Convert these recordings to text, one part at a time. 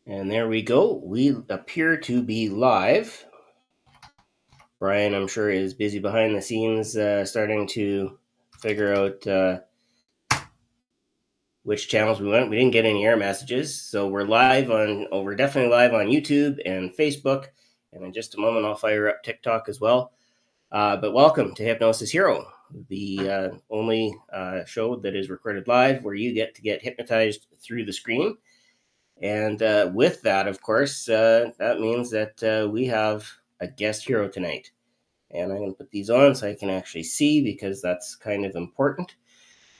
And there we go. We appear to be live. Brian, I'm sure, is busy behind the scenes starting to figure out which channels we went. We didn't get any error messages. So we're live we're definitely live on YouTube and Facebook. And in just a moment, I'll fire up TikTok as well. But welcome to Hypnosis Hero, the only show that is recorded live where you get to get hypnotized through the screen. And with that, of course, that means that we have a guest hero tonight. And I'm going to put these on so I can actually see because that's kind of important.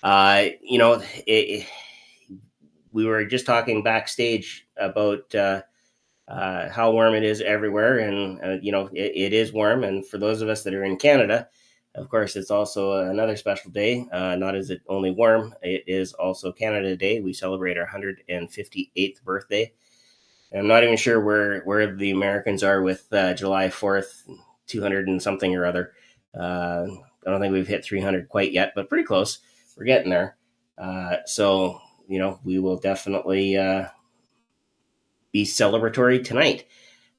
Uh, you know, it, we were just talking backstage about how warm it is everywhere. And, it is warm. And for those of us that are in Canada, of course, it's also another special day. Not is it only warm, it is also Canada Day. We celebrate our 158th birthday. I'm not even sure where the Americans are with July 4th, 200 and something or other. I don't think we've hit 300 quite yet, but pretty close. We're getting there. So, we will definitely be celebratory tonight.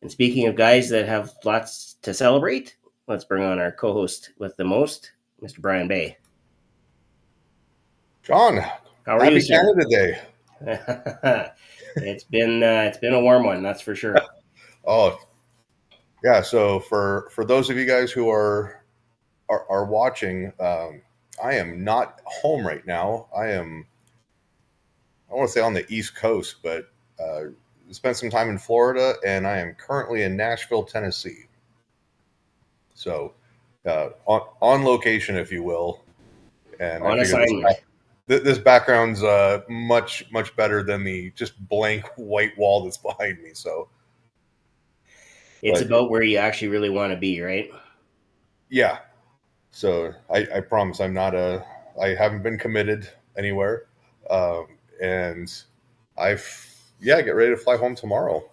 And speaking of guys that have lots to celebrate, let's bring on our co-host with the most, Mr. Brian Bay. John, how are happy you, sir? Canada Day. It's been a warm one, that's for sure. Oh, yeah. So for those of you guys who are watching, I am not home right now. I want to say on the East Coast, but spent some time in Florida, and I am currently in Nashville, Tennessee. So on location, if you will. And on I figure assignment. this background's much better than the just blank white wall that's behind me. So it's about where you actually really want to be, right? Yeah. So I promise I haven't been committed anywhere. And get ready to fly home tomorrow.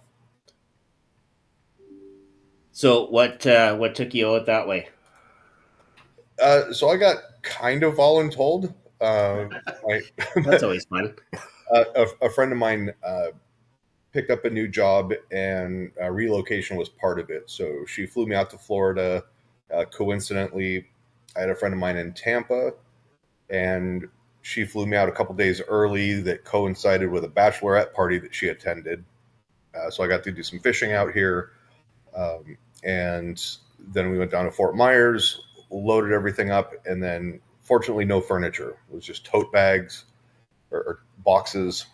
So what took you out that way? So I got kind of voluntold. That's always fun. A friend of mine picked up a new job, and relocation was part of it. So she flew me out to Florida. Coincidentally, I had a friend of mine in Tampa, and she flew me out a couple days early that coincided with a bachelorette party that she attended. So I got to do some fishing out here. And then we went down to Fort Myers, loaded everything up, and then fortunately no furniture. It was just tote bags or boxes,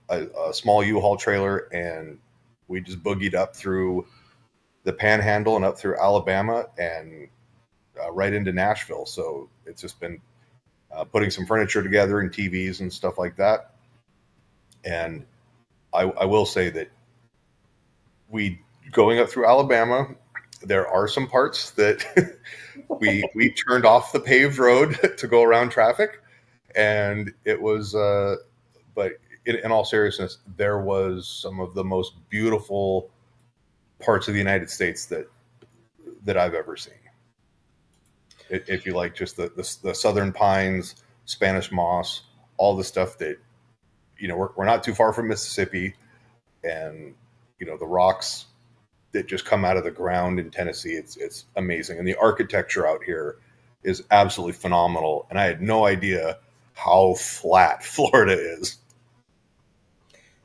a small U-Haul trailer, and we just boogied up through the Panhandle and up through Alabama and right into Nashville. So it's just been putting some furniture together and TVs and stuff like that. And I will say that going up through Alabama, there are some parts that we turned off the paved road to go around traffic, and it was but in all seriousness, there was some of the most beautiful parts of the United States that I've ever seen. If you like just the southern pines, Spanish moss, all the stuff that we're not too far from Mississippi, and the rocks that just come out of the ground in Tennessee, it's amazing. And the architecture out here is absolutely phenomenal. And I had no idea how flat Florida is.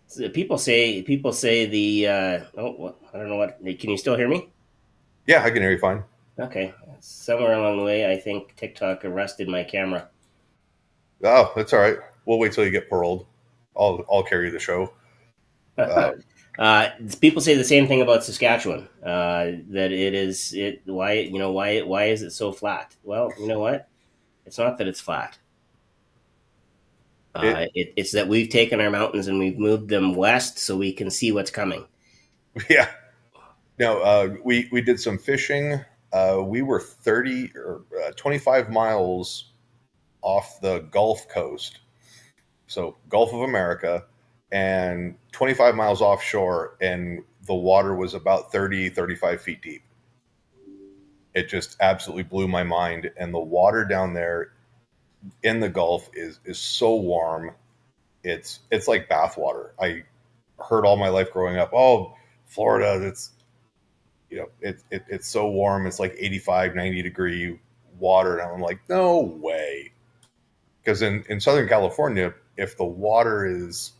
So people say the I don't know what, can you still hear me? Yeah, I can hear you fine. Okay, somewhere along the way I think TikTok arrested my camera. Oh, that's all right. We'll wait till you get paroled. I'll carry the show. People say the same thing about Saskatchewan. That why is it so flat? Well, you know what? It's not that it's flat. It's that we've taken our mountains and we've moved them west so we can see what's coming. Yeah. No, we did some fishing. We were 30 or 25 miles off the Gulf Coast, so Gulf of America, and 25 miles offshore, and the water was about 35 feet deep. It just absolutely blew my mind. And the water down there in the Gulf is so warm. It's like bath water. heard all my life growing up, oh, Florida, it's, it's so warm. It's like 85, 90 degree water. And I'm like, no way. Because in Southern California, if the water is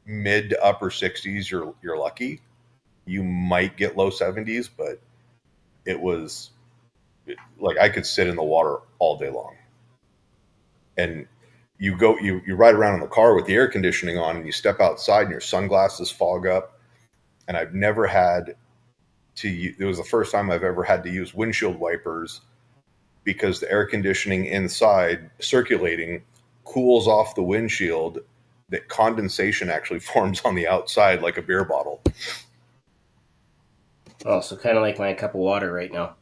mid to upper 60s, you're lucky. You might get low 70s, but it was like I could sit in the water all day long. And you ride around in the car with the air conditioning on, and you step outside and your sunglasses fog up. And I've never had to, it was the first time I've ever had to use windshield wipers because the air conditioning inside circulating cools off the windshield, that condensation actually forms on the outside like a beer bottle. Oh, so kind of like my cup of water right now.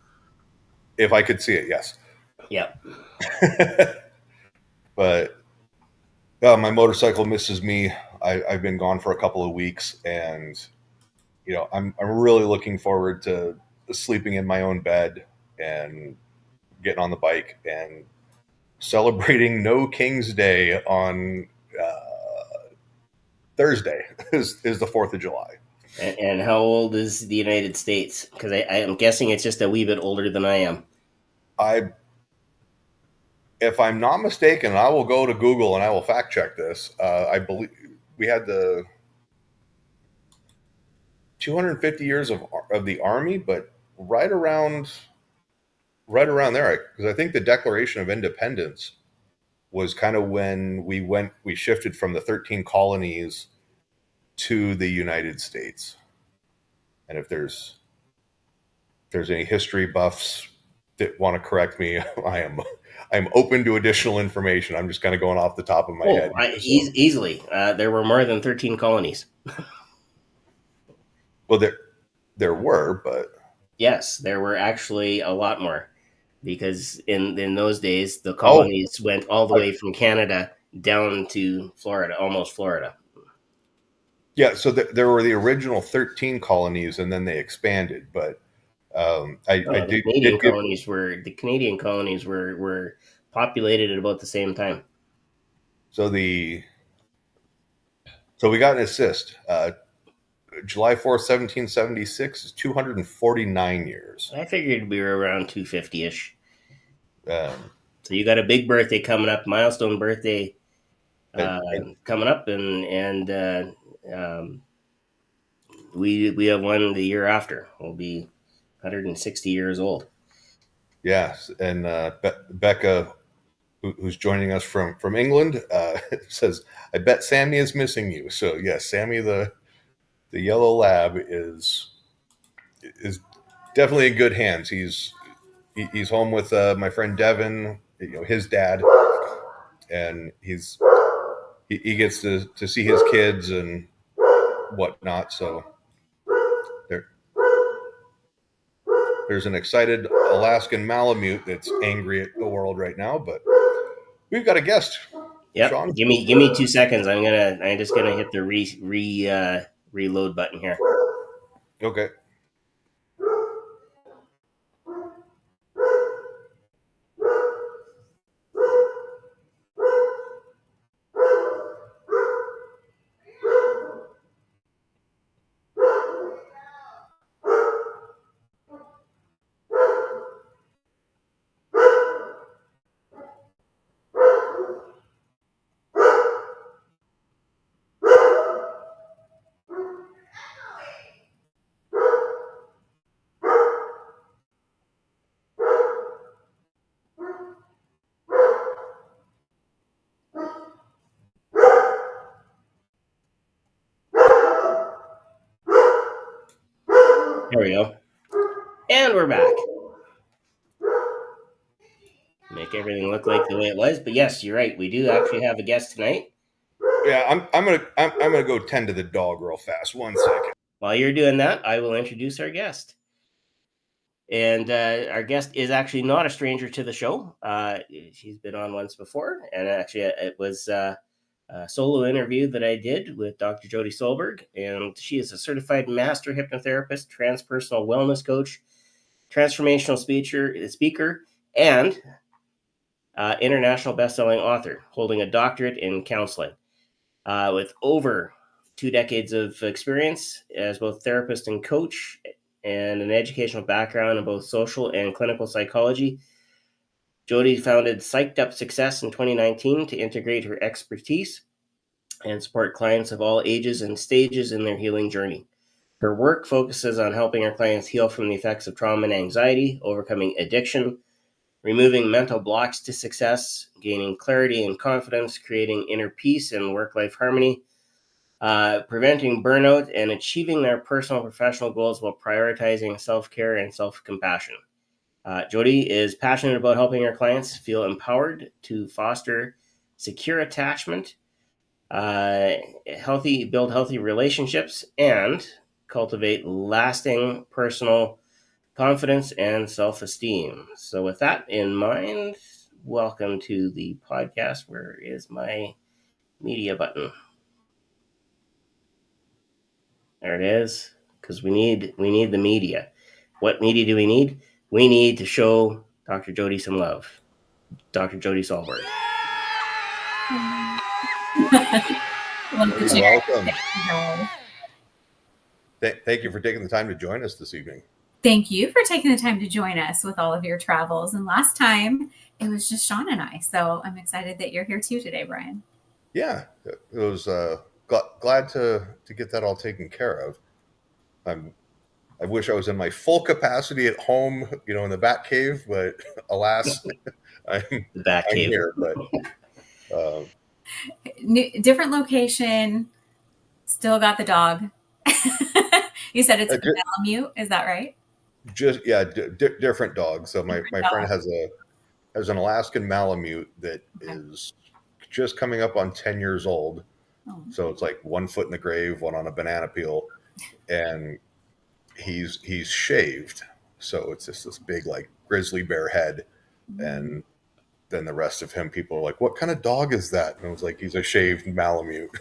If I could see it, yes. Yep. But my motorcycle misses me. I've been gone for a couple of weeks, and I'm really looking forward to sleeping in my own bed and getting on the bike and celebrating No King's Day on Thursday is the 4th of July. And how old is the United States? Because I'm guessing it's just a wee bit older than I am. If I'm not mistaken, I will go to Google and I will fact check this. I believe we had the 250 years of the Army, but right around there, because I think the Declaration of Independence was kind of when we shifted from the 13 colonies to the United States. And if there's any history buffs that want to correct me, I'm open to additional information. I'm just kind of going off the top of my head. Easily. There were more than 13 colonies. Well, there were, but yes, there were actually a lot more, because in those days the colonies went all the way from Canada down to Florida, almost Florida. Yeah, so there were the original 13 colonies, and then they expanded. But The Canadian colonies were populated at about the same time. So we got an assist. July 4th, 1776 is 249 years. I figured we were around 250-ish. So you got a big birthday coming up, milestone birthday coming up, and we have one the year after. We'll be 160 years old. Yes, and Becca, who's joining us from England, says, "I bet Sammy is missing you." So yes, Sammy the yellow lab is definitely in good hands. He's home with my friend Devin, his dad, and he gets to see his kids and whatnot. So there's an excited Alaskan Malamute that's angry at the world right now, but we've got a guest. Yep. Shawn? Give me 2 seconds. I'm just gonna hit the reload button here. Okay. There we go. And we're back. Make everything look like the way it was. But yes, you're right. We do actually have a guest tonight. Yeah, I'm gonna go tend to the dog real fast. 1 second. While you're doing that, I will introduce our guest. And our guest is actually not a stranger to the show. She's been on once before, and actually it was a solo interview that I did with Dr. Jodie Solberg, and she is a certified master hypnotherapist, transpersonal wellness coach, transformational speaker, and international best-selling author, holding a doctorate in counseling, with over 2 decades of experience as both therapist and coach, and an educational background in both social and clinical psychology. Jodie founded Psyched Up Success in 2019 to integrate her expertise and support clients of all ages and stages in their healing journey. Her work focuses on helping her clients heal from the effects of trauma and anxiety, overcoming addiction, removing mental blocks to success, gaining clarity and confidence, creating inner peace and work-life harmony, preventing burnout, and achieving their personal and professional goals while prioritizing self-care and self-compassion. Jodie is passionate about helping her clients feel empowered to foster secure attachment, build healthy relationships, and cultivate lasting personal confidence and self-esteem. So with that in mind, welcome to the podcast. Where is my media button? There it is. Because we need the media. What media do we need? We need to show Dr. Jodie some love. Dr. Jodie Solberg. Welcome. Thank you for taking the time to join us this evening. Thank you for taking the time to join us with all of your travels. And last time it was just Shawn and I. So I'm excited that you're here too today, Brian. Yeah, it was glad to get that all taken care of. I wish I was in my full capacity at home, in the Bat Cave, but alas, I'm here. But different location, still got the dog. You said it's a Malamute, is that right? Just different dog. So my friend has an Alaskan Malamute that is just coming up on 10 years old. Oh. So it's like 1 foot in the grave, one on a banana peel, and he's shaved. So it's just this big like grizzly bear head, and then the rest of him, people are like, "What kind of dog is that?" And I was like, "He's a shaved Malamute."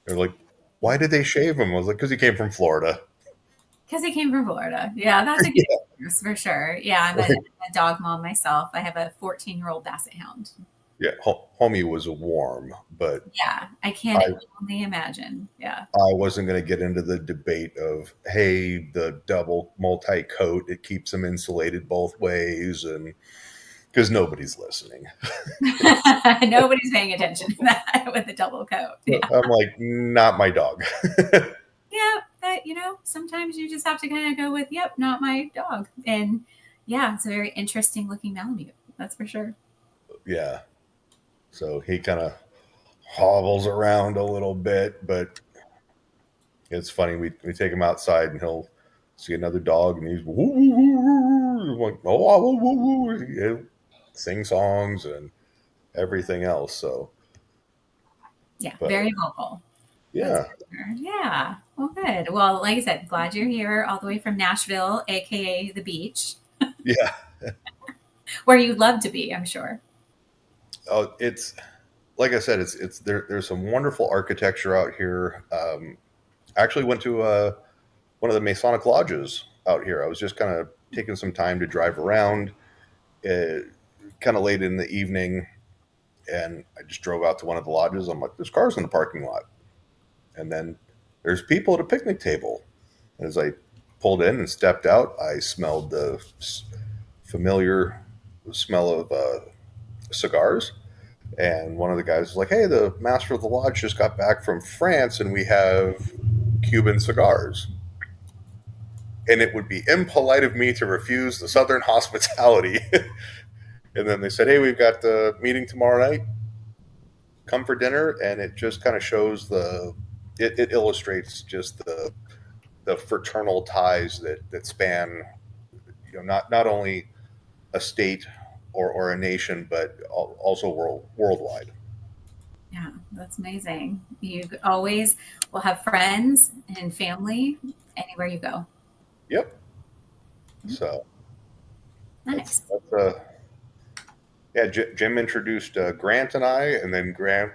They're like, "Why did they shave him?" I was like, "Because he came from Florida." Because he came from Florida. Yeah, that's a good excuse for sure. Yeah, I'm a dog mom myself. I have a 14-year-old Basset Hound. Yeah, homie was warm, but yeah, I can't only imagine. Yeah, I wasn't going to get into the debate of, hey, the double multi-coat, it keeps them insulated both ways, and because nobody's listening. Nobody's paying attention to that with the double coat. Yeah. I'm like, not my dog. Yeah, but sometimes you just have to kind of go with, yep, not my dog. And yeah, it's a very interesting looking Malamute. That's for sure. Yeah. So he kind of hobbles around a little bit, but it's funny. We take him outside and he'll see another dog and he's woo, woo, woo, woo, like, oh, woo, woo, woo. Sing songs and everything else. So yeah, very vocal. Yeah. Yeah. Well, good. Well, like I said, glad you're here all the way from Nashville, aka the beach. Yeah. Where you'd love to be, I'm sure. Oh, it's like I said, it's there's some wonderful architecture out here. Actually went to one of the Masonic lodges out here. I was just kind of taking some time to drive around, kind of late in the evening, and I just drove out to one of the lodges. I'm like, there's cars in the parking lot. And then there's people at a picnic table. As I pulled in and stepped out, I smelled the familiar smell of cigars. And one of the guys was like, hey, the master of the lodge just got back from France and we have Cuban cigars. And it would be impolite of me to refuse the Southern hospitality. And then they said, hey, we've got the meeting tomorrow night. Come for dinner. And it just kind of shows it illustrates just the fraternal ties that span, not only a state or a nation, but also worldwide. Yeah, that's amazing. You always will have friends and family anywhere you go. Yep. So nice. Jim introduced Grant and I, and then Grant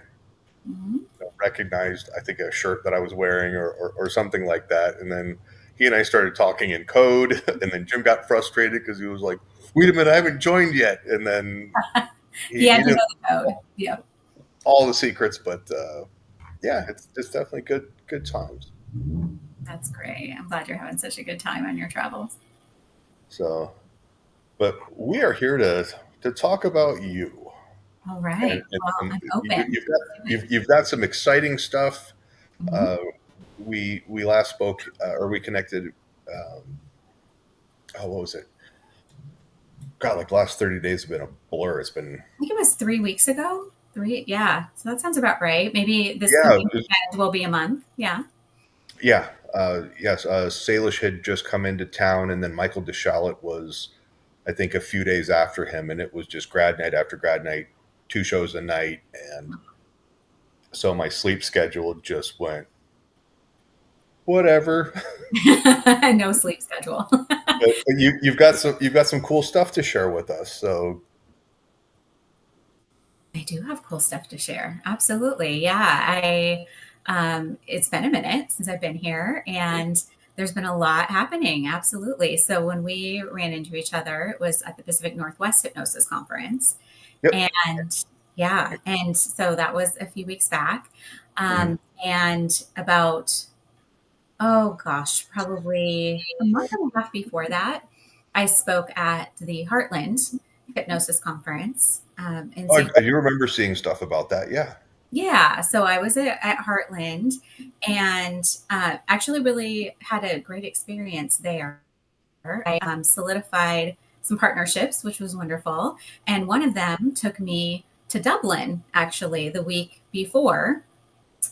recognized, I think, a shirt that I was wearing or something like that. And then he and I started talking in code, and then Jim got frustrated because he was like, wait a minute, I haven't joined yet. And then he had to know the code. Yeah. All the secrets, but yeah, it's definitely good times. That's great. I'm glad you're having such a good time on your travels. So, but we are here to talk about you, All and, right. Well, and I'm open. you've got some exciting stuff. Mhm. Uh, we last spoke or we connected. Um, oh, what was it? God, like the last 30 days have been a blur. It's been I think it was 3 weeks ago. Three, yeah. So that sounds about right. Maybe this yeah, coming weekend will be a month. Yeah. yeah, yes. Salish had just come into town, and then Michael DeShalit was, I think, a few days after him, and it was just grad night after grad night, 2 shows a night, and so my sleep schedule just went whatever. No sleep schedule. But you've got some cool stuff to share with us. So I do have cool stuff to share. Absolutely. Yeah. It's been a minute since I've been here and there's been a lot happening. Absolutely. So when we ran into each other, it was at the Pacific Northwest Hypnosis Conference. yep. And yeah. And so that was a few weeks back. Mhm. And about, oh gosh, probably a month and a half before that, I spoke at the Heartland Hypnosis Conference in Oh, St. I do remember seeing stuff about that. Yeah. Yeah, so I was at Heartland and actually really had a great experience there. I solidified some partnerships, which was wonderful. And one of them took me to Dublin, actually, the week before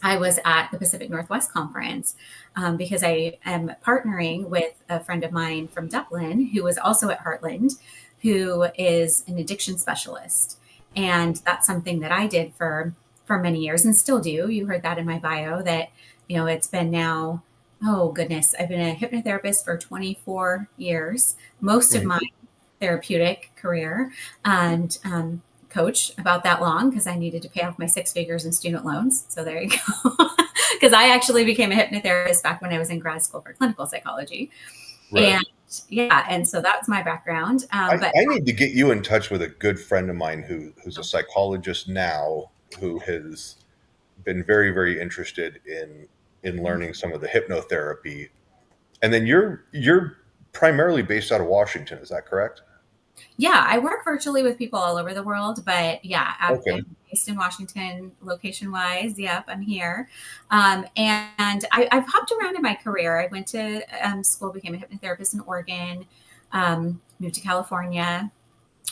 I was at the Pacific Northwest Conference because I am partnering with a friend of mine from Dublin who was also at Heartland, who is an addiction specialist. And that's something that I did for many years and still do. You heard that in my bio that, it's been now, oh goodness, I've been a hypnotherapist for 24 years, most of Mhm. my therapeutic career. And coach about that long because I needed to pay off my 6 figures in student loans. So there you go. Because I actually became a hypnotherapist back when I was in grad school for clinical psychology. Right. And yeah, and so that's my background. But I need to get you in touch with a good friend of mine who's a psychologist now who has been very interested in learning some of the hypnotherapy. And then you're primarily based out of Washington, is that correct? yeah, I work virtually with people all over the world, but yeah, Okay. I'm based in Washington, location wise. Yep, I'm here. And I've hopped around in my career. I went to school, became a hypnotherapist in Oregon, moved to California,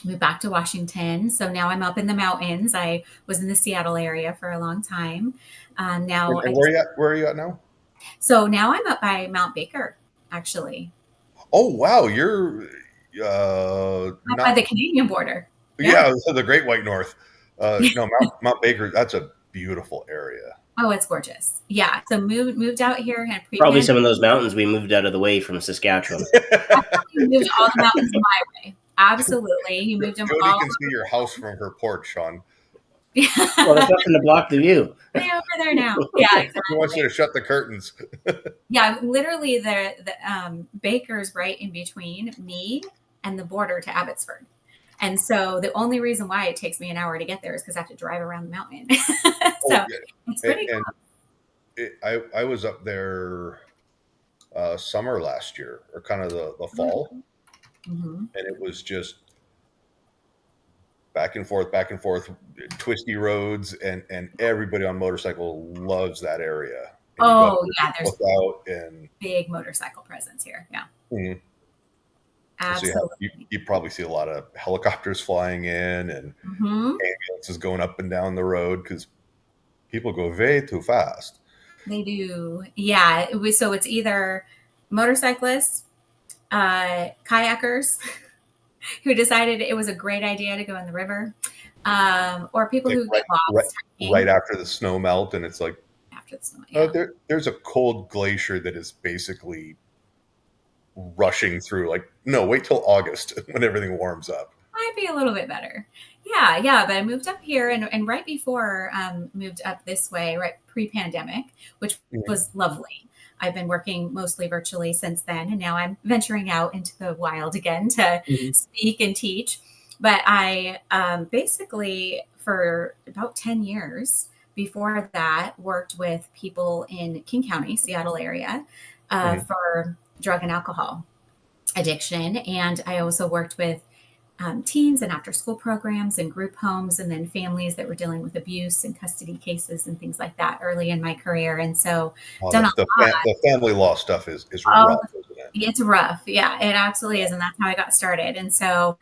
moved back to Washington. So now I'm up in the mountains. I was in the Seattle area for a long time. Now And I where just, are you at? Where are you at now? so now I'm up by Mount Baker, actually, Oh wow, you're up by not the Canadian border. Yeah. yeah, so the Great White North. No, Mount Baker, that's a beautiful area. Oh, it's gorgeous. Yeah. So moved out here kind of Probably pre-pandemic. some of those mountains we moved out of the way from Saskatchewan. You moved all the mountains my way. Absolutely. You moved them Jody all can see your house from her porch, Sean. Well, there's way nothing to block the view. over there now. Yeah, He wants exactly. you to shut the curtains. Yeah, literally the baker's right in between me and the border to Abbotsford. And so the only reason why it takes me an hour to get there is because I have to drive around the mountain. Oh So yeah, it's pretty and I was up there summer last year, or kind of the cool. fall, Mm-hmm. and it was just back and forth, twisty roads, and everybody on motorcycle loves that area. And you go up Oh, there, yeah, look there's out, and big motorcycle presence here. Yeah, mhm. So absolutely. you probably see a lot of helicopters flying in and Hmm. ambulances going up and down the road because people go way too fast. They do. Yeah. So it's either motorcyclists, kayakers who decided it was a great idea to go in the river, or people Like who get lost right hiking after the snow melt, and it's like after the snow. Yeah. there's a cold glacier that is basically rushing through. Like, no, wait till August when everything warms up. Might be a little bit better. Yeah, yeah. But I moved up here and right before moved up this way, right pre-pandemic, which Mhm. was lovely. I've been working mostly virtually since then, and now I'm venturing out into the wild again to Mhm. speak and teach. But I basically, for about 10 years, before that, worked with people in King County, Seattle area, for drug and alcohol addiction. And I also worked with teens and after school programs and group homes, and then families that were dealing with abuse and custody cases and things like that early in my career. And so, done a lot. The family law stuff is Oh, rough, isn't it? it's rough. Yeah, it absolutely is. And that's how I got started. And so,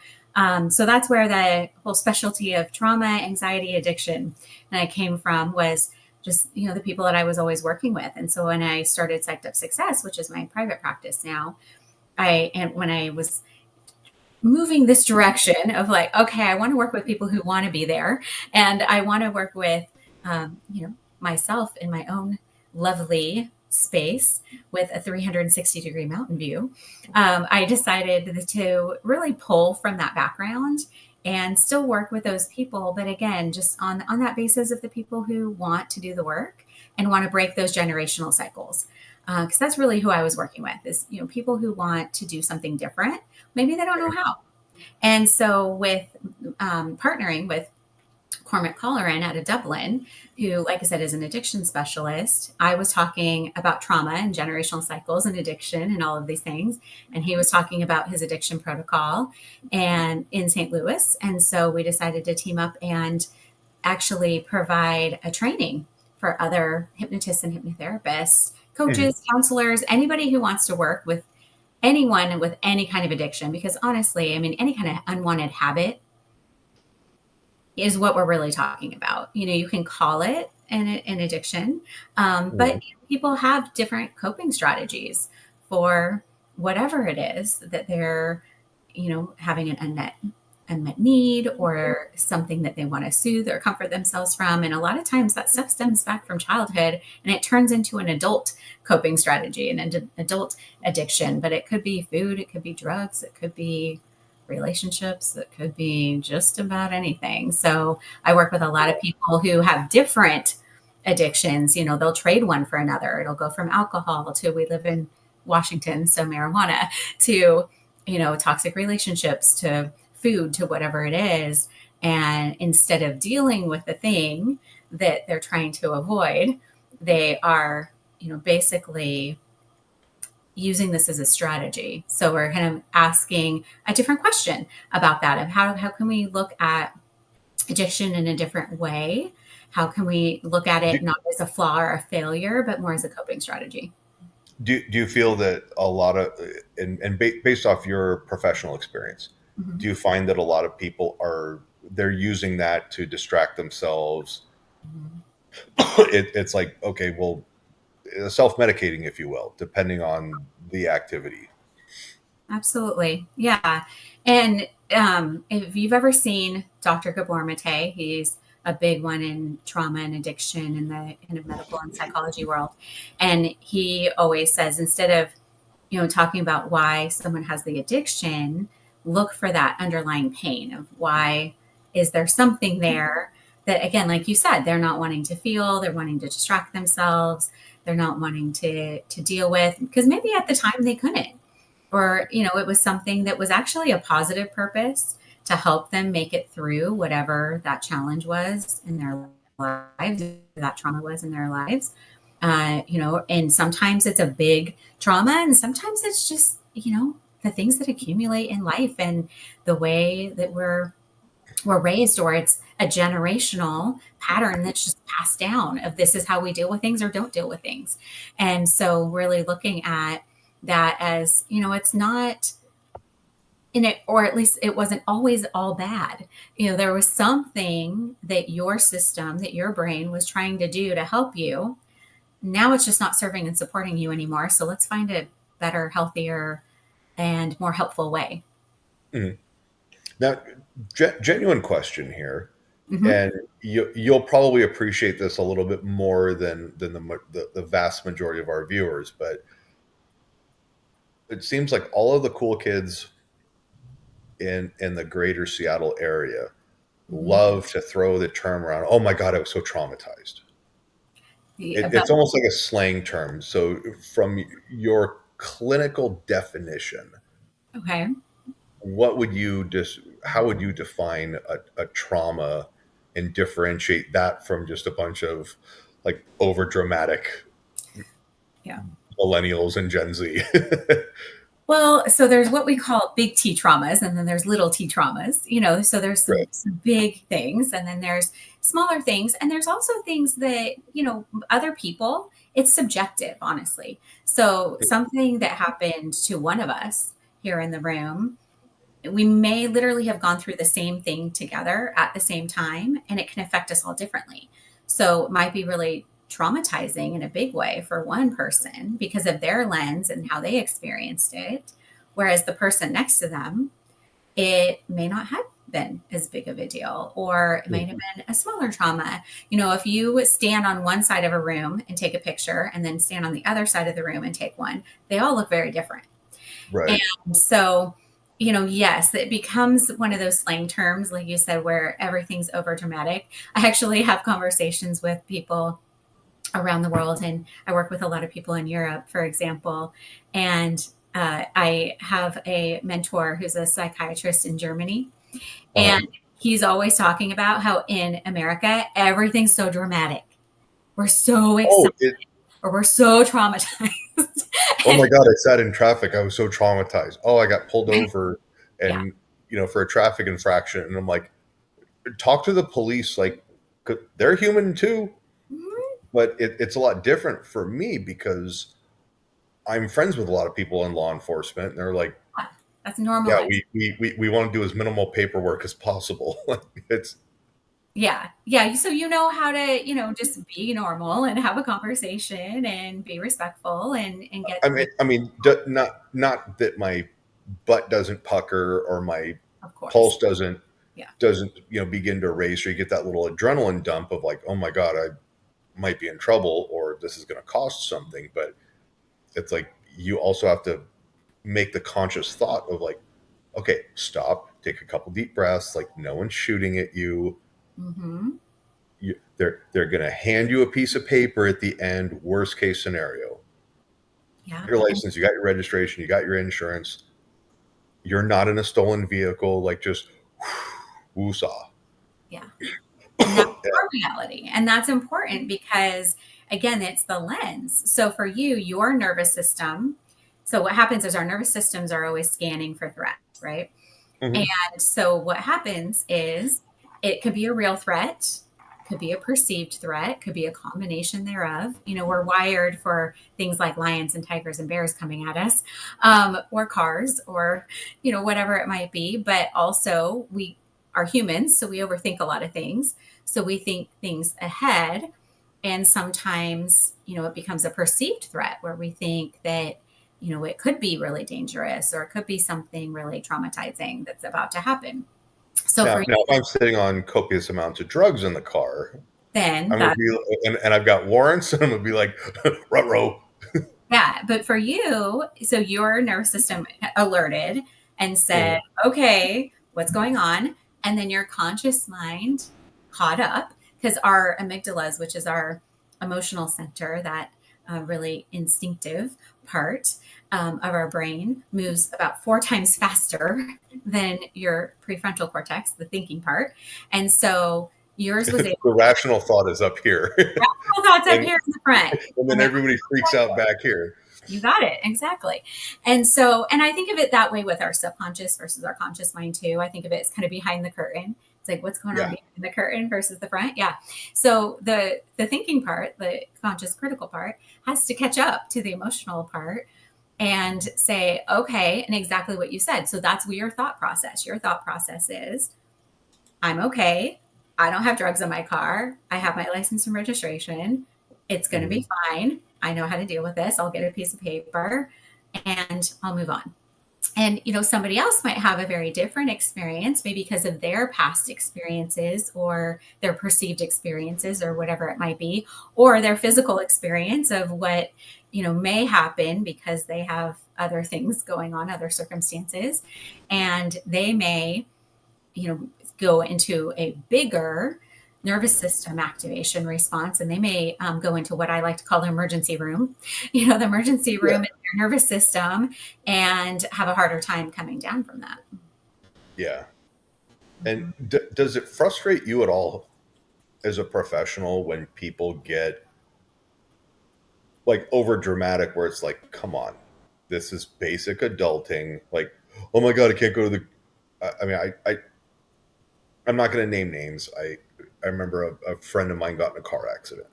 so that's where the whole specialty of trauma, anxiety, addiction, and I came from was just, you know, the people that I was always working with. And so when I started Psyched Up Success, which is my private practice now, when I was moving this direction of like, okay, I want to work with people who want to be there. And I want to work with, you know, myself in my own lovely space with a 360-degree mountain view. I decided to really pull from that background and still work with those people. But again, just on that basis of the people who want to do the work and want to break those generational cycles. Because that's really who I was working with is, you know, people who want to do something different. Maybe they don't know how. And so with partnering with Cormac Colleran out of Dublin, who, like I said, is an addiction specialist, I was talking about trauma and generational cycles and addiction and all of these things. And he was talking about his addiction protocol and in St. Louis. And so we decided to team up and actually provide a training for other hypnotists and hypnotherapists, coaches, counselors, anybody who wants to work with anyone with any kind of addiction. Because honestly, I mean, any kind of unwanted habit is what we're really talking about. You know, you can call it an addiction, but people have different coping strategies for whatever it is that they're, you know, having an unmet need or something that they want to soothe or comfort themselves from. And a lot of times that stuff stems back from childhood and it turns into an adult coping strategy and an adult addiction. But it could be food, it could be drugs, it could be relationships, it could be just about anything. So I work with a lot of people who have different addictions. You know, they'll trade one for another. It'll go from alcohol to, we live in Washington, so marijuana, to, you know, toxic relationships, to food, to whatever it is. And instead of dealing with the thing that they're trying to avoid, they are, you know, basically using this as a strategy. So we're kind of asking a different question about that of how can we look at addiction in a different way? How can we look at it not as a flaw or a failure, but more as a coping strategy? Do you feel that a lot of, and based off your professional experience, do you find that a lot of people they're using that to distract themselves? It's like, okay, well, self-medicating, if you will, depending on the activity. Absolutely. Yeah. And if you've ever seen Dr. Gabor Mate, he's a big one in trauma and addiction in the kind of medical and psychology world. And he always says, instead of, you know, talking about why someone has the addiction, look for that underlying pain of why is there something there that, again, like you said, they're not wanting to feel, they're wanting to distract themselves, they're not wanting to deal with, because maybe at the time they couldn't, or, you know, it was something that was actually a positive purpose to help them make it through whatever that challenge was in their lives, that trauma was in their lives. You know, and sometimes it's a big trauma and sometimes it's just, you know, the things that accumulate in life and the way that we're raised, or it's a generational pattern that's just passed down of this is how we deal with things or don't deal with things. And so really looking at that as, you know, it's not in it, or at least it wasn't always all bad. You know, there was something that your system, that your brain was trying to do to help you. Now it's just not serving and supporting you anymore. So let's find a better, healthier, and more helpful way. Now, genuine question here, and you'll probably appreciate this a little bit more than the vast majority of our viewers, but it seems like all of the cool kids in the greater Seattle area love to throw the term around. Oh my God, I was so traumatized. It's almost like a slang term. So from your clinical definition, Okay. how would you define a trauma and differentiate that from just a bunch of like over dramatic Yeah. millennials and Gen Z. Well, so there's what we call big T traumas, and then there's little T traumas, so there's Right. some big things, and then there's smaller things. And there's also things that, other people, it's subjective, honestly. So something that happened to one of us here in the room, we may literally have gone through the same thing together at the same time, and it can affect us all differently. So it might be really traumatizing in a big way for one person because of their lens and how they experienced it. Whereas the person next to them, it may not have been as big of a deal, or it might have been a smaller trauma. If you stand on one side of a room and take a picture and then stand on the other side of the room and take one, they all look very different. Right. And so, yes, it becomes one of those slang terms, like you said, where everything's over dramatic. I actually have conversations with people around the world, and I work with a lot of people in Europe, for example. And I have a mentor who's a psychiatrist in Germany, and he's always talking about how in America, everything's so dramatic. We're so excited, or we're so traumatized. Oh my God, I sat in traffic. I was so traumatized. Oh, I got pulled over and, for a traffic infraction. And I'm like, talk to the police. Like, they're human too. Mm-hmm. But it's a lot different for me because I'm friends with a lot of people in law enforcement. And they're like, that's normal. Yeah, we want to do as minimal paperwork as possible. It's Yeah. So how to, just be normal and have a conversation and be respectful and get. Not that my butt doesn't pucker or my pulse doesn't begin to race, or you get that little adrenaline dump of like, oh my God, I might be in trouble, or this is going to cost something. But it's like, you also have to make the conscious thought of like, okay, stop, take a couple deep breaths. Like, no one's shooting at you. Mm-hmm. They're going to hand you a piece of paper at the end. Worst case scenario, your license, you got your registration, you got your insurance. You're not in a stolen vehicle. Like, just woosah. Yeah. And that's our reality. And that's important because, again, it's the lens. So for you, your nervous system. So what happens is our nervous systems are always scanning for threats, right? Mm-hmm. And so what happens is it could be a real threat, could be a perceived threat, could be a combination thereof. We're wired for things like lions and tigers and bears coming at us, or cars, or, whatever it might be. But also we are humans, so we overthink a lot of things. So we think things ahead. And sometimes, it becomes a perceived threat where we think that, it could be really dangerous, or it could be something really traumatizing that's about to happen. So now, if I'm sitting on copious amounts of drugs in the car, then I'm gonna be, and I've got warrants, and I'm gonna be like, ruh-roh. Yeah, but for you, so your nervous system alerted and said, okay, what's going on? And then your conscious mind caught up, because our amygdalas, which is our emotional center, that really instinctive part of our brain, moves about 4 times faster than your prefrontal cortex, the thinking part. And so yours was the rational thought is up here. Rational thought's up here in the front. And then everybody freaks out back here. You got it. Exactly. And so, and I think of it that way with our subconscious versus our conscious mind too. I think of it as kind of behind the curtain. It's like, what's going on behind the curtain versus the front. Yeah. So the thinking part, the conscious critical part, has to catch up to the emotional part and say, okay, and exactly what you said. So that's your thought process. Your thought process is, I'm okay. I don't have drugs in my car. I have my license and registration. It's going to be fine. I know how to deal with this. I'll get a piece of paper and I'll move on. And, somebody else might have a very different experience, maybe because of their past experiences or their perceived experiences or whatever it might be, or their physical experience of what, may happen because they have other things going on, other circumstances. And they may, go into a bigger nervous system activation response, and they may go into what I like to call the emergency room, the emergency room in your nervous system, and have a harder time coming down from that. Yeah. And does it frustrate you at all as a professional when people get like over dramatic, where it's like, come on, this is basic adulting. Like, oh my God, I can't go to the, I mean, I'm not going to name names. I remember a friend of mine got in a car accident,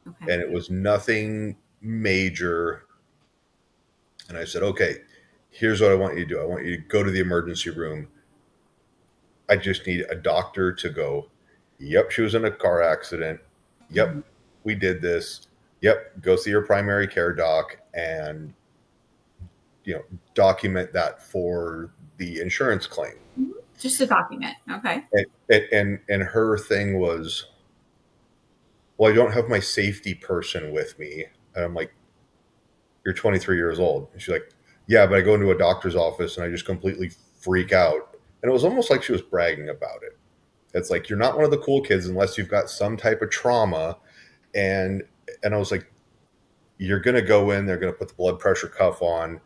Okay. and it was nothing major. And I said, okay, here's what I want you to do. I want you to go to the emergency room. I just need a doctor to go, yep, she was in a car accident. Yep, Mhm. we did this. Yep, go see your primary care doc and, document that for the insurance claim. Just a document. Okay. And her thing was, well, I don't have my safety person with me. And I'm like, you're 23 years old. And she's like, yeah, but I go into a doctor's office and I just completely freak out. And it was almost like she was bragging about it. It's like, you're not one of the cool kids unless you've got some type of trauma. And I was like, you're going to go in, they're going to put the blood pressure cuff on,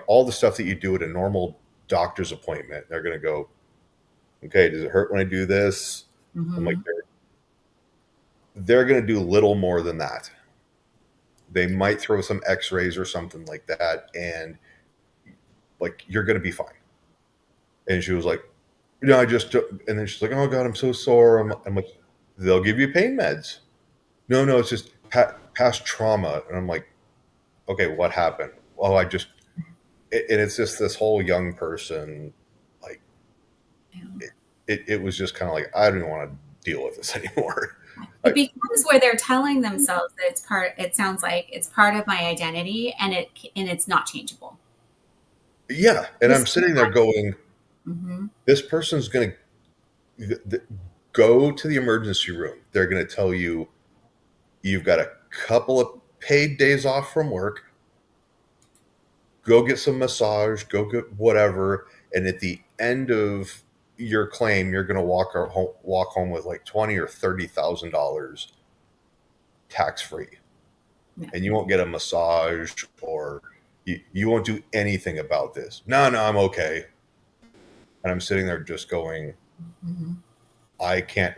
all the stuff that you do at a normal doctor's appointment. They're going to go, okay, does it hurt when I do this? I'm like, Mm-hmm. they're going to do little more than that. They might throw some x-rays or something like that. And like, you're going to be fine. And she was like, I just, and then she's like, oh God, I'm so sore. I'm like, they'll give you pain meds. No, it's just past trauma. And I'm like, okay, what happened? Well, and it's just this whole young person, like, Yeah. it was just kind of like, I don't even want to deal with this anymore. It becomes where they're telling themselves that it's part. It sounds like it's part of my identity, and it's not changeable. Yeah, and I'm sitting there going, Mm-hmm. this person's going to go to the emergency room. They're going to tell you, you've got a couple of paid days off from work. Go get some massage, go get whatever. And at the end of your claim, you're going to walk home with like $20,000 or $30,000 tax free. Yeah. And you won't get a massage, or you won't do anything about this. No, I'm okay. And I'm sitting there just going, Mm-hmm. I can't,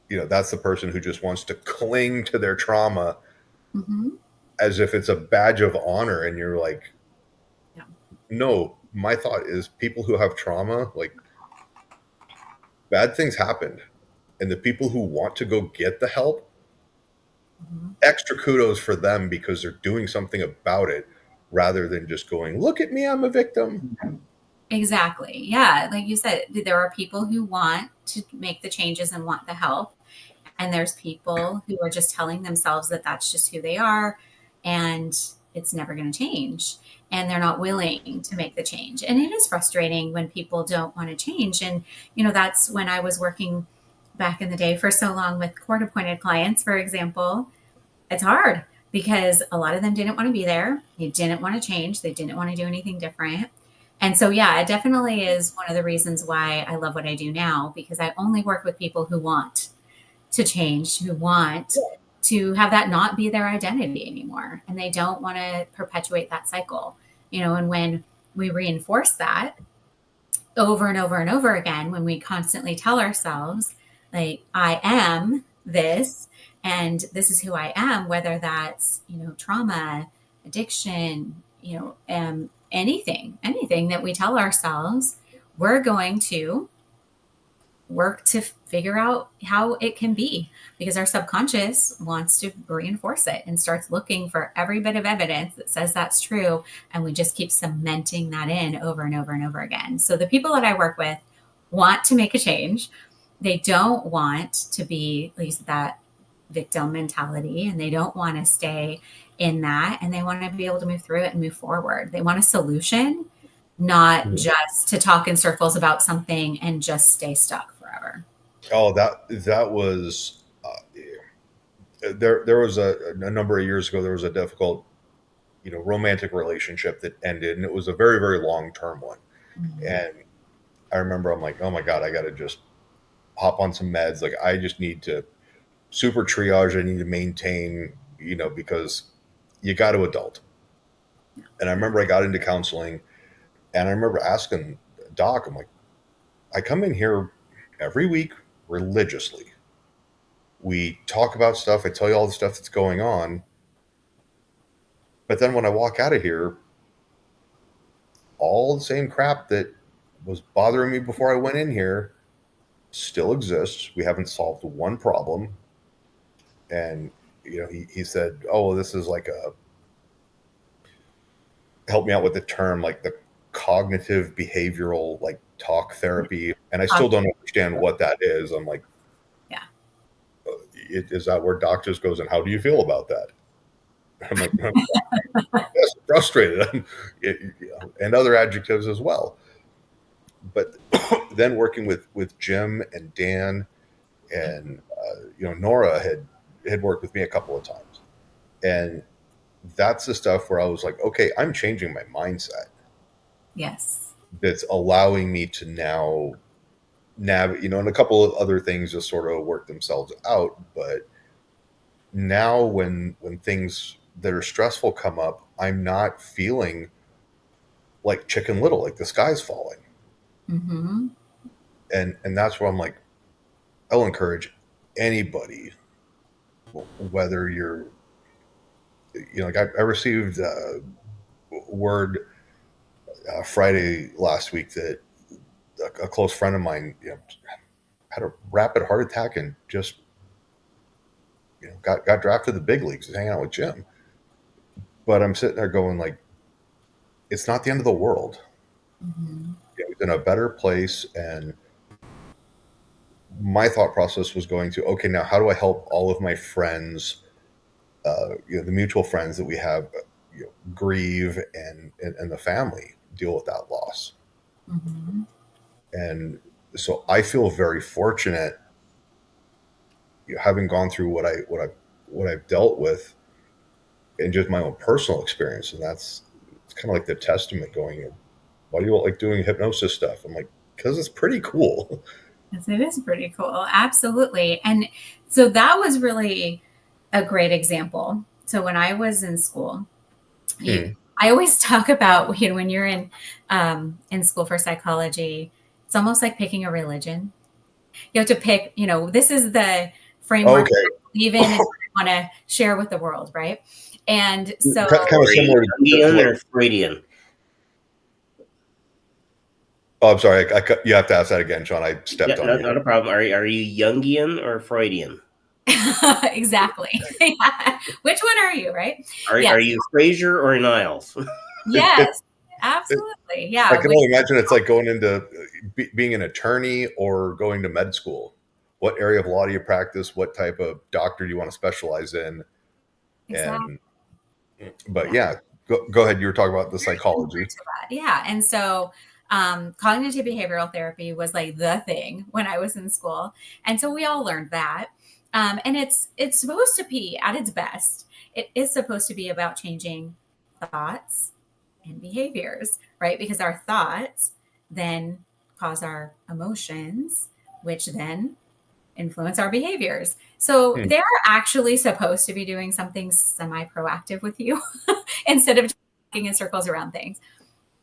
that's the person who just wants to cling to their trauma Mm-hmm. as if it's a badge of honor. And you're like, Yeah. no, my thought is people who have trauma, like, bad things happened. And the people who want to go get the help, Mm-hmm. extra kudos for them, because they're doing something about it rather than just going, look at me, I'm a victim. Exactly. Yeah. Like you said, there are people who want to make the changes and want the help. And there's people who are just telling themselves that that's just who they are and it's never going to change. And they're not willing to make the change. And it is frustrating when people don't want to change. And, that's when I was working back in the day for so long with court appointed clients, for example. It's hard because a lot of them didn't want to be there. They didn't want to change. They didn't want to do anything different. And so, yeah, it definitely is one of the reasons why I love what I do now, because I only work with people who want to change, who want to have that not be their identity anymore. And they don't want to perpetuate that cycle, and when we reinforce that over and over and over again, when we constantly tell ourselves, like, I am this, and this is who I am, whether that's, trauma, addiction, anything that we tell ourselves, we're going to work to figure out how it can be, because our subconscious wants to reinforce it and starts looking for every bit of evidence that says that's true. And we just keep cementing that in over and over and over again. So the people that I work with want to make a change. They don't want to be, at least, that victim mentality, and they don't want to stay in that, and they want to be able to move through it and move forward. They want a solution, not just to talk in circles about something and just stay stuck forever. Oh, that was there was a number of years ago, there was a difficult, romantic relationship that ended, and it was a very, very long-term one. Mm-hmm. And I remember I'm like, oh my God, I got to just hop on some meds. Like, I just need to super triage. I need to maintain, because you got to adult. And I remember I got into counseling, and I remember asking Doc, I'm like, I come in here every week religiously. We talk about stuff. I tell you all the stuff that's going on. But then when I walk out of here, all the same crap that was bothering me before I went in here still exists. We haven't solved one problem. And, he said, oh, this is like help me out with the term, like the cognitive behavioral, like talk therapy. And I still don't understand what that is. I'm like, yeah. Is that where doctors goes, and how do you feel about that? I'm like, yes, frustrated, and other adjectives as well. But then working with Jim and Dan and Nora had worked with me a couple of times, and that's the stuff where I was like, okay, I'm changing my mindset. Yes. That's allowing me to now and a couple of other things just sort of work themselves out. But now when things that are stressful come up, I'm not feeling like Chicken Little, like the sky's falling. Mm-hmm. And that's where I'm like, I'll encourage anybody, whether you're, like I received word Friday last week that a close friend of mine had a rapid heart attack and just got drafted to the big leagues. He's hanging out with Jim. But I'm sitting there going like, it's not the end of the world. Mm-hmm. He's in a better place. And my thought process was going to, okay, now how do I help all of my friends, the mutual friends that we have, grieve and the family deal with that loss. Mm-hmm. And so I feel very fortunate, having gone through what I've dealt with, and just my own personal experience. And it's kind of like the testament going, why do you like doing hypnosis stuff? I'm like, because it's pretty cool. Yes, it is pretty cool. Absolutely. And so that was really a great example. So when I was in school, I always talk about, when you're in school for psychology, it's almost like picking a religion. You have to pick, this is the framework I believe in and want to share with the world, right? And so kind of similar to Freudian. Oh, I'm sorry. You have to ask that again, Shawn. I stepped on you. Not a problem. Are you Jungian or Freudian? Exactly. Which one are you, right? Are you Fraser or Niles? Yes, absolutely. Yeah. I can only imagine it's like going into being an attorney or going to med school. What area of law do you practice? What type of doctor do you want to specialize in? Exactly. But go ahead. You were talking about the psychology. Yeah. And so cognitive behavioral therapy was like the thing when I was in school. And so we all learned that. And it's supposed to be at its best. It is supposed to be about changing thoughts and behaviors, right? Because our thoughts then cause our emotions, which then influence our behaviors. So they're actually supposed to be doing something semi-proactive with you instead of talking in circles around things.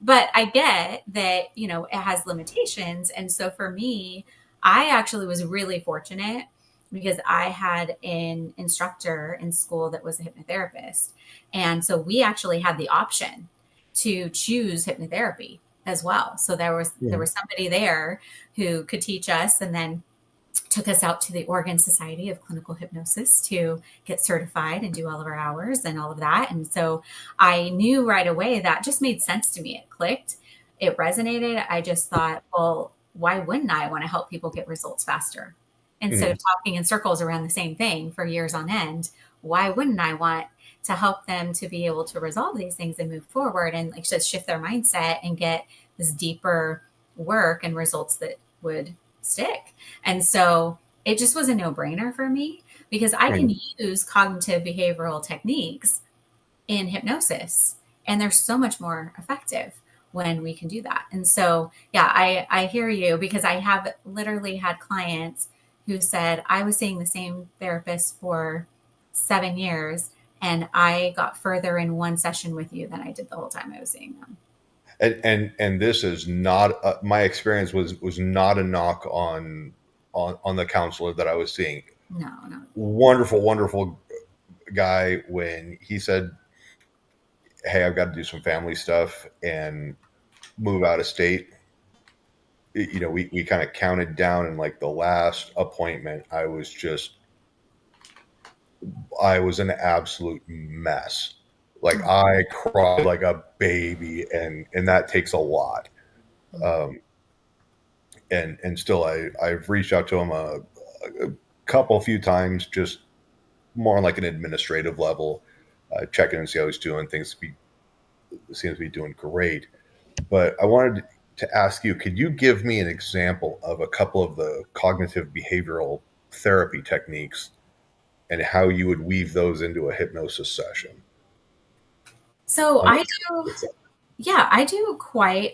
But I get that, it has limitations. And so for me, I actually was really fortunate because I had an instructor in school that was a hypnotherapist. And so we actually had the option to choose hypnotherapy as well. So there was somebody there who could teach us and then took us out to the Oregon Society of Clinical Hypnosis to get certified and do all of our hours and all of that. And so I knew right away that just made sense to me. It clicked. It resonated. I just thought, well, why wouldn't I want to help people get results faster? Instead of talking in circles around the same thing for years on end, why wouldn't I want to help them to be able to resolve these things and move forward and like just shift their mindset and get this deeper work and results that would stick? And so it just was a no-brainer for me because I can use cognitive behavioral techniques in hypnosis, and they're so much more effective when we can do that. And so, I hear you because I have literally had clients who said, I was seeing the same therapist for 7 years and I got further in one session with you than I did the whole time I was seeing them. And this is not my experience was not a knock on the counselor that I was seeing. No, no. Wonderful, wonderful guy. When he said, "Hey, I've got to do some family stuff and move out of state," we kind of counted down, and like the last appointment, I was an absolute mess. Like I cried like a baby, and that takes a lot. Um, and still, I've reached out to him a few times, just more on like an administrative level, checking and see how he's doing. Seems to be doing great. But I wanted to ask you, could you give me an example of a couple of the cognitive behavioral therapy techniques and how you would weave those into a hypnosis session? So I do quite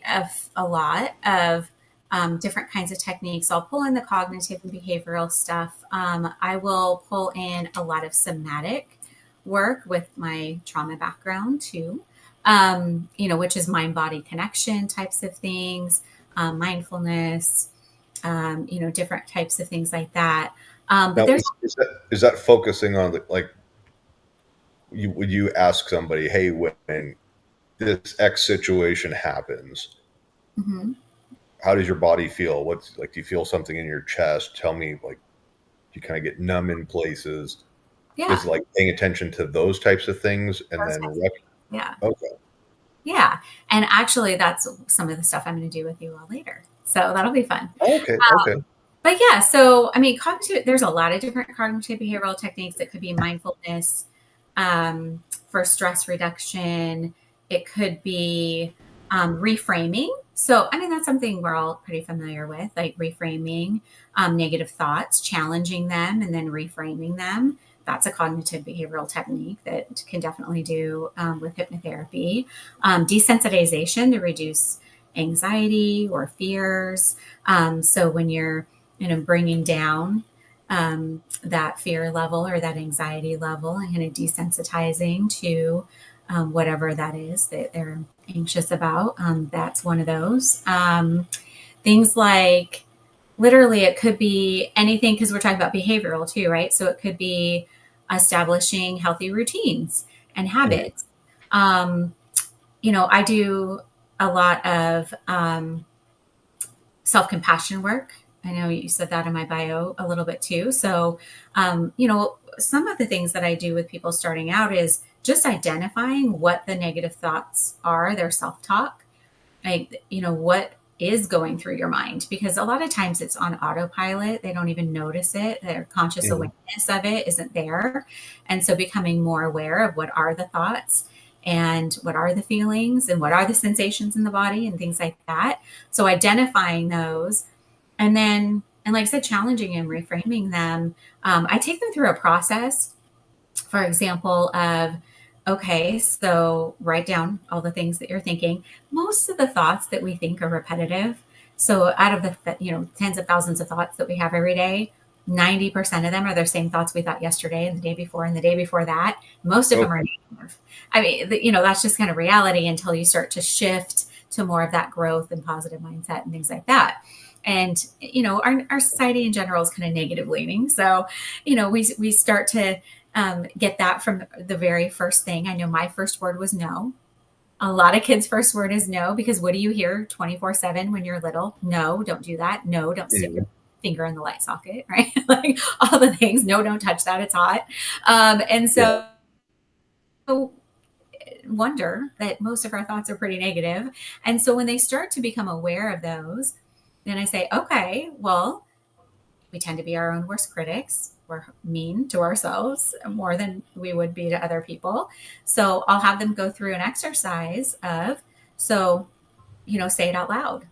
a lot of different kinds of techniques. I'll pull in the cognitive and behavioral stuff. I will pull in a lot of somatic work with my trauma background too, which is mind-body connection types of things, mindfulness, different types of things like that. But Now, there's is that focusing on like would you ask somebody, hey, when this X situation happens, Mhm. how does your body feel? What's like, do you feel something in your chest? Tell me, like, do you kind of get numb in places? Yeah, Is it like paying attention to those types of things and those then types yeah. okay. Yeah. And actually, that's some of the stuff I'm going to do with you all later. So that'll be fun. Okay, okay. But yeah, so I mean, there's a lot of different cognitive behavioral techniques. It could be mindfulness for stress reduction, it could be reframing. So, I mean, that's something we're all pretty familiar with, like reframing negative thoughts, challenging them, and then reframing them. That's a cognitive behavioral technique that can definitely do with hypnotherapy. Desensitization to reduce anxiety or fears. So when you're, bringing down that fear level or that anxiety level and kind of desensitizing to whatever that is that they're anxious about. That's one of those. Things like literally, it could be anything because we're talking about behavioral too, right? So it could be establishing healthy routines and Mhm. habits. Um, I do a lot of self compassion work. I know you said that in my bio a little bit too. So, some of the things that I do with people starting out is just identifying what the negative thoughts are, their self talk, like, what is going through your mind, because a lot of times it's on autopilot. They don't even notice it. Their conscious Mhm. awareness of it isn't there. And so becoming more aware of what are the thoughts and what are the feelings and what are the sensations in the body and things like that. So identifying those and like I said, challenging and reframing them. I take them through a process, for example, of okay, so write down all the things that you're thinking. Most of the thoughts that we think are repetitive. So out of the tens of thousands of thoughts that we have every day, 90% of them are the same thoughts we thought yesterday and the day before and the day before that. Most of them are Okay. negative. I mean, that's just kind of reality until you start to shift to more of that growth and positive mindset and things like that. And our society in general is kind of negative leaning. So, we start to get that from the very first thing. I know my first word was no. A lot of kids' first word is no, because what do you hear 24/7 when you're little? No, don't do that. No, don't stick your Mhm. finger in the light socket, right? Like all the things. No, don't touch that. It's hot. And Yeah. so wonder that most of our thoughts are pretty negative. And so when they start to become aware of those, then I say, okay, well, we tend to be our own worst critics. We're mean to ourselves more than we would be to other people. So I'll have them go through an exercise of, so, say it out loud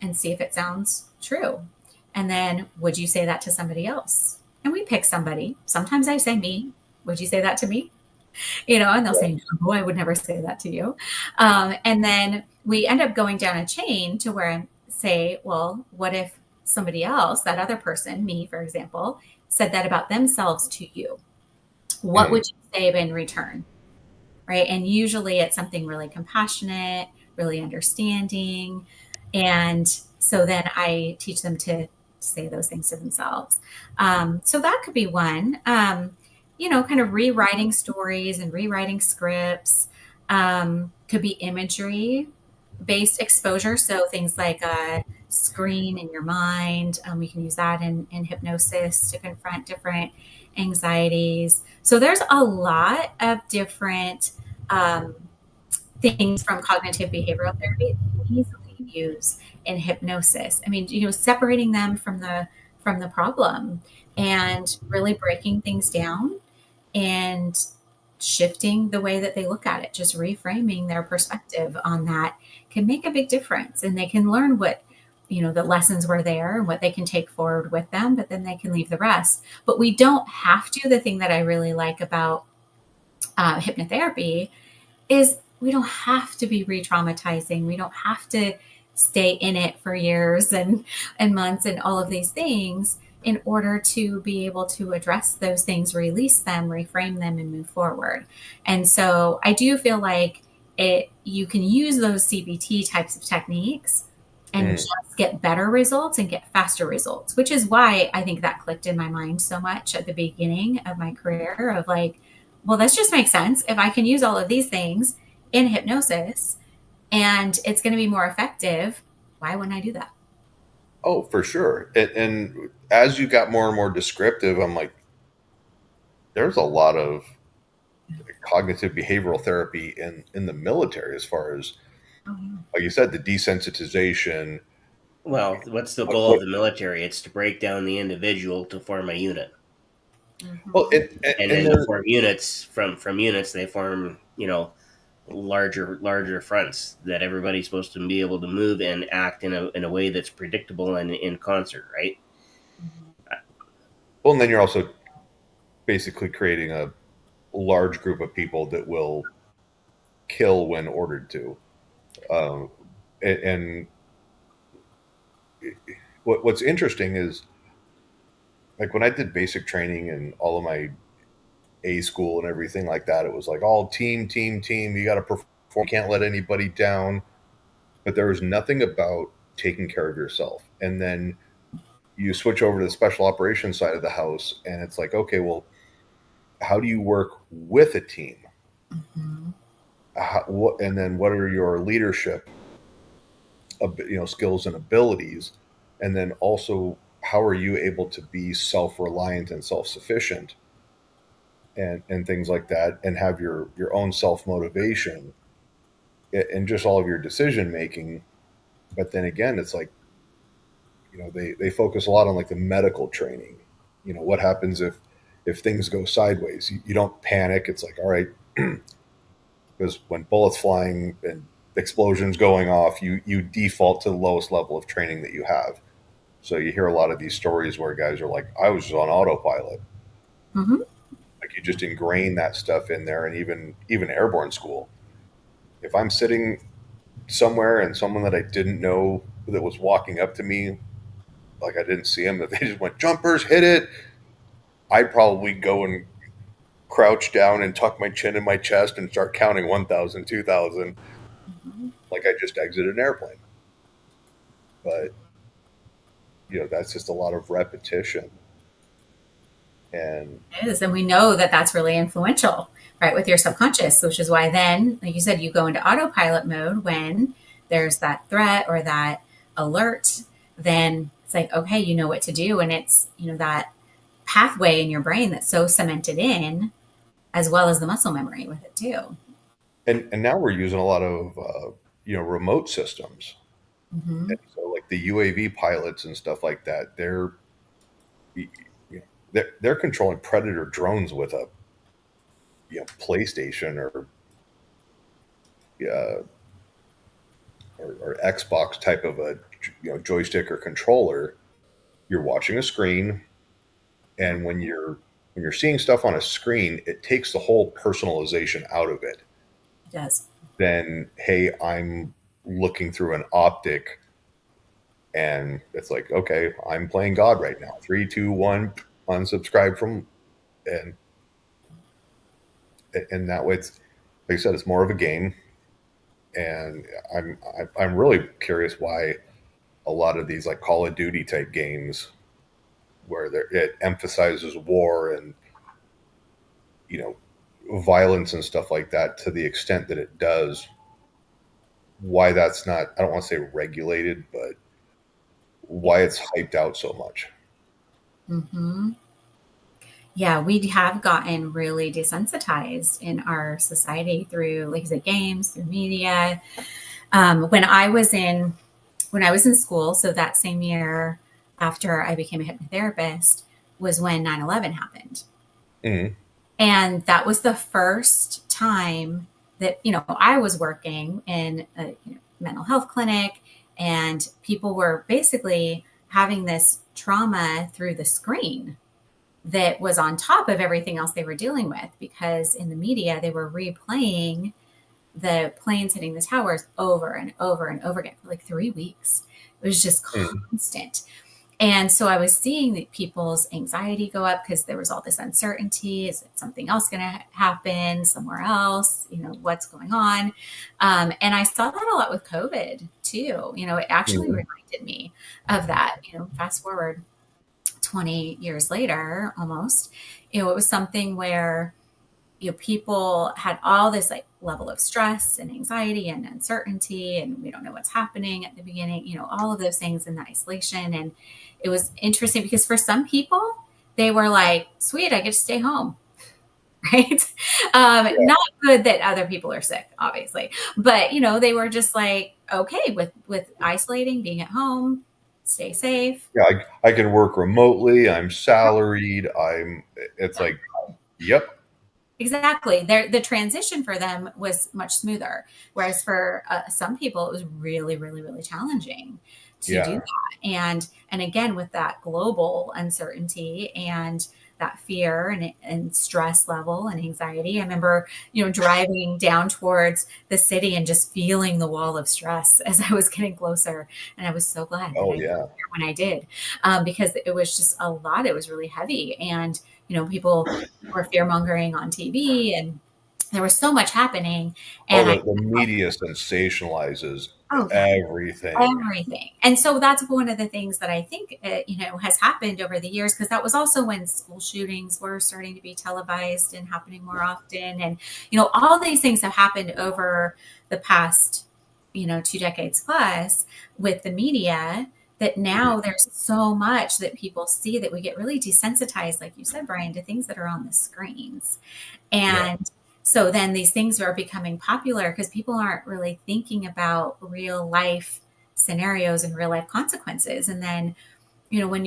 and see if it sounds true. And then, would you say that to somebody else? And we pick somebody. Sometimes I say me. Would you say that to me? And they'll say, no, I would never say that to you. And then we end up going down a chain to where I say, well, what if somebody else, that other person, me, for example, said that about themselves to you? What Mhm. would you say in return? Right. And usually it's something really compassionate, really understanding. And so then I teach them to say those things to themselves. So that could be one. Kind of rewriting stories and rewriting scripts. Could be imagery based exposure. So things like a screen in your mind. We can use that in hypnosis to confront different anxieties. So there's a lot of different things from cognitive behavioral therapy that you can easily use in hypnosis. I mean, separating them from the problem and really breaking things down and shifting the way that they look at it, just reframing their perspective on that can make a big difference. And they can learn what, the lessons were there and what they can take forward with them, but then they can leave the rest. But we don't have to. The thing that I really like about hypnotherapy is we don't have to be re-traumatizing. We don't have to stay in it for years and months and all of these things in order to be able to address those things, release them, reframe them, and move forward. And so I do feel like you can use those CBT types of techniques and just get better results and get faster results, which is why I think that clicked in my mind so much at the beginning of my career of like, well, this just makes sense. If I can use all of these things in hypnosis and it's going to be more effective, why wouldn't I do that? Oh, for sure. And as you got more and more descriptive, I'm like, there's a lot of cognitive behavioral therapy in the military as far as, like you said, the desensitization. Well, what's the goal of the military? It's to break down the individual to form a unit. Mm-hmm. Well, and then to form units from units, they form larger fronts that everybody's supposed to be able to move and act in a way that's predictable and in concert, right? Well, and then you're also basically creating a large group of people that will kill when ordered to. And what's interesting is, like, when I did basic training and all of my A school and everything like that, it was like all team. You got to perform. You can't let anybody down. But there was nothing about taking care of yourself. And then you switch over to the special operations side of the house, and it's like, okay, well, how do you work with a team? Mm-hmm. And then what are your leadership, skills and abilities? And then also, how are you able to be self-reliant and self-sufficient and things like that, and have your own self-motivation and just all of your decision making. But then again, it's like, they focus a lot on like the medical training. What happens if things go sideways? You don't panic. It's like, all right, because when bullets flying and explosions going off, you default to the lowest level of training that you have. So you hear a lot of these stories where guys are like, I was just on autopilot. Mm-hmm. Like, you just ingrain that stuff in there. And even airborne school, if I'm sitting somewhere and someone that I didn't know that was walking up to me, like I didn't see him, if they just went, jumpers, hit it, I'd probably go and crouch down and tuck my chin in my chest and start counting 1,000, 2,000, like I just exited an airplane. But, that's just a lot of repetition. And it is. And we know that that's really influential, right, with your subconscious, which is why then, like you said, you go into autopilot mode when there's that threat or that alert. Then it's like, okay, you know what to do. And it's, that pathway in your brain that's so cemented in, as well as the muscle memory with it too. And now we're using a lot of, remote systems. Mm-hmm. And so like the UAV pilots and stuff like that, they're controlling Predator drones with a PlayStation or Xbox type of a joystick or controller. You're watching a screen, and when you're seeing stuff on a screen, it takes the whole personalization out of it. It does. Then, hey, I'm looking through an optic, and it's like, okay, I'm playing God right now. 3, 2, 1, unsubscribe from, and that way, it's like I said, it's more of a game. And I'm really curious why a lot of these like Call of Duty type games where it emphasizes war and, violence and stuff like that to the extent that it does. Why that's not, I don't want to say regulated, but why it's hyped out so much. Mm-hmm. Yeah, we have gotten really desensitized in our society through, like you said, games, through media. When I was in school, so that same year after I became a hypnotherapist was when 9/11 happened. Mm-hmm. And that was the first time that, I was working in a mental health clinic, and people were basically having this trauma through the screen that was on top of everything else they were dealing with, because in the media, they were replaying the planes hitting the towers over and over and over again for like 3 weeks. It was just constant. And so I was seeing that people's anxiety go up because there was all this uncertainty. Is it something else going to happen somewhere else? What's going on? And I saw that a lot with COVID too. It actually reminded me of that. Fast forward 20 years later, almost, it was something where people had all this like level of stress and anxiety and uncertainty, and we don't know what's happening at the beginning, all of those things in the isolation. And it was interesting because for some people, they were like, sweet, I get to stay home. Right. Not good that other people are sick, obviously, but they were just like, okay, with isolating, being at home, stay safe. Yeah. I can work remotely. I'm salaried. It's like, yep. Exactly. The transition for them was much smoother. Whereas for some people, it was really, really, really challenging to do that. And again, with that global uncertainty and that fear and stress level and anxiety, I remember, driving down towards the city and just feeling the wall of stress as I was getting closer. And I was so glad that I got there when I did, because it was just a lot. It was really heavy. And people were fear mongering on TV, and there was so much happening. And the media sensationalizes everything. Everything. And so that's one of the things that I think, has happened over the years, because that was also when school shootings were starting to be televised and happening more often. And, all these things have happened over the past, 2 decades plus with the media, that now there's so much that people see that we get really desensitized, like you said, Brian, to things that are on the screens. And so then these things are becoming popular because people aren't really thinking about real life scenarios and real life consequences. And then, when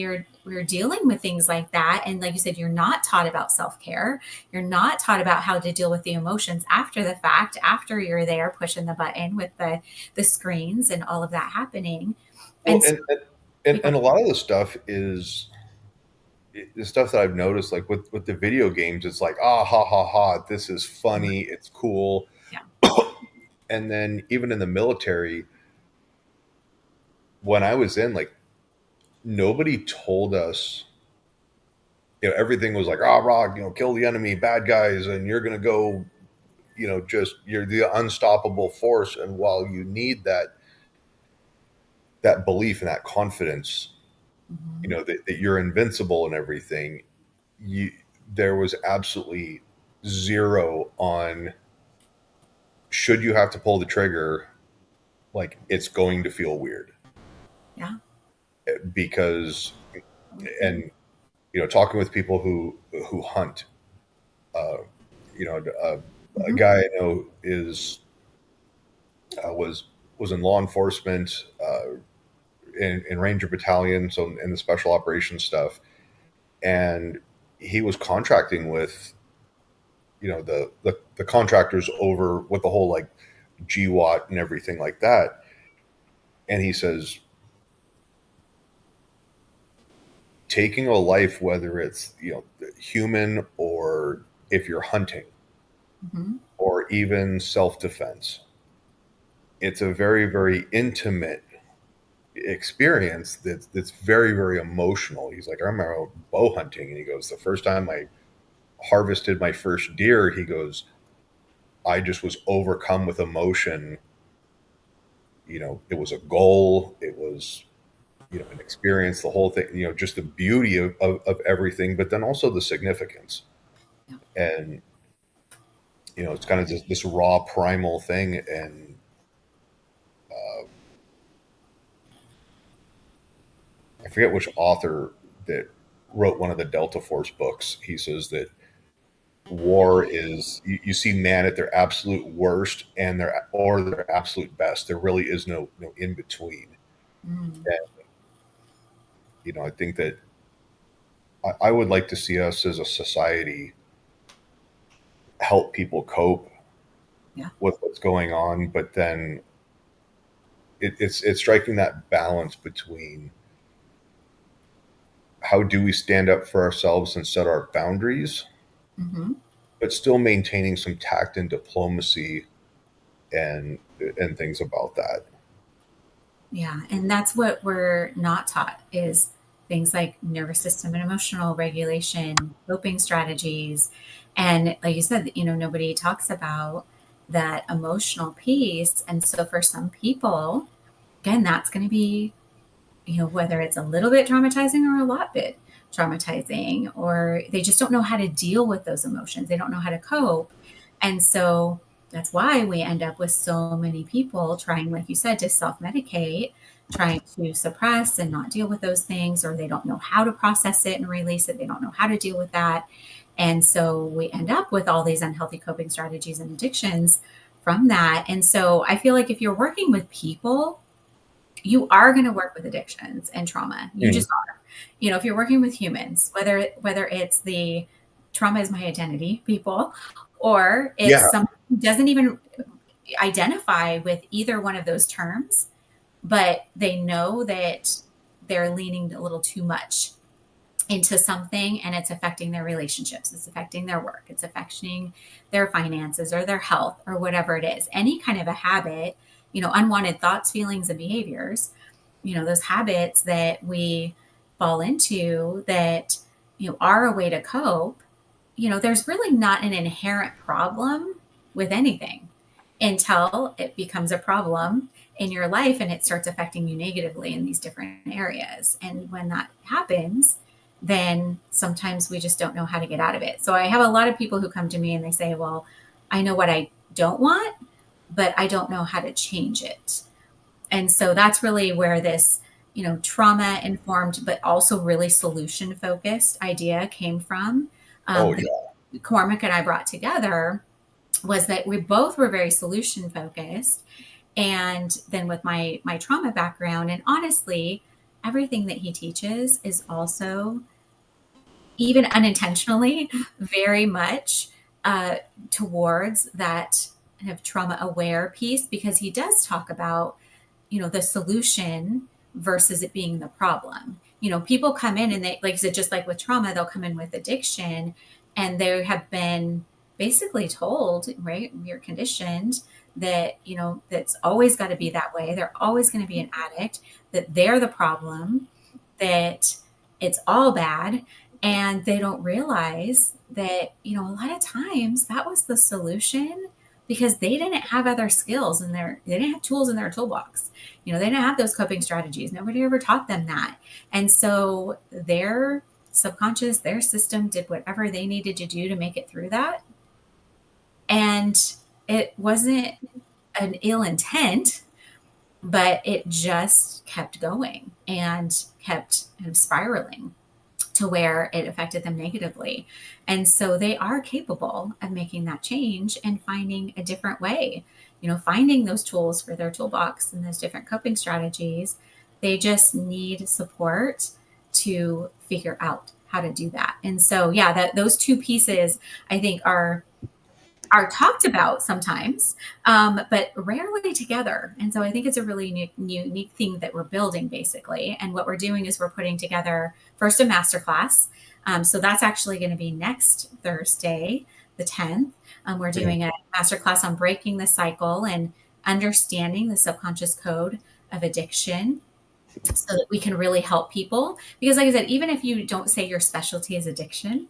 we're dealing with things like that, and like you said, you're not taught about self-care, you're not taught about how to deal with the emotions after the fact, after you're there pushing the button with the screens and all of that happening. Well, and a lot of the stuff is the stuff that I've noticed, like with the video games, it's like, ha ha ha, this is funny, it's cool. Yeah. And then even in the military, when I was in, like, nobody told us, everything was like, rah, kill the enemy, bad guys, and you're going to go, you're the unstoppable force. And while you need that belief and that confidence, that you're invincible and everything, there was absolutely zero on, should you have to pull the trigger, like, it's going to feel weird. Yeah. Because, and, talking with people who hunt, a guy I know was in law enforcement, in Ranger Battalion, so in the special operations stuff, and he was contracting with, the contractors over with the whole like GWAT and everything like that, and he says, taking a life, whether it's human or if you're hunting, or even self-defense, it's a very, very intimate experience that's very, very emotional. He's like, I remember bow hunting, and he goes, the first time I harvested my first deer, he goes, I just was overcome with emotion. It was a goal. It was and experience the whole thing, just the beauty of everything, but then also the significance. Yeah. And, it's kind of this raw primal thing. And I forget which author that wrote one of the Delta Force books. He says that war is, you see man at their absolute worst and their absolute best. There really is no in between. Mm. And, I think that I would like to see us as a society help people cope Yeah. with what's going on, but then it's striking that balance between how do we stand up for ourselves and set our boundaries, Mm-hmm. but still maintaining some tact and diplomacy and things about that. Yeah, and that's what we're not taught is things like nervous system and emotional regulation, coping strategies. And like you said, nobody talks about that emotional piece. And so for some people, again, that's going to be, whether it's a little bit traumatizing or a lot bit traumatizing, or they just don't know how to deal with those emotions. They don't know how to cope. And so that's why we end up with so many people trying, like you said, to self-medicate, trying to suppress and not deal with those things, or they don't know how to process it and release it. They don't know how to deal with that. And so we end up with all these unhealthy coping strategies and addictions from that. And so I feel like if you're working with people, you are going to work with addictions and trauma. You just are. If you're working with humans, whether it's the trauma is my identity people, or it's someone who doesn't even identify with either one of those terms, but they know that they're leaning a little too much into something and it's affecting their relationships, it's affecting their work, it's affecting their finances or their health or whatever it is. Any kind of a habit, unwanted thoughts, feelings, and behaviors, those habits that we fall into that, are a way to cope, there's really not an inherent problem with anything until it becomes a problem in your life and it starts affecting you negatively in these different areas. And when that happens, then sometimes we just don't know how to get out of it. So I have a lot of people who come to me and they say, well, I know what I don't want, but I don't know how to change it. And so that's really where this, trauma informed, but also really solution focused idea came from. Cormac and I brought together was that we both were very solution focused. And then with my trauma background, and honestly, everything that he teaches is also, even unintentionally, very much towards that kind of trauma aware piece, because he does talk about, the solution versus it being the problem. People come in and they, like I said, just like with trauma, they'll come in with addiction and they have been basically told, right, you're conditioned that, that's always got to be that way. They're always going to be an addict, that they're the problem, that it's all bad. And they don't realize that, a lot of times that was the solution because they didn't have other skills and they didn't have tools in their toolbox. They didn't have those coping strategies. Nobody ever taught them that. And so their subconscious, their system did whatever they needed to do to make it through that. And it wasn't an ill intent, but it just kept going and kept spiraling to where it affected them negatively. And so they are capable of making that change and finding a different way, finding those tools for their toolbox and those different coping strategies. They just need support to figure out how to do that. And so, yeah, those two pieces I think are talked about sometimes, but rarely together. And so I think it's a really unique thing that we're building basically. And what we're doing is we're putting together first a masterclass. So that's actually going to be next Thursday, the 10th. We're doing a masterclass on breaking the cycle and understanding the subconscious code of addiction, so that we can really help people. Because like I said, even if you don't say your specialty is addiction,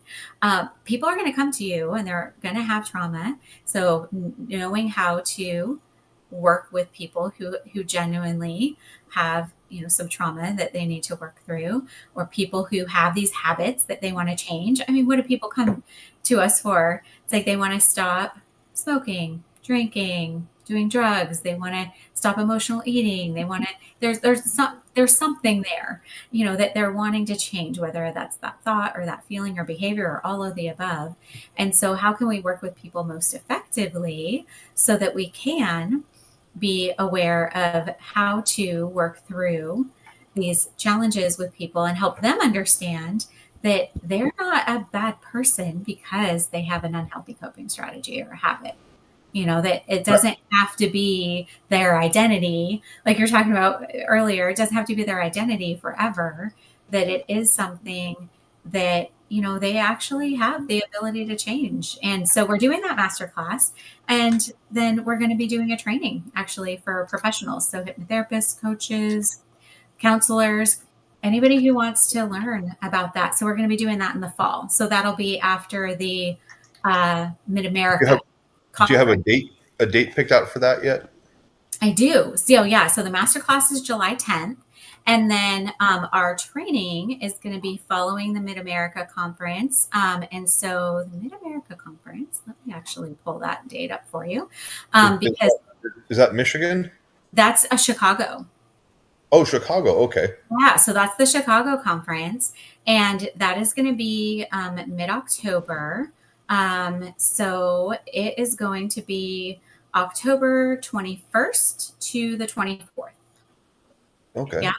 people are going to come to you and they're going to have trauma. So knowing how to work with people who genuinely have some trauma that they need to work through, or people who have these habits that they want to change. I mean, what do people come to us for? It's like they want to stop smoking, drinking, doing drugs. They want to stop emotional eating. They want to, there's something there, that they're wanting to change, whether that's that thought or that feeling or behavior or all of the above. And so how can we work with people most effectively so that we can be aware of how to work through these challenges with people and help them understand that they're not a bad person because they have an unhealthy coping strategy or habit. That it doesn't have to be their identity. Like you're talking about earlier, it doesn't have to be their identity forever, that it is something that, they actually have the ability to change. And so we're doing that masterclass, and then we're going to be doing a training actually for professionals. So hypnotherapists, coaches, counselors, anybody who wants to learn about that. So we're going to be doing that in the fall. So that'll be after the Mid-America. Do you have a date picked out for that yet? I do. So yeah, so the masterclass is July 10th. And then our training is going to be following the Mid-America conference. And so the Mid-America conference, let me actually pull that date up for you. Because is that Michigan? That's a Chicago. Oh, Chicago. Okay. Yeah. So that's the Chicago conference. And that is going to be mid-October. So it is going to be October 21st to the 24th. Okay. Yeah.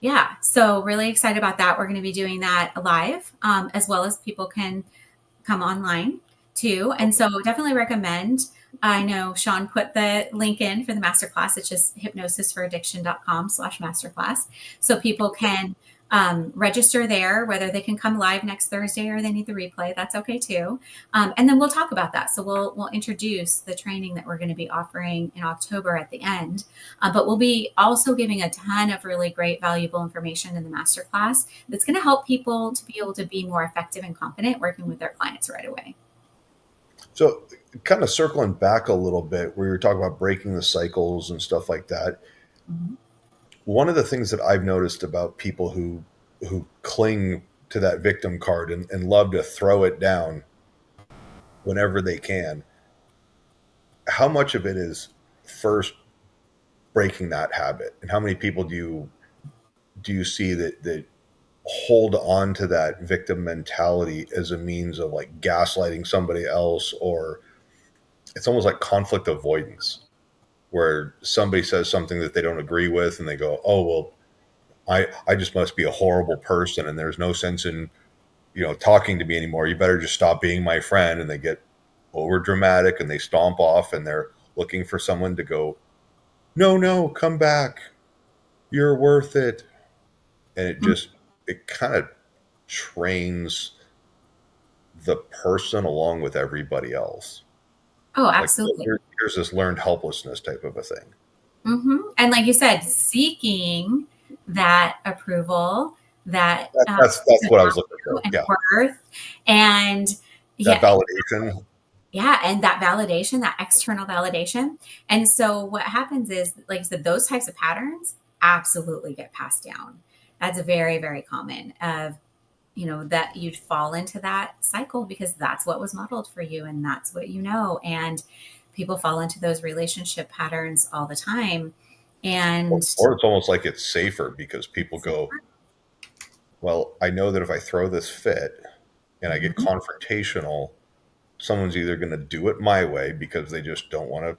Yeah. So really excited about that. We're going to be doing that live, as well as people can come online too. And so definitely recommend. I know Shawn put the link in for the masterclass. It's just hypnosisforaddiction.com/masterclass. So people can register there, whether they can come live next Thursday or they need the replay. That's okay too. And then we'll talk about that. So we'll introduce the training that we're going to be offering in October at the end. But we'll be also giving a ton of really great, valuable information in the masterclass that's going to help people to be able to be more effective and confident working with their clients right away. So kind of circling back a little bit, where you're talking about breaking the cycles and stuff like that. Mm-hmm. One of the things that I've noticed about people who cling to that victim card and love to throw it down whenever they can, how much of it is first breaking that habit, and how many people do you see that hold on to that victim mentality as a means of like gaslighting somebody else, or it's almost like conflict avoidance, where somebody says something that they don't agree with and they go, oh, well, I just must be a horrible person and there's no sense in, talking to me anymore. You better just stop being my friend. And they get over dramatic and they stomp off, and they're looking for someone to go, no, come back. You're worth it. And it kind of trains the person along with everybody else. Oh, absolutely. Like, here's this learned helplessness type of a thing. Mm-hmm. And like you said, seeking that approval, that's what I was looking for. And worth, and that validation. Yeah, and that validation, that external validation. And so what happens is, like I said, those types of patterns absolutely get passed down. That's very, very common of, that you'd fall into that cycle because that's what was modeled for you and that's what and people fall into those relationship patterns all the time. And or it's almost like it's safer because people go, well, I know that if I throw this fit and I get confrontational, someone's either going to do it my way because they just don't want to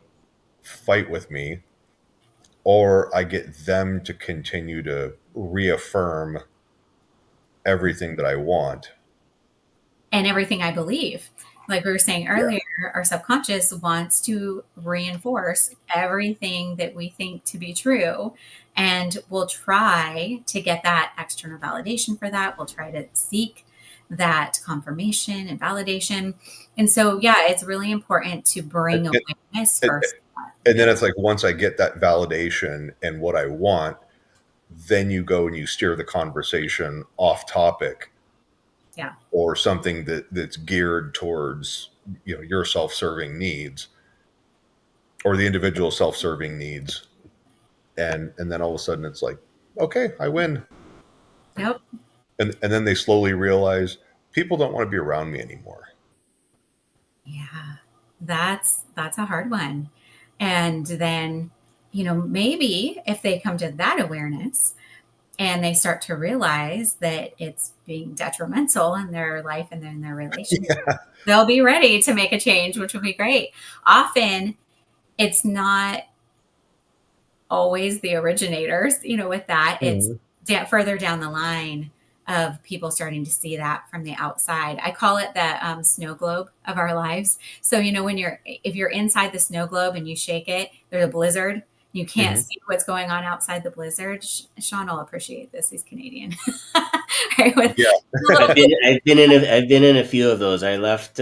fight with me, or I get them to continue to reaffirm everything that I want. And everything I believe. Like we were saying earlier, our subconscious wants to reinforce everything that we think to be true. And we'll try to get that external validation for that. We'll try to seek that confirmation and validation. And so, it's really important to bring awareness first. And then it's like, once I get that validation and what I want, then you go and you steer the conversation off topic. Yeah. Or something that's geared towards, your self-serving needs or the individual self-serving needs. And then all of a sudden it's like, okay, I win. Yep. And then they slowly realize people don't want to be around me anymore. Yeah. That's a hard one. And then, maybe if they come to that awareness and they start to realize that it's being detrimental in their life and in their relationship, they'll be ready to make a change, which would be great. Often it's not always the originators, with that. It's Mhm. further down the line of people starting to see that from the outside. I call it the snow globe of our lives. So, if you're inside the snow globe and you shake it, there's a blizzard. You can't Mhm. see what's going on outside the blizzard. Sean will appreciate this. He's Canadian. Right, with Yeah. I've been in a few of those. I left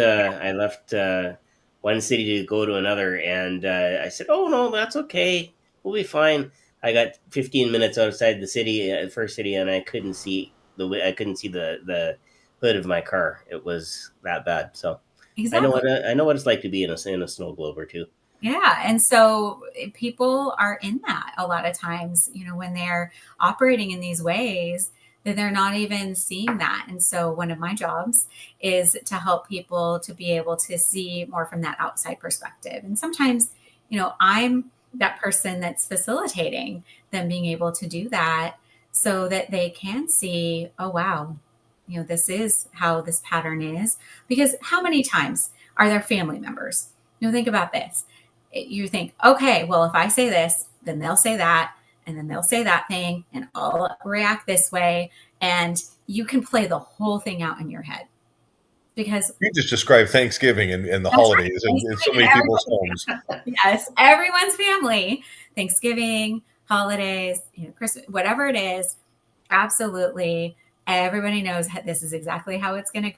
one city to go to another, and I said, "Oh no, that's okay. We'll be fine." I got 15 minutes outside the city, first city, and I couldn't see the hood of my car. It was that bad. So Exactly. I know what it's like to be in a snow globe or two. Yeah. And so people are in that a lot of times, when they're operating in these ways that they're not even seeing that. And so one of my jobs is to help people to be able to see more from that outside perspective. And sometimes, I'm that person that's facilitating them being able to do that so that they can see, oh, wow, this is how this pattern is. Because how many times are there family members? Think about this. You think, okay, well, if I say this, then they'll say that, and then they'll say that thing, and I'll react this way. And you can play the whole thing out in your head because You just described Thanksgiving and the that's holidays right. in so Thanksgiving many and people's everybody, homes. yes, everyone's family, Thanksgiving, holidays, Christmas, whatever it is, absolutely. Everybody knows this is exactly how it's going to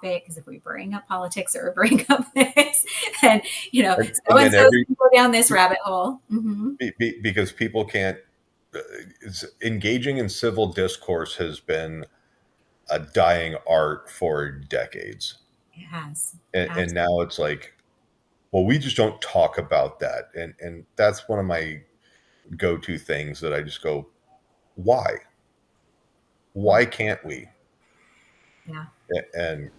fit because if we bring up politics or bring up this, and so And and then so can go down this rabbit hole. because people can't, engaging in civil discourse has been a dying art for decades. Yes, And absolutely. now it's like, well, we just don't talk about that. And that's one of my go-to things that I just go, why? Why can't we? Yeah, And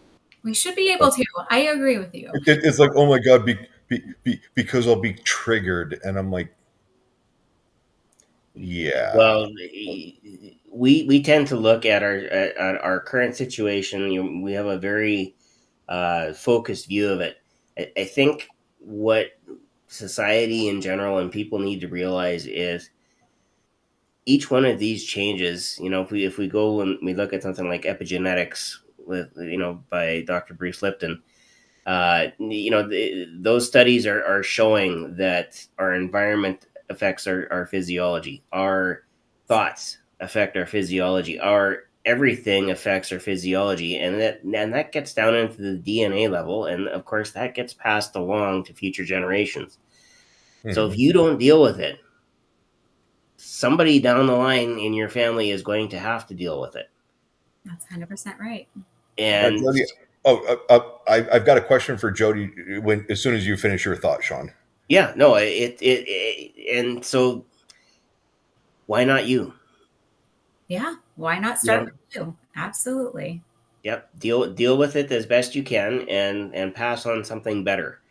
we should be able to. I agree with you. it's like, oh my God, because I'll be triggered. And I'm like, yeah. Well, we tend to look at our current situation. We have a very focused view of it. I think what society in general and people need to realize is each one of these changes. If we go and we look at something like epigenetics with by Dr. Bruce Lipton, those studies are showing that our environment affects our physiology, our thoughts affect our physiology, our everything affects our physiology, and that gets down into the DNA level, and of course that gets passed along to future generations. So if Mhm. you don't deal with it, somebody down the line in your family is going to have to deal with it. That's 100% right. Now, And Jody, I've got a question for Jody as soon as you finish your thought, Sean. yeah, no, and so why not you? Yeah, why not You start know, with you? Absolutely. yep, deal with it as best you can, and pass on something better.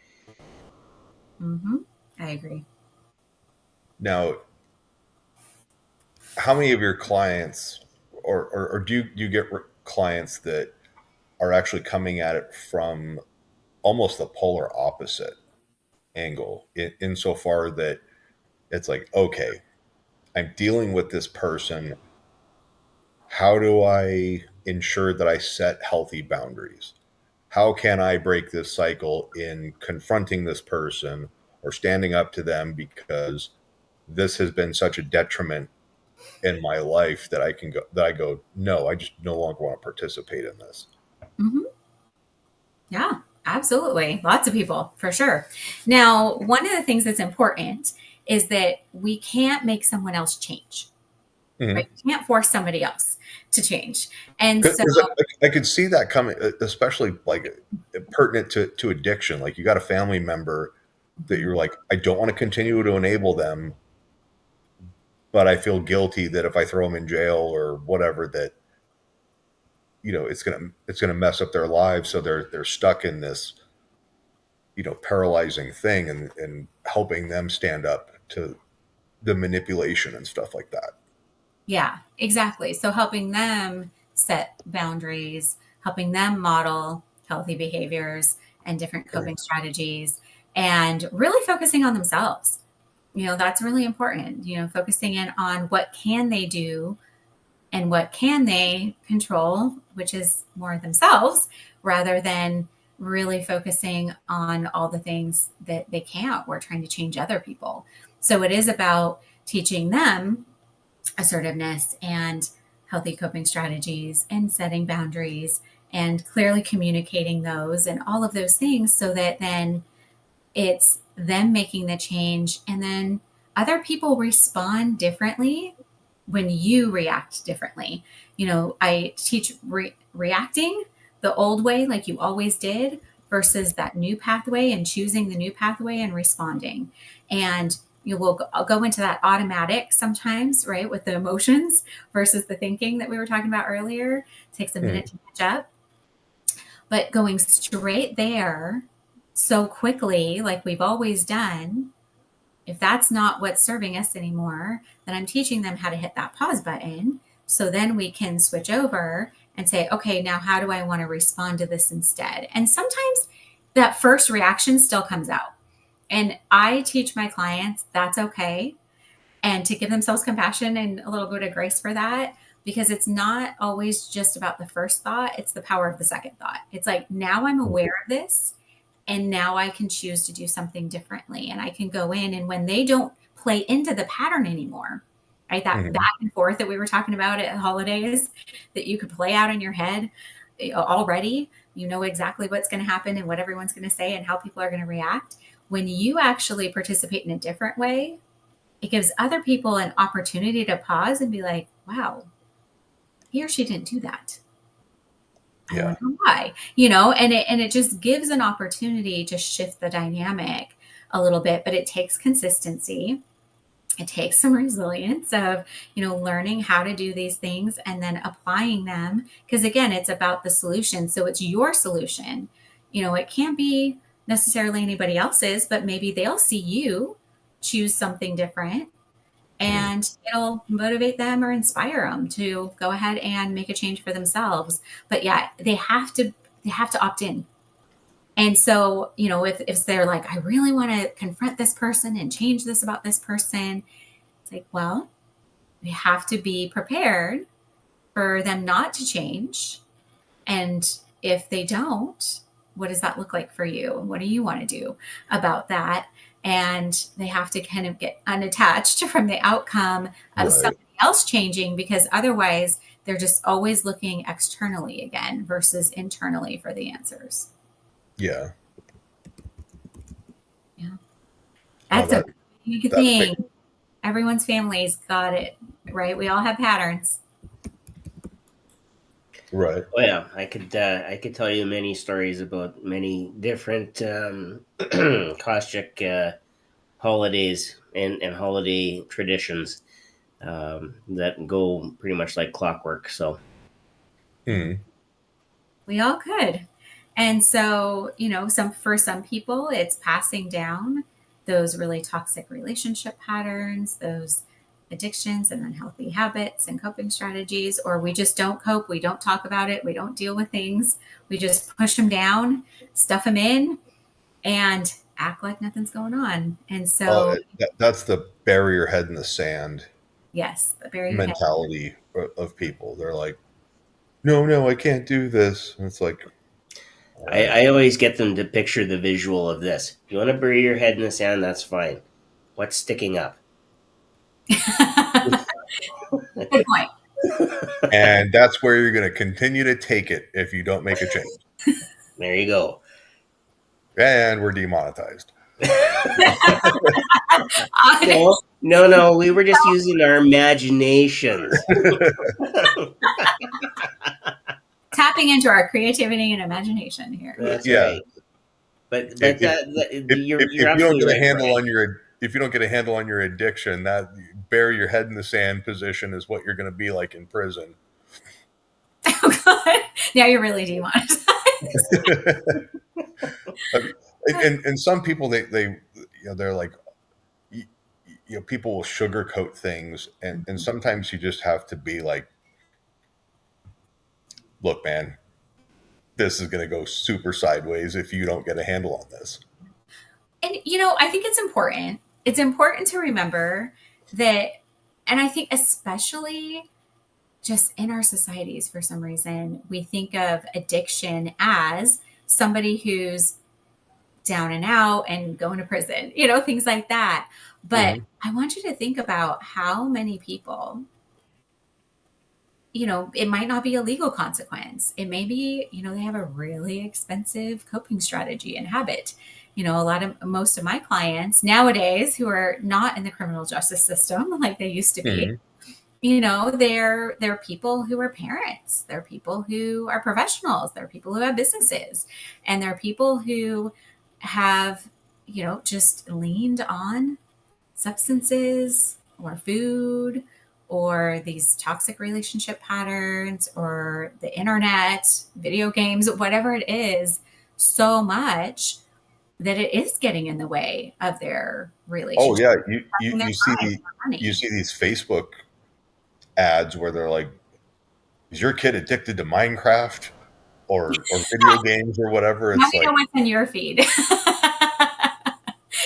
hmm I agree. Now, how many of your clients, or do you get clients that are actually coming at it from almost the polar opposite angle, insofar that it's like, okay, I'm dealing with this person. How do I ensure that I set healthy boundaries? How can I break this cycle in confronting this person or standing up to them because this has been such a detriment in my life that I go, no, I just no longer want to participate in this. hmm Yeah, absolutely. Lots of people, for sure. Now, one of the things that's important is that we can't make someone else change, right? Mm-hmm. We can't force somebody else to change. And so, Because I could see that coming, especially like pertinent to addiction. Like you got a family member that Mhm. you're like, I don't want to continue to enable them, but I feel guilty that if I throw them in jail or whatever, that, you know, it's gonna mess up their lives. So they're stuck in this, you know, paralyzing thing, and helping them stand up to the manipulation and stuff like that. Yeah, exactly. So helping them set boundaries, helping them model healthy behaviors and different coping strategies, and really focusing on themselves. You know, that's really important. You know, focusing in on what can they do and what can they control, which is more themselves, rather than really focusing on all the things that they can't or trying to change other people. So it is about teaching them assertiveness and healthy coping strategies and setting boundaries and clearly communicating those and all of those things, so that then it's them making the change, and then other people respond differently when you react differently. You know, I teach reacting the old way, like you always did, versus that new pathway, and choosing the new pathway and responding. And you will I'll go into that automatic sometimes, right, with the emotions versus the thinking that we were talking about earlier. It takes a minute to catch up. But going straight there so quickly, like we've always done, if that's not what's serving us anymore, then I'm teaching them how to hit that pause button. So then we can switch over and say, okay, now how do I want to respond to this instead? And sometimes that first reaction still comes out. And I teach my clients that's okay, and to give themselves compassion and a little bit of grace for that, because it's not always just about the first thought. It's the power of the second thought. It's like, now I'm aware of this, and now I can choose to do something differently. And I can go in, and when they don't play into the pattern anymore, right? That back and forth that we were talking about at holidays that you could play out in your head already, you know exactly what's going to happen and what everyone's going to say and how people are going to react. When you actually participate in a different way, it gives other people an opportunity to pause and be like, wow, he or she didn't do that. I wonder why, you know, and it just gives an opportunity to shift the dynamic a little bit, but it takes consistency. It takes some resilience of, you know, learning how to do these things and then applying them. Because again, it's about the solution. So it's your solution. You know, it can't be necessarily anybody else's, but maybe they'll see you choose something different, and it'll motivate them or inspire them to go ahead and make a change for themselves. But yeah, they have to opt in. And so, you know, if they're like, I really want to confront this person and change this about this person, it's like, well, we have to be prepared for them not to change. And if they don't, what does that look like for you? And what do you want to do about that? And they have to kind of get unattached from the outcome of somebody else changing, because otherwise they're just always looking externally again versus internally for the answers. Yeah. That's a big thing. Everyone's family's got it, right? We all have patterns. Right. Oh yeah, I could tell you many stories about many different Kostiuk holidays and holiday traditions that go pretty much like clockwork. So we all could. And so, you know, for some people, it's passing down those really toxic relationship patterns, those addictions and unhealthy habits and coping strategies, or we just don't cope. We don't talk about it. We don't deal with things. We just push them down, stuff them in, and act like nothing's going on. And so that's the bury your head in the sand. Yes, the bury your mentality of people. They're like, no, I can't do this. And it's like, I always get them to picture the visual of this. You want to bury your head in the sand? That's fine. What's sticking up? Good point. And that's where you're going to continue to take it if you don't make a change. There you go. And we're demonetized. No, we were just using our imaginations. Tapping into our creativity and imagination here. That's right. But if you don't get a handle on your if you don't get a handle on your addiction, that bury your head in the sand position is what you're going to be like in prison. Oh God. Now you're really demonetized. And some people they they're like, people will sugarcoat things, and sometimes you just have to be like, look, man, this is going to go super sideways if you don't get a handle on this. And I think it's important. It's important to remember that, and I think especially just in our societies, for some reason, we think of addiction as somebody who's down and out and going to prison, things like that. But I want you to think about how many people, it might not be a legal consequence. It may be, they have a really expensive coping strategy and habit. Most of my clients nowadays who are not in the criminal justice system like they used to be, they're people who are parents. They're people who are professionals. They're people who have businesses. And they're people who have, just leaned on substances or food or these toxic relationship patterns or the internet, video games, whatever it is, so much that it is getting in the way of their relationship. Oh yeah, you see these Facebook ads where they're like, is your kid addicted to Minecraft or video games or whatever? It's now we know what's in your feed.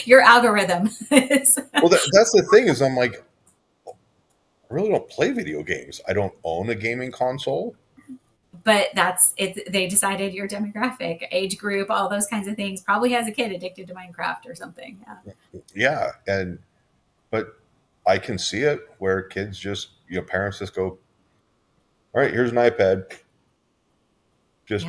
Your algorithm is. Well, that's the thing is I'm like, I really don't play video games. I don't own a gaming console. But that's it. They decided your demographic, age group, all those kinds of things probably has a kid addicted to Minecraft or something. Yeah. But I can see it where kids just, parents just go, all right, here's an iPad. Just,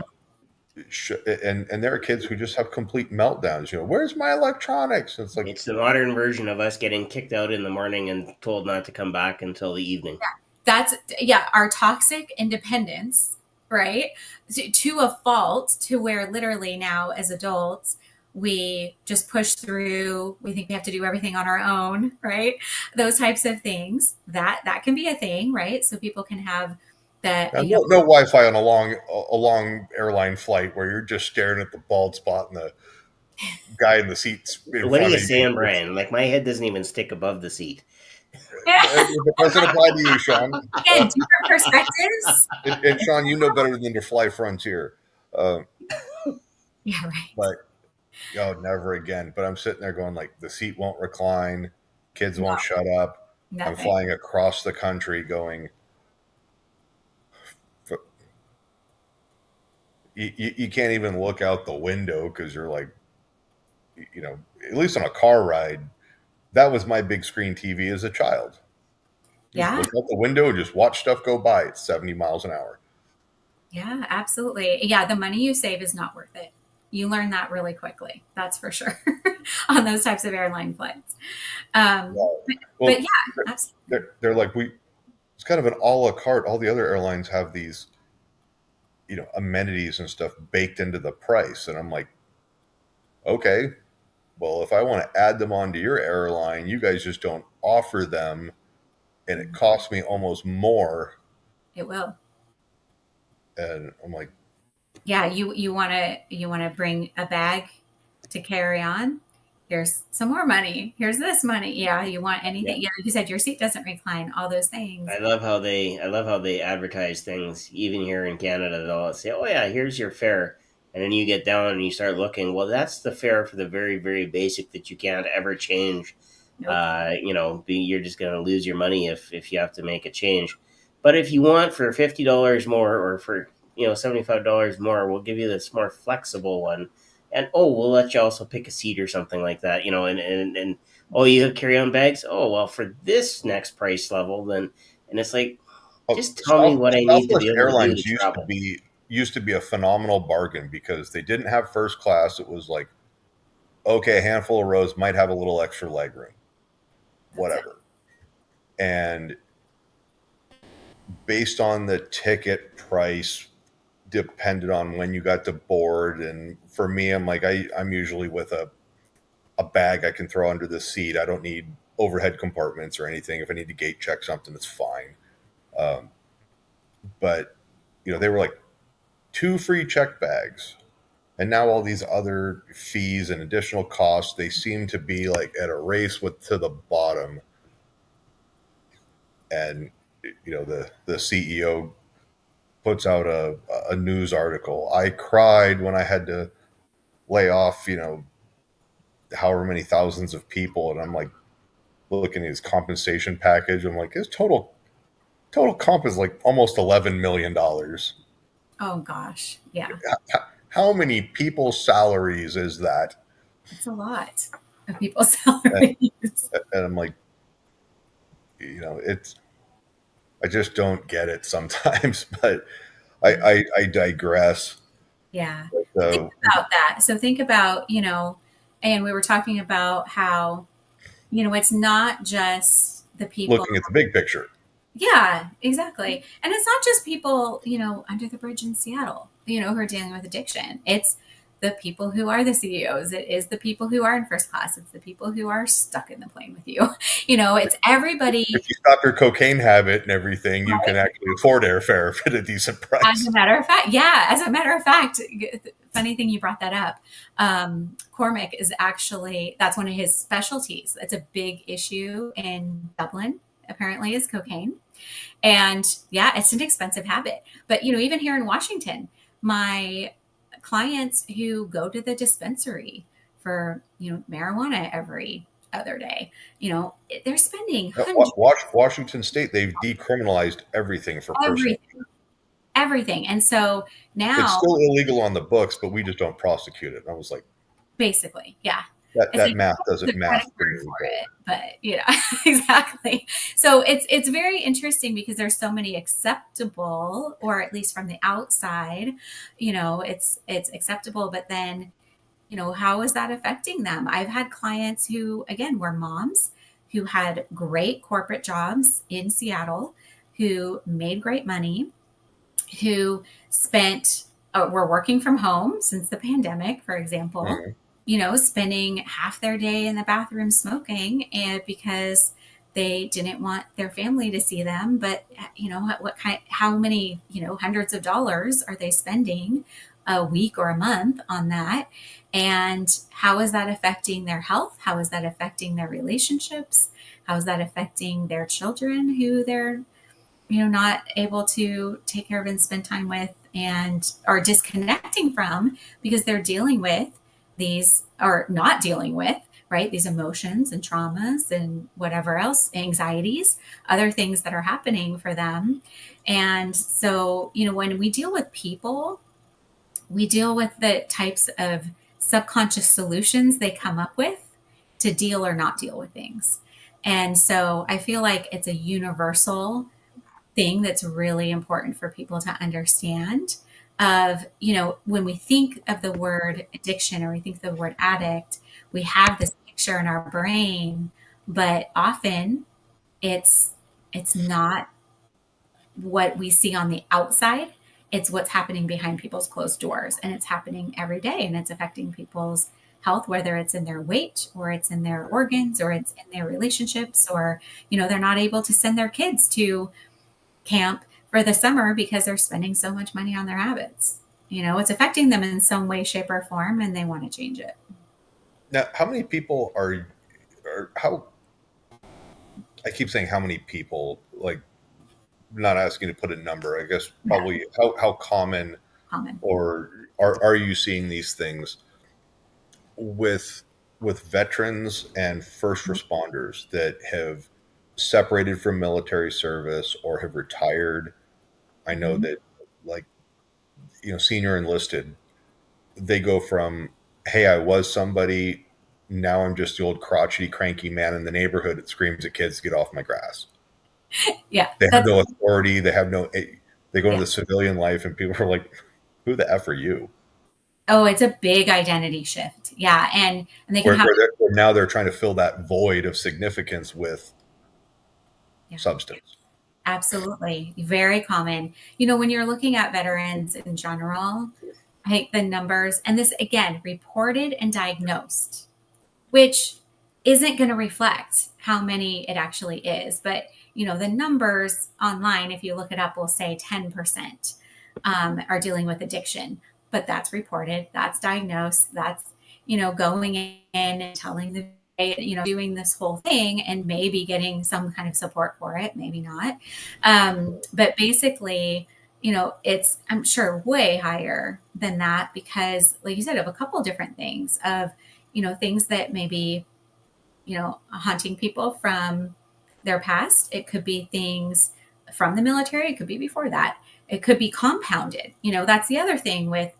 and there are kids who just have complete meltdowns. Where's my electronics? It's like, it's the modern version of us getting kicked out in the morning and told not to come back until the evening. Yeah. Our toxic independence, right? To a fault, to where literally now as adults, we just push through. We think we have to do everything on our own, right? Those types of things that can be a thing, right? So people can have that. No Wi-Fi on a long airline flight where you're just staring at the bald spot and the guy in the seats. What are you saying, Brian? Like my head doesn't even stick above the seat. It doesn't apply to you, Shawn. Again, different perspectives. And Shawn, you know better than to fly Frontier. Yeah, right. But never again. But I'm sitting there going like, the seat won't recline, kids won't shut up. Nothing. I'm flying across the country going. You can't even look out the window because you're like, at least on a car ride, that was my big screen TV as a child. Yeah. Look out the window and just watch stuff go by at 70 miles an hour. Yeah, absolutely. Yeah, the money you save is not worth it. You learn that really quickly. That's for sure on those types of airline flights. But yeah, absolutely. They're like, it's kind of an a la carte. All the other airlines have these, amenities and stuff baked into the price. And I'm like, okay, well, if I want to add them onto your airline, you guys just don't offer them. And it costs me almost more. It will. And I'm like, yeah, you want to bring a bag to carry on. Here's some more money. Here's this money. Yeah, you want anything? Yeah, like you said, your seat doesn't recline. All those things. I love how they advertise things. Even here in Canada, they'll say, "Oh yeah, here's your fare," and then you get down and you start looking. Well, that's the fare for the very, very basic that you can't ever change. Nope. You're just going to lose your money if you have to make a change. But if you want for $50 more or for $75 more, we'll give you this more flexible one. And we'll let you also pick a seat or something like that, and you have carry-on bags. Oh, well, for this next price level, then, and it's like, just tell me what I need to be able Airlines to do to travel. Used to be a phenomenal bargain because they didn't have first class. It was like, okay, a handful of rows might have a little extra leg room, whatever, and based on the ticket price. Depended on when you got to board, and for me, I'm like I'm usually with a a bag I can throw under the seat. I don't need overhead compartments or anything. If I need to gate check something, it's fine. But they were like 2 free check bags, and now all these other fees and additional costs, they seem to be like at a race to the bottom. And the CEO puts out a news article. I cried when I had to lay off, however many thousands of people. And I'm like looking at his compensation package. I'm like, his total comp is like almost $11 million. Oh gosh. Yeah. How many people's salaries is that? It's a lot of people's salaries. And I'm like, I just don't get it sometimes, but I digress. Yeah. Think about that. So think about, and we were talking about how, it's not just the people looking at the big picture. Yeah, exactly. And it's not just people, under the bridge in Seattle, who are dealing with addiction. It's the people who are the CEOs. It is the people who are in first class. It's the people who are stuck in the plane with you. It's everybody. If you stop your cocaine habit and everything, you can actually afford airfare at a decent price. As a matter of fact, funny thing you brought that up. Cormac is actually, that's one of his specialties. It's a big issue in Dublin, apparently, is cocaine. And yeah, it's an expensive habit. But, even here in Washington, my clients who go to the dispensary for, marijuana every other day, they're spending hundreds. Washington State, they've decriminalized everything for personal. Everything. And so now it's still illegal on the books, but we just don't prosecute it. And I was like, basically, yeah. That math doesn't math for it, but exactly. So it's very interesting because there's so many acceptable, or at least from the outside, it's acceptable, but then, how is that affecting them? I've had clients who, again, were moms who had great corporate jobs in Seattle, who made great money, who were working from home since the pandemic, for example. Mm-hmm. Spending half their day in the bathroom smoking, and because they didn't want their family to see them. But how many, hundreds of dollars are they spending a week or a month on that? And how is that affecting their health? How is that affecting their relationships? How is that affecting their children who they're, not able to take care of and spend time with, and are disconnecting from because they're dealing with these, or not dealing with, right? These emotions and traumas and whatever else, anxieties, other things that are happening for them. And so, when we deal with people, we deal with the types of subconscious solutions they come up with to deal or not deal with things. And so I feel like it's a universal thing that's really important for people to understand. Of, when we think of the word addiction, or we think of the word addict, we have this picture in our brain, but often it's not what we see on the outside. It's what's happening behind people's closed doors, and it's happening every day, and it's affecting people's health, whether it's in their weight, or it's in their organs, or it's in their relationships, or, they're not able to send their kids to camp for the summer because they're spending so much money on their habits. It's affecting them in some way, shape, or form, and they want to change it. Now, how many people how, I keep saying how many people, like, not asking to put a number, I guess probably how common or are you seeing these things with veterans and first responders that have separated from military service or have retired? I know that, like, senior enlisted, they go from, hey, I was somebody, now I'm just the old crotchety, cranky man in the neighborhood that screams at kids to get off my grass. Yeah. They have no authority. They go into the civilian life, and people are like, who the F are you? Oh, it's a big identity shift. Yeah. And they can now they're trying to fill that void of significance with substance. Absolutely. Very common. When you're looking at veterans in general, I think the numbers, and this, again, reported and diagnosed, which isn't going to reflect how many it actually is. But, the numbers online, if you look it up, will say 10% are dealing with addiction. But that's reported, that's diagnosed, that's, going in and telling the, doing this whole thing and maybe getting some kind of support for it, maybe not. But basically, it's, I'm sure, way higher than that because, like you said, of a couple different things of, things that maybe, haunting people from their past. It could be things from the military. It could be before that. It could be compounded. That's the other thing with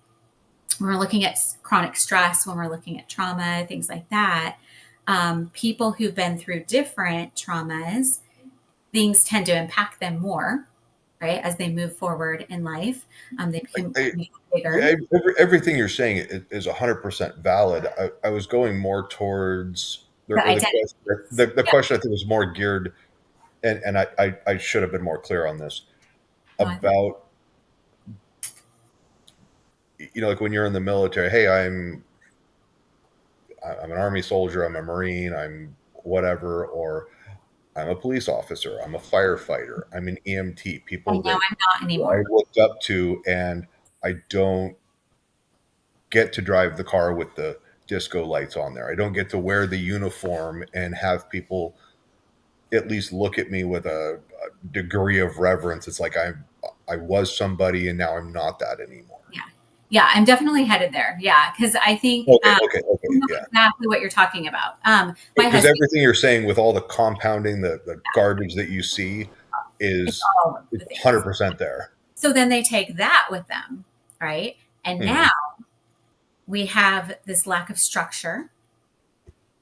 when we're looking at chronic stress, when we're looking at trauma, things like that. People who've been through different traumas, things tend to impact them more, right? As they move forward in life, they become bigger. Everything you're saying is 100% valid. I was going more towards the question. I think was more geared, and I should have been more clear on this about, like when you're in the military. Hey, I'm an Army soldier. I'm a Marine. I'm whatever, or I'm a police officer. I'm a firefighter. I'm an EMT. People that I'm not anymore. I looked up to, and I don't get to drive the car with the disco lights on there. I don't get to wear the uniform and have people at least look at me with a degree of reverence. It's like I was somebody and now I'm not that anymore. Yeah, I'm definitely headed there. Yeah, because I think okay, yeah, exactly what you're talking about. Because everything you're saying with all the compounding, the garbage that you see is 100% there. So then they take that with them, right? And now we have this lack of structure,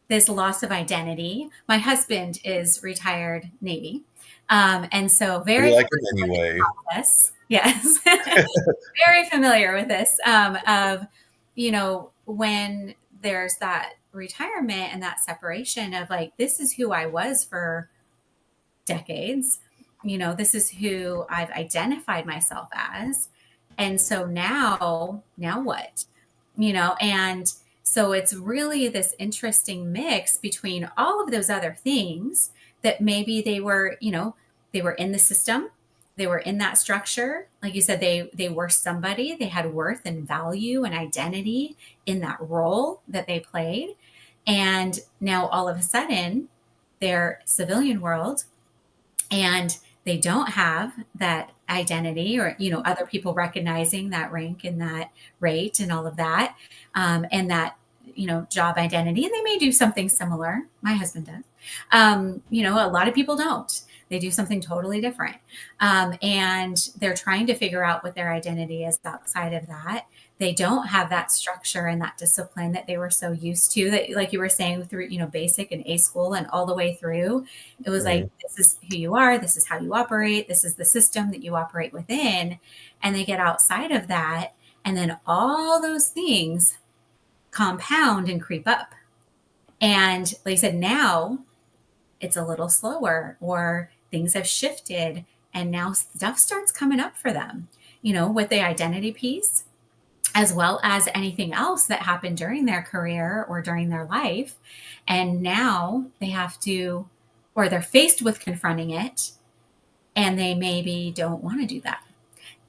this loss of identity. My husband is retired Navy. And so very like it anyway. Yes. Very familiar with this of, when there's that retirement and that separation of like, this is who I was for decades. This is who I've identified myself as. And so now what? And so it's really this interesting mix between all of those other things that maybe they were in the system, they were in that structure. Like you said, they were somebody, they had worth and value and identity in that role that they played. And now all of a sudden they're civilian world and they don't have that identity or, other people recognizing that rank and that rate and all of that. And that, job identity. And they may do something similar. My husband does. A lot of people don't. They do something totally different. And they're trying to figure out what their identity is outside of that. They don't have that structure and that discipline that they were so used to, that, like you were saying, through, basic and A school and all the way through. It was like, this is who you are. This is how you operate. This is the system that you operate within. And they get outside of that. And then all those things compound and creep up. And like I said, now it's a little slower, or things have shifted, and now stuff starts coming up for them, with the identity piece, as well as anything else that happened during their career or during their life. And now they have to, or they're faced with confronting it, and they maybe don't want to do that,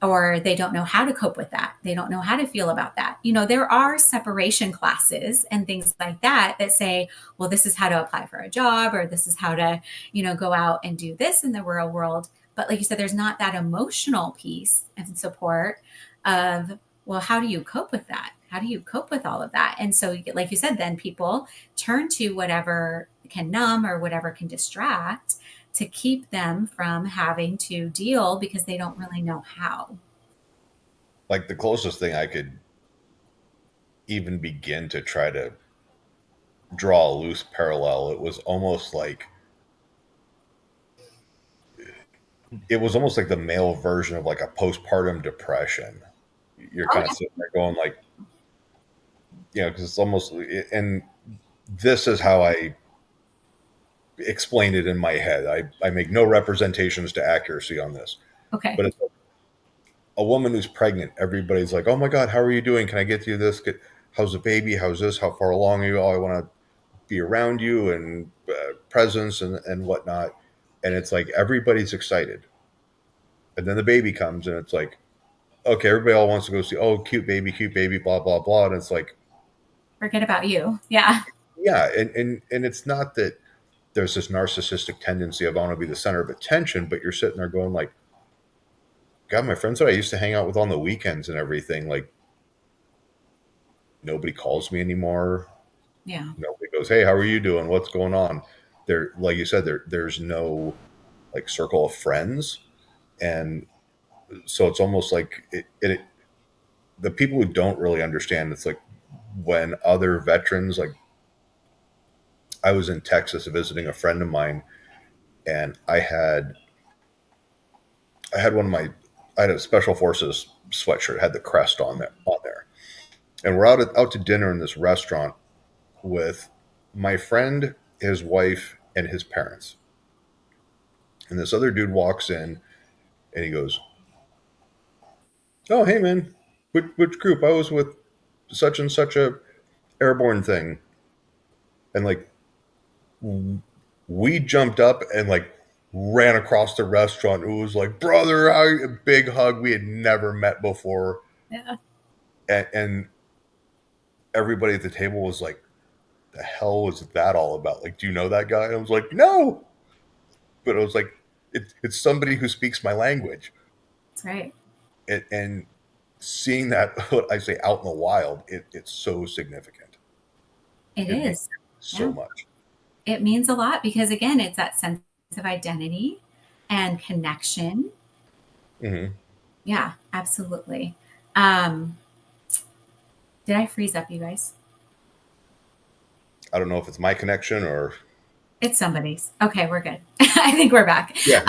or they don't know how to cope with that. They don't know how to feel about that. There are separation classes and things like that say, well, this is how to apply for a job, or this is how to, go out and do this in the real world. But like you said, there's not that emotional piece and support of, well, how do you cope with that? How do you cope with all of that? And so, like you said, then people turn to whatever can numb or whatever can distract to keep them from having to deal, because they don't really know how. Like the closest thing I could even begin to try to draw a loose parallel, it was almost like the male version of like a postpartum depression. You're kind of sitting there going like, because it's almost, and this is how I explain it in my head. I make no representations to accuracy on this. Okay. But it's a woman who's pregnant. Everybody's like, oh my God, how are you doing? Can I get you this? How's the baby? How's this? How far along are you? Oh, I want to be around you and presence and whatnot. And it's like everybody's excited. And then the baby comes and it's like, okay, everybody all wants to go see, oh, cute baby, blah, blah, blah. And it's like, Forget about you. Yeah. yeah. And it's not that there's this narcissistic tendency of I want to be the center of attention, but you're sitting there going like, God, my friends that I used to hang out with on the weekends and everything, like nobody calls me anymore. Yeah. Nobody goes, hey, how are you doing? What's going on? There, like you said, there's no like circle of friends. And so it's almost like the people who don't really understand, it's like when other veterans, like I was in Texas visiting a friend of mine and I had one of my, I had a special forces sweatshirt, had the crest on there. And we're out to dinner in this restaurant with my friend, his wife, and his parents. And this other dude walks in and he goes, oh, hey, man, which group? I was with such and such a airborne thing. And like, we jumped up and like ran across the restaurant. It was like, brother, a big hug. We had never met before. Yeah. And everybody at the table was like, the hell was that all about? Like, do you know that guy? And I was like, no. But I was like, it's somebody who speaks my language. That's right. And seeing that, what I say, out in the wild, it's so significant. It is. So much. It means a lot because, again, it's that sense of identity and connection. Mm-hmm. Yeah, absolutely. Did I freeze up, you guys? I don't know if it's my connection or it's somebody's. Okay, we're good. I think we're back. Yeah.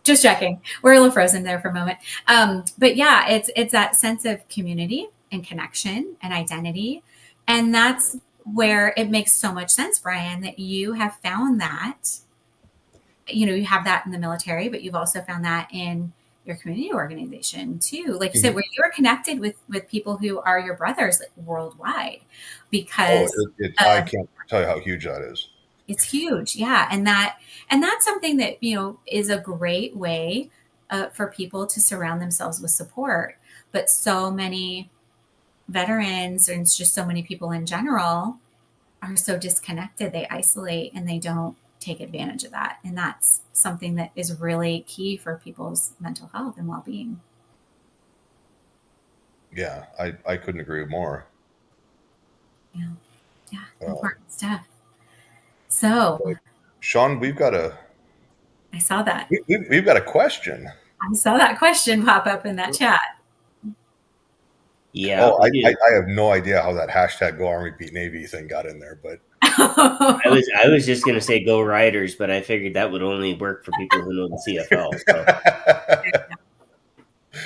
Just checking. We're a little frozen there for a moment. But yeah, it's that sense of community and connection and identity. And that's where it makes so much sense, Brian, that you have found that, you have that in the military, but you've also found that in your community organization too. Like you said, where you're connected with people who are your brothers worldwide, because I can't tell you how huge that is. It's huge. Yeah. And that's something that, is a great way for people to surround themselves with support. But so many veterans and just so many people in general are so disconnected. They isolate and they don't take advantage of that. And that's something that is really key for people's mental health and well-being. Yeah, I couldn't agree more. Yeah. Yeah. Important stuff. So, Shawn, I saw that. We've got a question. I saw that question pop up in that chat. Yeah. Oh, I have no idea how that hashtag Go Army Beat Navy thing got in there, but I was just gonna say Go Riders, but I figured that would only work for people who know the CFL. So.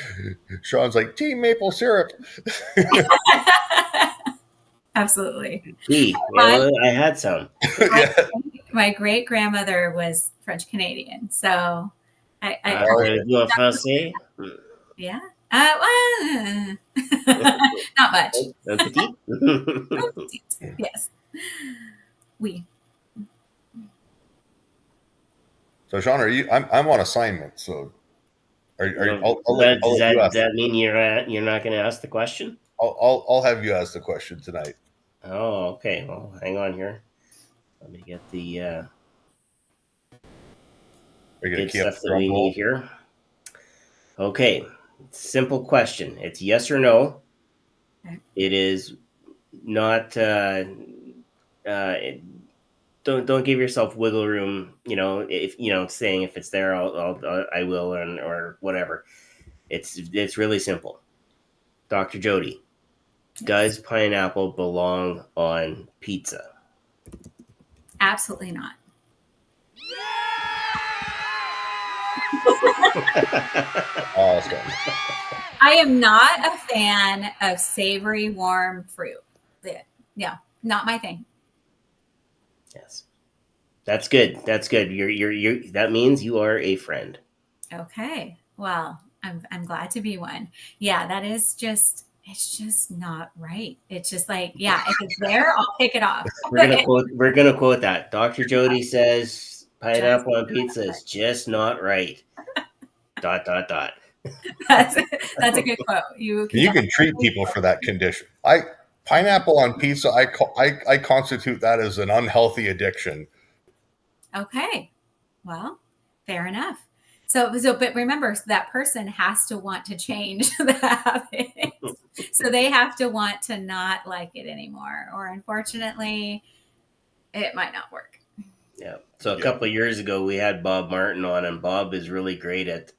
Shawn's like Team Maple Syrup. Absolutely. I had some. My great grandmother was French Canadian, so I yeah. Not much. Yes. We. So Shawn, are you? I'm on assignment. So, does that mean you're not going to ask the question? I'll have you ask the question tonight. Oh, okay. Well, hang on here. Let me get the good stuff that we need here. Okay. Simple question. It's yes or no. Okay. It is not. Don't give yourself wiggle room. If saying if it's there, I will, or whatever. It's really simple. Dr. Jodie, does pineapple belong on pizza? Absolutely not. Awesome. I am not a fan of savory, warm fruit. Yeah, not my thing. Yes, that's good. That's good. You're. That means you are a friend. Okay. Well, I'm glad to be one. Yeah, that is just it's just not right. It's just like, yeah, if it's there, I'll pick it off. We're gonna quote that. Dr. Jodie says Just pineapple on pizza is just not right. Dot dot dot. that's that's a good quote. You can treat people for that condition. Pineapple on pizza, I constitute that as an unhealthy addiction. Okay. Well, fair enough. So, but remember, that person has to want to change the habit. So they have to want to not like it anymore, or unfortunately, it might not work. Yeah. So a couple of years ago, we had Bob Martin on, and Bob is really great at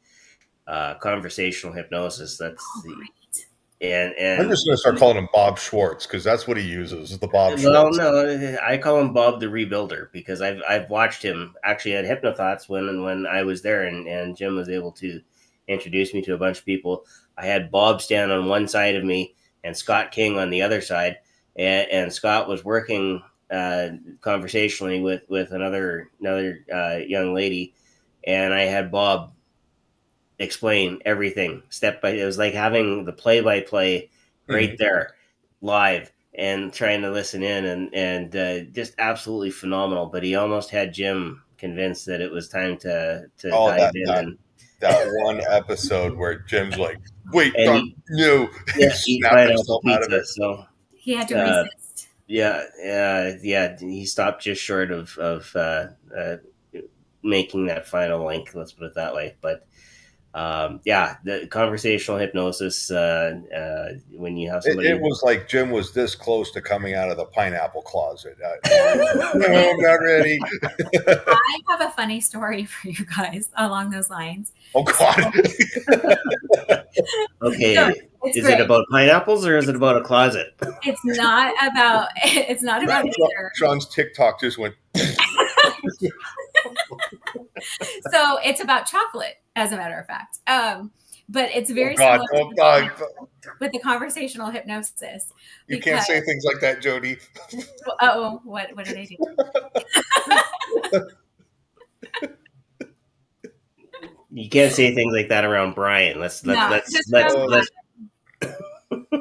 conversational hypnosis. That's Great. and I'm just going to start calling him Bob Schwartz because that's what he uses. Is the Bob well, Schwartz? no, I call him Bob the Rebuilder because I've watched him actually at Hypnotize when I was there, and Jim was able to introduce me to a bunch of people. I had Bob stand on one side of me and Scott King on the other side, and Scott was working conversationally with another young lady, and I had Bob explain everything step by. It was like having the play by play right there, live, and trying to listen in, and just absolutely phenomenal. But he almost had Jim convinced that it was time to dive in. That one episode where Jim's like, "Wait, And no," yeah, eat snapped pineapple himself out of pizza. it. So He had to resist. yeah. He stopped just short of making that final link. Let's put it that way. But the conversational hypnosis. When you have somebody, it was like Jim was this close to coming out of the pineapple closet. No, I'm not ready. I have a funny story for you guys along those lines. Oh God. Okay, So, is it about pineapples or is it about a closet? It's not about. It's not about either. Shawn's TikTok just went. So it's about chocolate, as a matter of fact. But it's very God, similar with the conversational hypnosis. You can't say things like that, Jodie. Oh, what did I do? You can't say things like that around Brian. Let's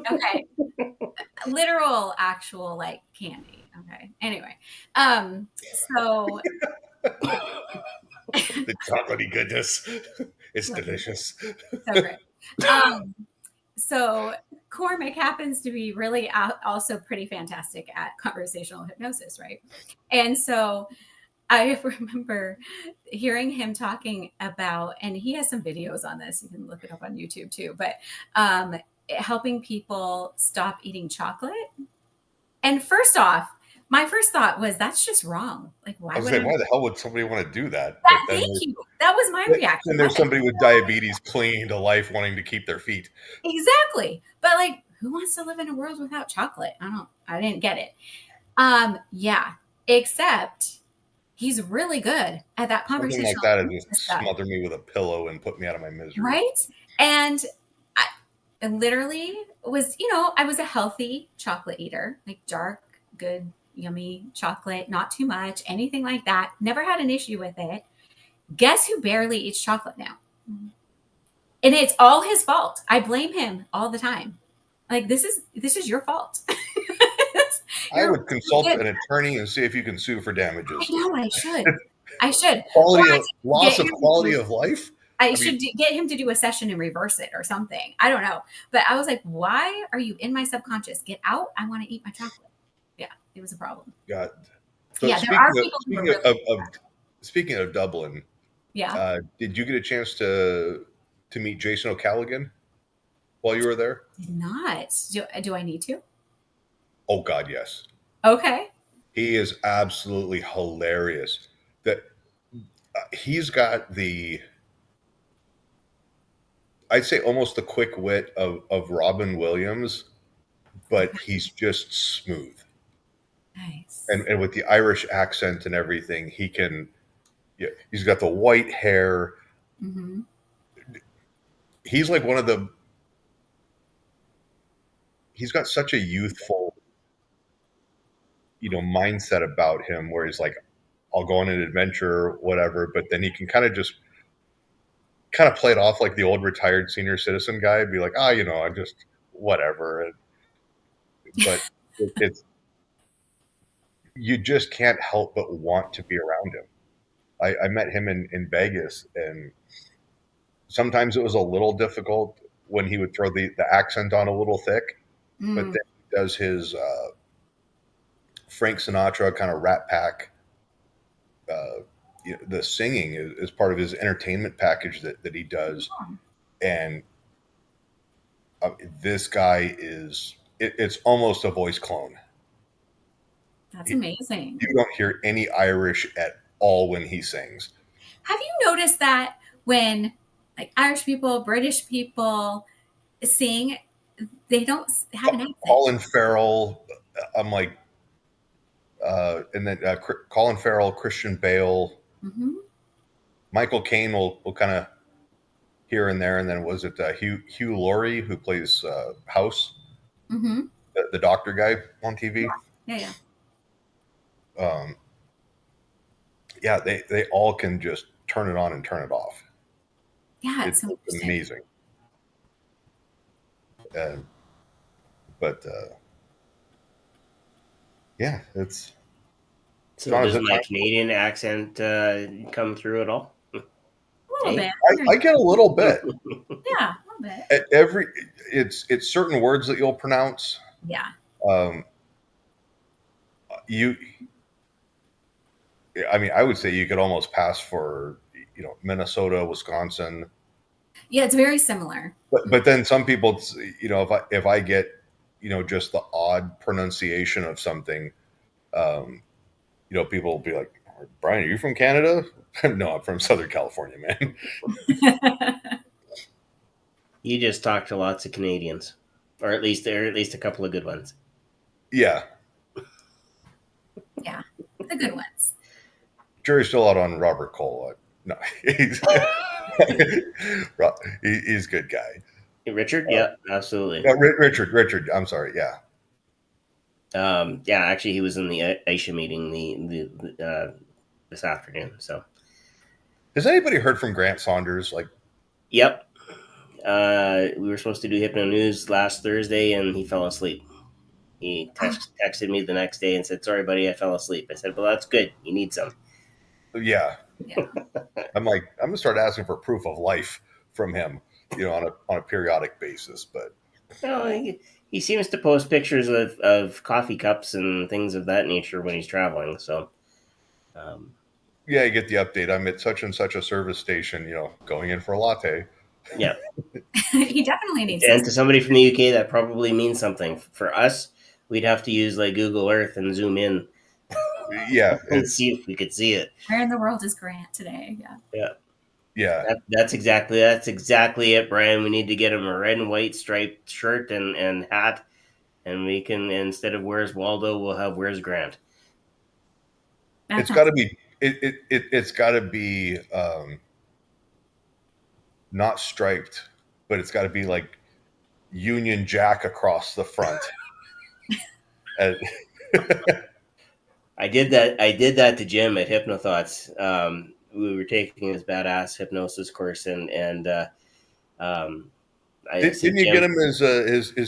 Okay. Literal, actual, like candy. Okay. Anyway, so the chocolatey goodness, it's delicious. So great. So Cormac happens to be really also pretty fantastic at conversational hypnosis, right? And so I remember hearing him talking about, and he has some videos on this, you can look it up on YouTube too, but helping people stop eating chocolate. And first off, my first thought was, that's just wrong. Like, why the hell would somebody want to do that? Thank you. That was my reaction. And there's somebody with diabetes clinging to life wanting to keep their feet. Exactly. But like, who wants to live in a world without chocolate? I didn't get it. Yeah. Except he's really good at that conversation. Something like that and just smother me with a pillow and put me out of my misery. Right. And I literally was, I was a healthy chocolate eater, like dark, good, yummy chocolate, not too much, anything like that. Never had an issue with it. Guess who barely eats chocolate now? And it's all his fault. I blame him all the time. Like, this is your fault. I would consult an attorney and see if you can sue for damages. I know, I should. Loss of quality of life? I should get him to do a session and reverse it or something. I don't know. But I was like, why are you in my subconscious? Get out. I want to eat my chocolate. Yeah, it was a problem. God. So yeah, there are people who are really speaking of Dublin, did you get a chance to meet Jason O'Callaghan while you were there? Did not. Do I need to? Oh God, yes. Okay. He is absolutely hilarious. That he's got I'd say almost the quick wit of Robin Williams, but he's just smooth. Nice. And with the Irish accent and everything, he's got the white hair. Mm-hmm. He's like he's got such a youthful, mindset about him where he's like, I'll go on an adventure or whatever, but then he can kind of play it off like the old retired senior citizen guy, be like, I'm just whatever. But it's you just can't help but want to be around him. I met him in Vegas, and sometimes it was a little difficult when he would throw the accent on a little thick, but then he does his Frank Sinatra kind of Rat Pack. The singing is part of his entertainment package that he does, and this guy it's almost a voice clone. That's amazing. You don't hear any Irish at all when he sings. Have you noticed that when like Irish people, British people sing, they don't have an accent? Colin Farrell, I'm like, and then Colin Farrell, Christian Bale, Michael Caine will kind of here and there, and then was it Hugh Laurie who plays House, the doctor guy on TV? Yeah. Yeah, they all can just turn it on and turn it off. Yeah, it's so amazing. But yeah, it's. So does my Canadian accent come through at all? A little bit. I get a little bit. Yeah, a little bit. It's certain words that you'll pronounce. Yeah. I would say you could almost pass for, Minnesota, Wisconsin. Yeah, it's very similar. But then some people, if I get, just the odd pronunciation of something, people will be like, Brian, are you from Canada? No, I'm from Southern California, man. You just talk to lots of Canadians, or at least a couple of good ones. Yeah. Yeah, the good ones. Jury's still out on Robert Cole. No, he's a good guy. Richard, yeah, absolutely. Richard. I'm sorry. Yeah. Yeah, actually, he was in the Aisha meeting this afternoon. So, has anybody heard from Grant Saunders? Yep. We were supposed to do Hypno News last Thursday, and he fell asleep. He texted me the next day and said, "Sorry, buddy, I fell asleep." I said, "Well, that's good. You need some." Yeah. I'm gonna start asking for proof of life from him, on a periodic basis. But he seems to post pictures of coffee cups and things of that nature when he's traveling. So, yeah, you get the update. I'm at such and such a service station, going in for a latte. Yeah. He definitely needs. And to somebody from the UK, that probably means something. For us, we'd have to use Google Earth and zoom in. Yeah. And see if we could see it. Where in the world is Grant today? Yeah. That's exactly it, Brian. We need to get him a red and white striped shirt and hat, and we can, instead of "Where's Waldo," we'll have "Where's Grant." It's got to be. It's got to be not striped, but it's got to be like Union Jack across the front. I did that to Jim at Hypnothoughts. We were taking his badass hypnosis course, and didn't you get him his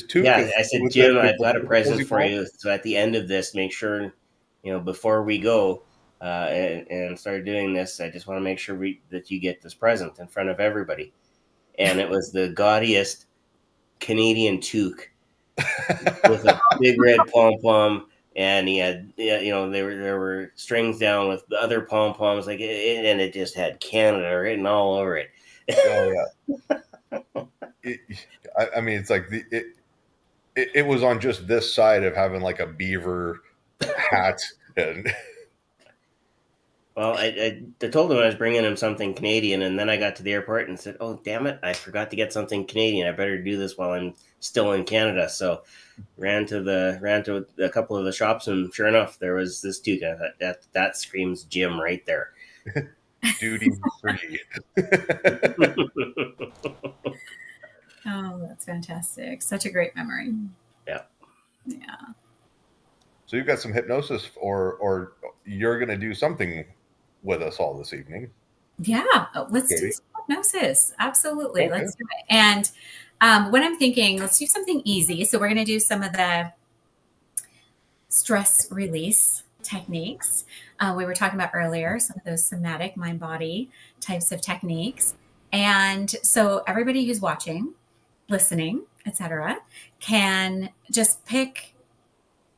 tooth? Yeah, I said, Jim, I've got a present for you. So at the end of this, make sure, before we go and start doing this, I just want to make sure that you get this present in front of everybody. And it was the gaudiest Canadian toque with a big red pom-pom. And he had, there were strings down with the other pom poms, and it just had Canada written all over it. Oh yeah. It's like it was on just this side of having a beaver hat. And well, I told him I was bringing him something Canadian, and then I got to the airport and said, "Oh, damn it! I forgot to get something Canadian. I better do this while I'm still in Canada." So, ran to a couple of the shops, and sure enough, there was this toque. I thought that screams Jim right there. Duty free. Oh, that's fantastic! Such a great memory. Yeah. So you've got some hypnosis, or you're going to do something with us all this evening. Yeah, let's do some hypnosis. Absolutely. Okay. Let's do it. And when I'm thinking, let's do something easy. So we're going to do some of the stress release techniques we were talking about earlier, some of those somatic mind body types of techniques. And so everybody who's watching, listening, etc., can just pick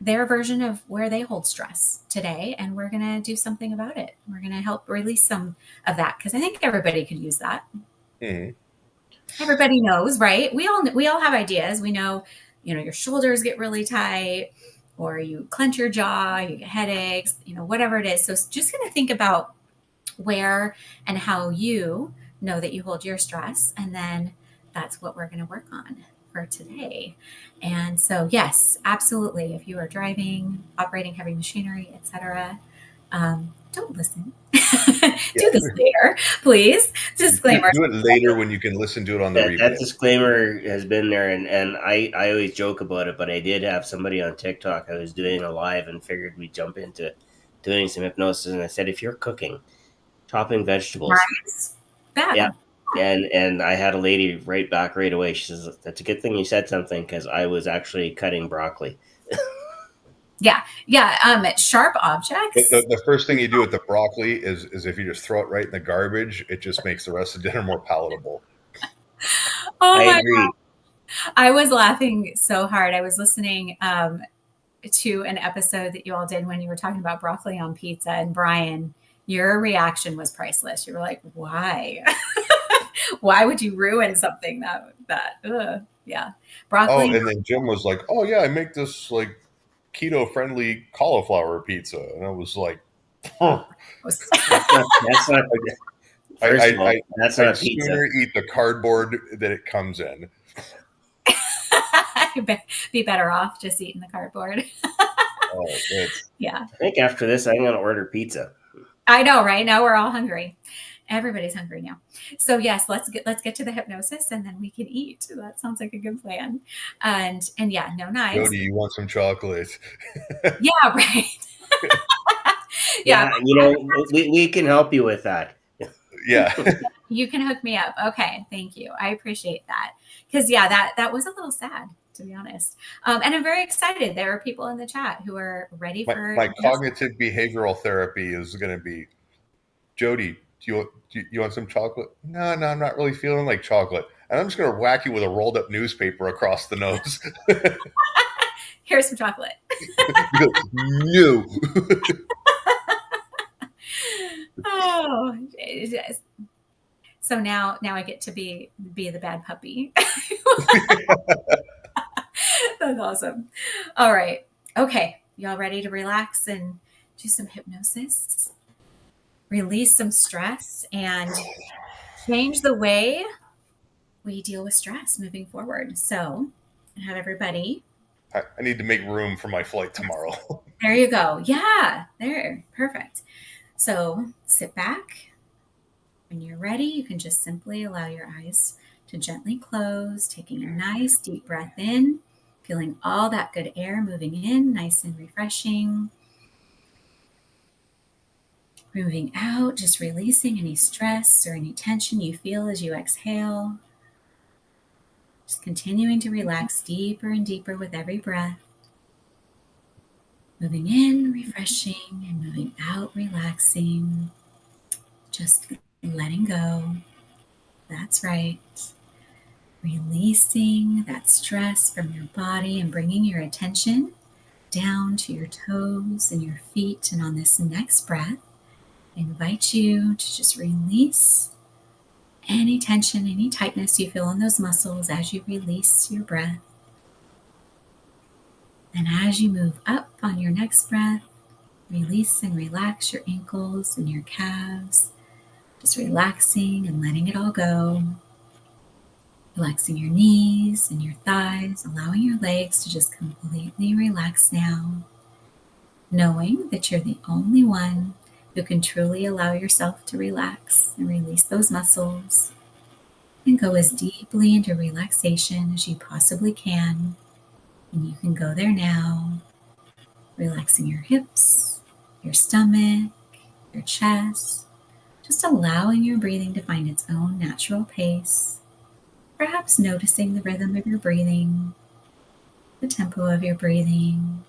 their version of where they hold stress today, and we're going to do something about it. We're going to help release some of that, because I think everybody could use that. Mm-hmm. Everybody knows, right? We all have ideas. We know, your shoulders get really tight, or you clench your jaw, you get headaches, whatever it is. So just going to think about where and how you know that you hold your stress, and then that's what we're going to work on for today. And so, yes, absolutely. If you are driving, operating heavy machinery, etc., don't listen. Do this later, please. Disclaimer. Do it later when you can listen to it on the replay. That disclaimer has been there, and I always joke about it, but I did have somebody on TikTok. I was doing a live and figured we'd jump into doing some hypnosis, and I said, if you're cooking, chopping vegetables, Right. yeah, and I had a lady right back right away. She says, that's a good thing you said something, because I was actually cutting broccoli. Yeah. Sharp objects. The first thing you do with the broccoli is if you just throw it right in the garbage, it just makes the rest of dinner more palatable. Oh I agree. God. I was laughing so hard. I was listening to an episode that you all did when you were talking about broccoli on pizza, and Brian, your reaction was priceless. You were like, why? Why would you ruin something that yeah. Broccoli. Oh, and then Jim was like, oh yeah, I make this like keto friendly cauliflower pizza. And I was like, huh. That's not First of all, that's not I'd pizza. sooner eat the cardboard that it comes in. Be better off just eating the cardboard. Yeah. I think after this, I'm going to order pizza. I know, right? Now we're all hungry. Everybody's hungry now. So yes, let's get to the hypnosis, and then we can eat. That sounds like a good plan. And yeah, no knives. Jodie, you want some chocolate? Yeah, right. Yeah, we can help you with that. Yeah. You can hook me up. Okay, thank you. I appreciate that. Because that was a little sad, to be honest. And I'm very excited. There are people in the chat who are ready for my cognitive behavioral therapy is going to be, Jodie, do you want some chocolate? No, I'm not really feeling like chocolate. And I'm just going to whack you with a rolled up newspaper across the nose. Here's some chocolate. No. Oh, so now I get to be the bad puppy. That's awesome. All right. Okay. Y'all ready to relax and do some hypnosis? Release some stress and change the way we deal with stress moving forward. So have everybody. I need to make room for my flight tomorrow. There you go. Yeah, there. Perfect. So sit back. When you're ready, you can just simply allow your eyes to gently close, taking a nice deep breath in, feeling all that good air moving in, nice and refreshing. Moving out, just releasing any stress or any tension you feel as you exhale. Just continuing to relax deeper and deeper with every breath. Moving in, refreshing, and moving out, relaxing. Just letting go. That's right. Releasing that stress from your body and bringing your attention down to your toes and your feet. And on this next breath, I invite you to just release any tension, any tightness you feel in those muscles as you release your breath. And as you move up on your next breath, release and relax your ankles and your calves. Just relaxing and letting it all go. Relaxing your knees and your thighs, allowing your legs to just completely relax now. Knowing that you're the only one who can truly allow yourself to relax and release those muscles. And go as deeply into relaxation as you possibly can. And you can go there now, relaxing your hips, your stomach, your chest, just allowing your breathing to find its own natural pace, perhaps noticing the rhythm of your breathing, the tempo of your breathing,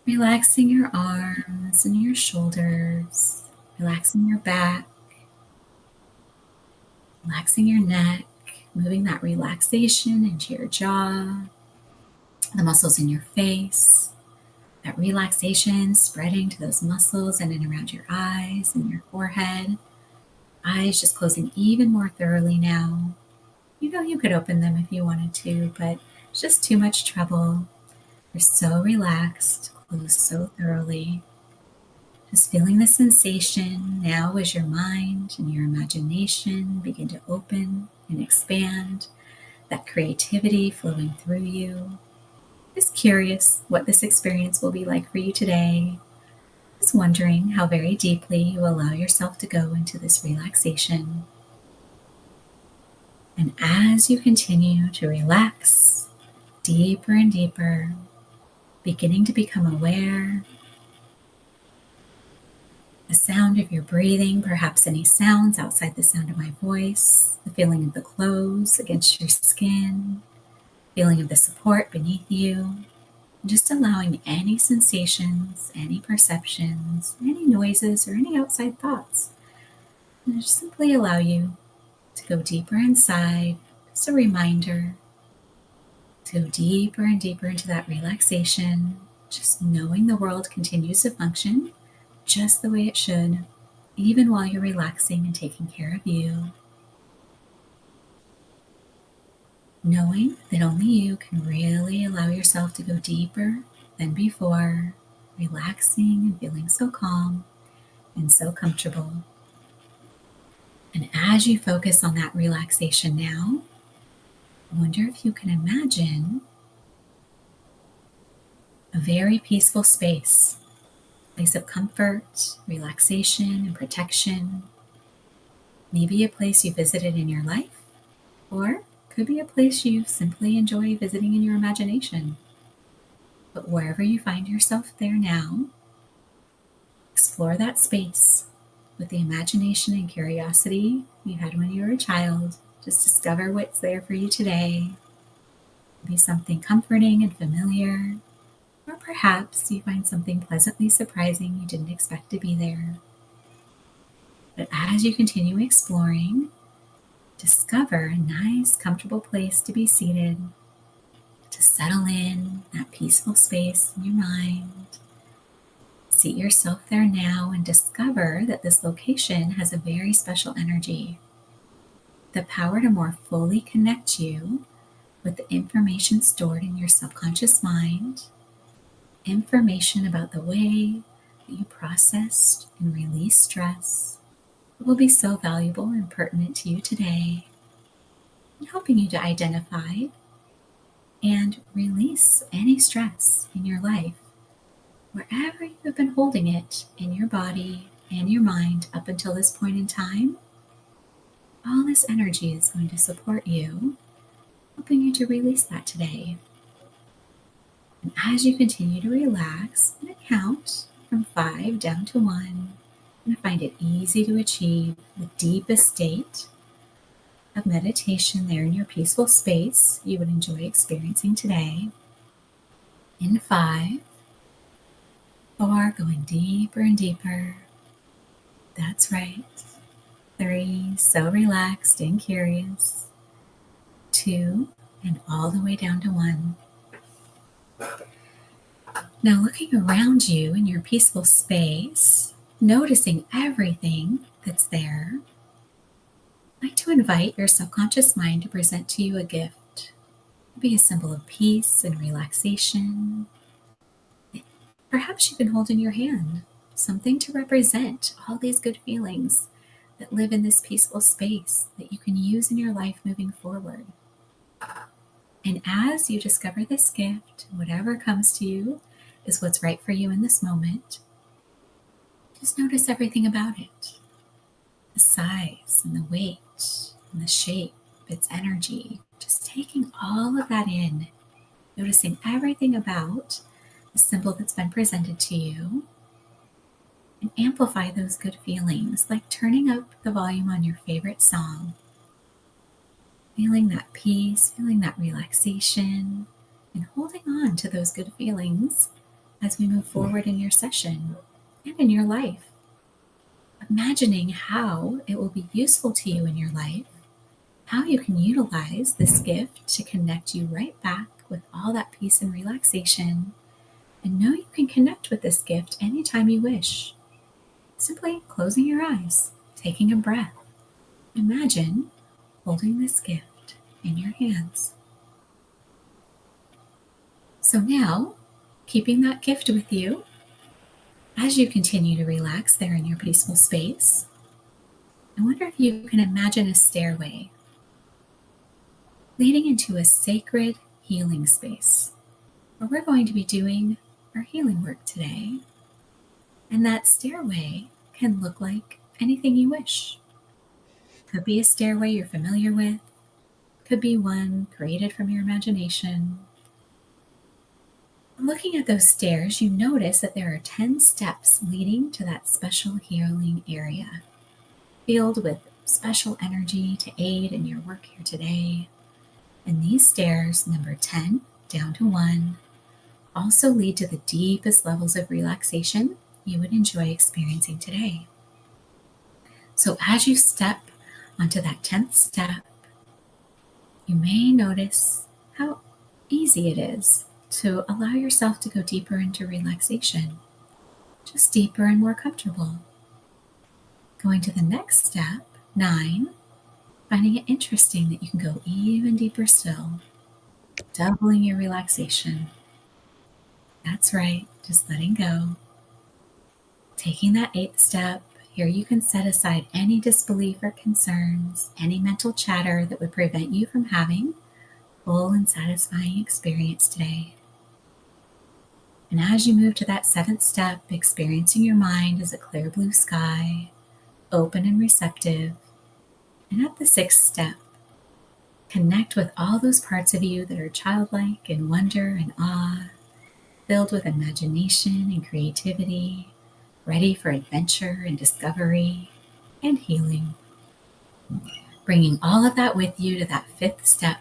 relaxing your arms and your shoulders, relaxing your back, relaxing your neck, moving that relaxation into your jaw, the muscles in your face, that relaxation spreading to those muscles in and around your eyes and your forehead. Eyes just closing even more thoroughly now. You know you could open them if you wanted to, but it's just too much trouble. You're so relaxed, closed so thoroughly. Just feeling the sensation now as your mind and your imagination begin to open and expand, that creativity flowing through you. Just curious what this experience will be like for you today. Just wondering how very deeply you allow yourself to go into this relaxation. And as you continue to relax deeper and deeper, beginning to become aware, the sound of your breathing, perhaps any sounds outside the sound of my voice, the feeling of the clothes against your skin, feeling of the support beneath you, just allowing any sensations, any perceptions, any noises, or any outside thoughts. And just simply allow you to go deeper inside. Just a reminder to go deeper and deeper into that relaxation, just knowing the world continues to function just the way it should, even while you're relaxing and taking care of you. Knowing that only you can really allow yourself to go deeper than before, relaxing and feeling so calm and so comfortable. And as you focus on that relaxation now, I wonder if you can imagine a very peaceful space, a place of comfort, relaxation, and protection. Maybe a place you visited in your life, or could be a place you simply enjoy visiting in your imagination. But wherever you find yourself there now, explore that space with the imagination and curiosity you had when you were a child. Just discover what's there for you today. Maybe something comforting and familiar, or perhaps you find something pleasantly surprising you didn't expect to be there. But as you continue exploring, discover a nice, comfortable place to be seated, to settle in that peaceful space in your mind. Seat yourself there now and discover that this location has a very special energy. The power to more fully connect you with the information stored in your subconscious mind, information about the way that you processed and release stress, will be so valuable and pertinent to you today, and helping you to identify and release any stress in your life, wherever you have been holding it in your body and your mind up until this point in time. All this energy is going to support you, helping you to release that today. And as you continue to relax, I'm going to count from 5 down to 1. I'm going to find it easy to achieve the deepest state of meditation there in your peaceful space you would enjoy experiencing today. In 5, 4, going deeper and deeper. That's right. 3, so relaxed and curious. 2, and all the way down to 1. Now looking around you in your peaceful space, noticing everything that's there, I'd like to invite your subconscious mind to present to you a gift. It could be a symbol of peace and relaxation. Perhaps you can hold in your hand something to represent all these good feelings that live in this peaceful space that you can use in your life moving forward. And as you discover this gift, whatever comes to you is what's right for you in this moment. Just notice everything about it. The size and the weight and the shape, its energy. Just taking all of that in, noticing everything about the symbol that's been presented to you. and amplify those good feelings, like turning up the volume on your favorite song. Feeling that peace, feeling that relaxation, and holding on to those good feelings as we move forward in your session and in your life. Imagining how it will be useful to you in your life, how you can utilize this gift to connect you right back with all that peace and relaxation, and know you can connect with this gift anytime you wish. Simply closing your eyes, taking a breath. Imagine holding this gift in your hands. So now, keeping that gift with you, as you continue to relax there in your peaceful space, I wonder if you can imagine a stairway leading into a sacred healing space where we're going to be doing our healing work today. And that stairway can look like anything you wish. Could be a stairway you're familiar with, could be one created from your imagination. Looking at those stairs, you notice that there are 10 steps leading to that special healing area, filled with special energy to aid in your work here today. And these stairs, number 10 down to 1, also lead to the deepest levels of relaxation you would enjoy experiencing today. So as you step onto that 10th step, you may notice how easy it is to allow yourself to go deeper into relaxation, just deeper and more comfortable. Going to the next step, 9, finding it interesting that you can go even deeper still, doubling your relaxation. That's right, just letting go. Taking that 8th step, here you can set aside any disbelief or concerns, any mental chatter that would prevent you from having full and satisfying experience today. And as you move to that 7th step, experiencing your mind as a clear blue sky, open and receptive. And at the 6th step, connect with all those parts of you that are childlike and wonder and awe, filled with imagination and creativity, ready for adventure and discovery and healing. Bringing all of that with you to that 5th step,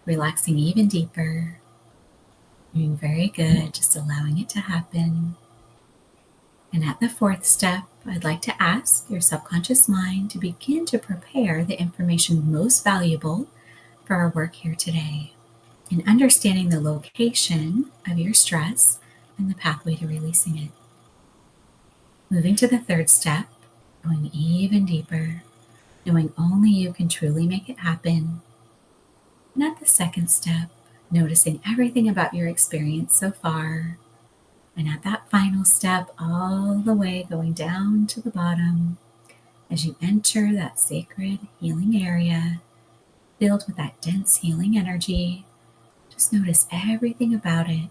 relaxing even deeper. Doing very good, just allowing it to happen. And at the 4th step, I'd like to ask your subconscious mind to begin to prepare the information most valuable for our work here today, in understanding the location of your stress and the pathway to releasing it. Moving to the 3rd step, going even deeper, knowing only you can truly make it happen. And at the 2nd step, noticing everything about your experience so far. And at that final step, all the way going down to the bottom, as you enter that sacred healing area, filled with that dense healing energy, just notice everything about it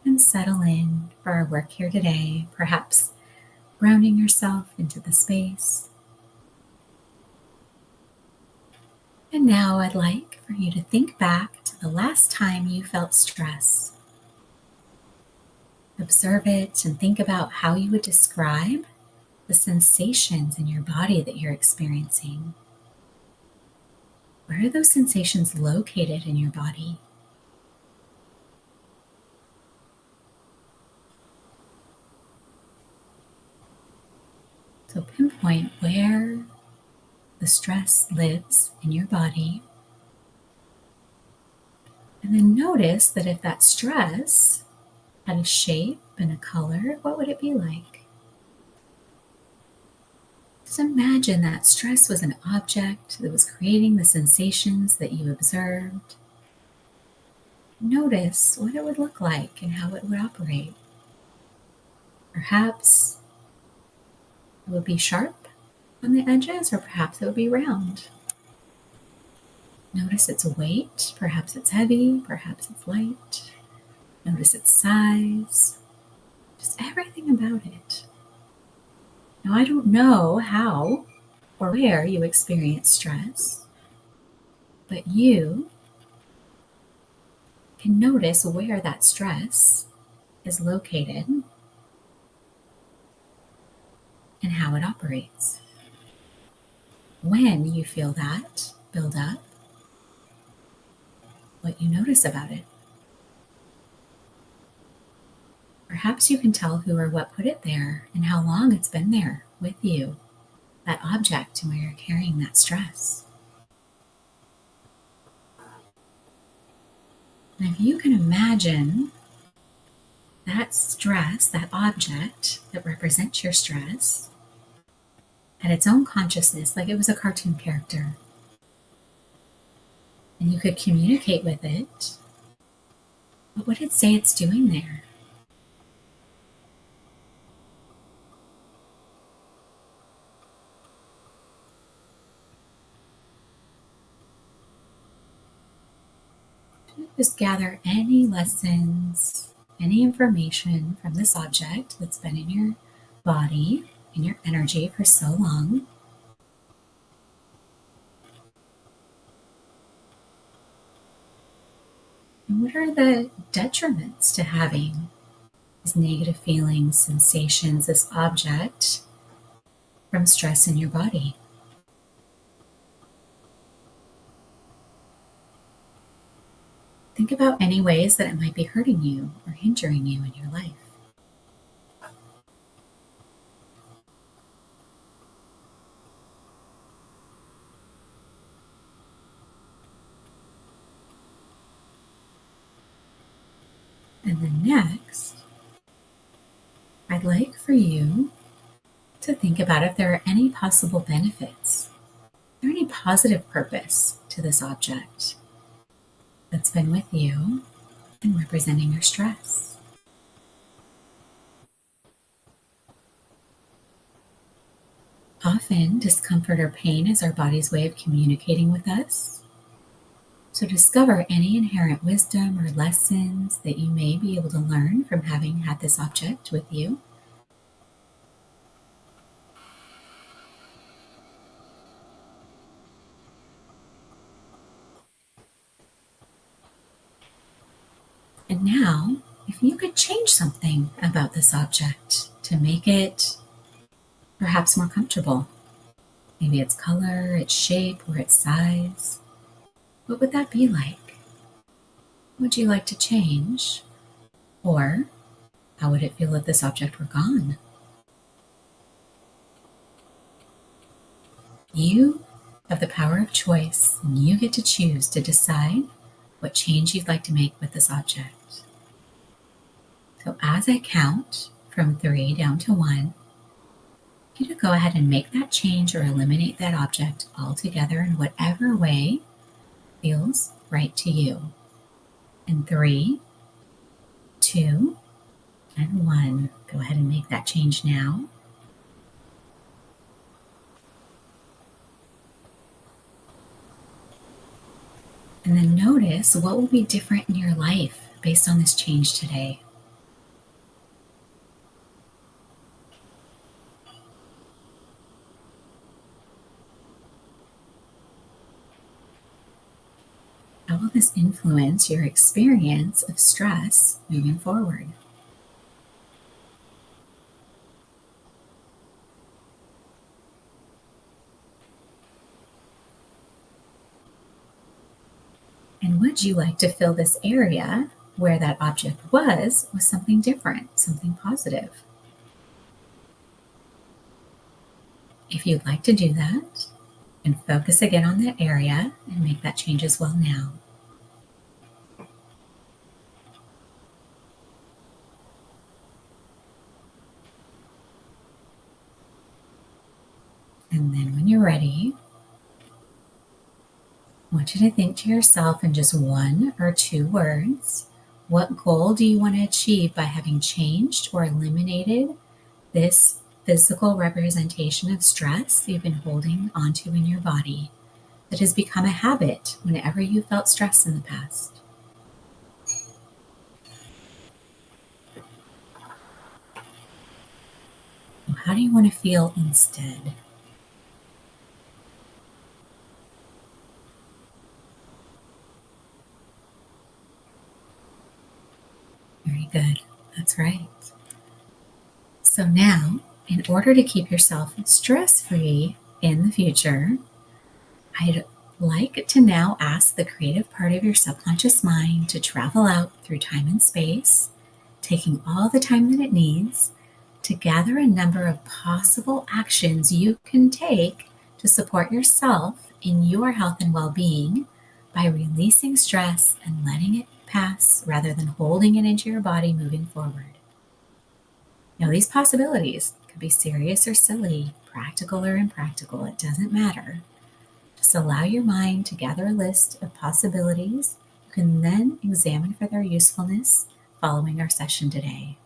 and settle in for our work here today, perhaps grounding yourself into the space. And now I'd like for you to think back to the last time you felt stress. Observe it and think about how you would describe the sensations in your body that you're experiencing. Where are those sensations located in your body? So pinpoint where the stress lives in your body. And then notice that if that stress had a shape and a color, what would it be like? Just imagine that stress was an object that was creating the sensations that you observed. Notice what it would look like and how it would operate. Perhaps it would be sharp on the edges, or perhaps it would be round. Notice its weight. Perhaps it's heavy, perhaps it's light. Notice its size. Just everything about it. Now, I don't know how or where you experience stress, but you can notice where that stress is located. evaporates. When you feel that build up, what you notice about it. Perhaps you can tell who or what put it there and how long it's been there with you, that object, and where you're carrying that stress. And if you can imagine that stress, that object that represents your stress, had its own consciousness, like it was a cartoon character, and you could communicate with it, what would it say it's doing there? Just gather any lessons, any information from this object that's been in your body, in your energy for so long. And what are the detriments to having these negative feelings, sensations, this object from stress in your body? Think about any ways that it might be hurting you or hindering you in your life. And then next, I'd like for you to think about if there are any possible benefits. Is there any positive purpose to this object that's been with you and representing your stress? Often, discomfort or pain is our body's way of communicating with us. So discover any inherent wisdom or lessons that you may be able to learn from having had this object with you. And now, if you could change something about this object to make it perhaps more comfortable, maybe its color, its shape, or its size, what would that be like? Would you like to change? Or how would it feel if this object were gone? You have the power of choice, and you get to choose to decide what change you'd like to make with this object. So as I count from 3 down to 1, you to go ahead and make that change or eliminate that object altogether in whatever way feels right to you. In 3, 2, and 1. Go ahead and make that change now. And then notice what will be different in your life based on this change today. How will this influence your experience of stress moving forward? And would you like to fill this area where that object was with something different, something positive? If you'd like to do that, and focus again on that area and make that change as well now. And then when you're ready, I want you to think to yourself in just 1 or 2 words, what goal do you want to achieve by having changed or eliminated this physical representation of stress you've been holding onto in your body that has become a habit whenever you felt stress in the past? How do you want to feel instead? Very good. That's right. So now, in order to keep yourself stress-free in the future, I'd like to now ask the creative part of your subconscious mind to travel out through time and space, taking all the time that it needs to gather a number of possible actions you can take to support yourself in your health and well-being by releasing stress and letting it pass rather than holding it into your body moving forward. Now, these possibilities could be serious or silly, practical or impractical, it doesn't matter. Just allow your mind to gather a list of possibilities you can then examine for their usefulness following our session today.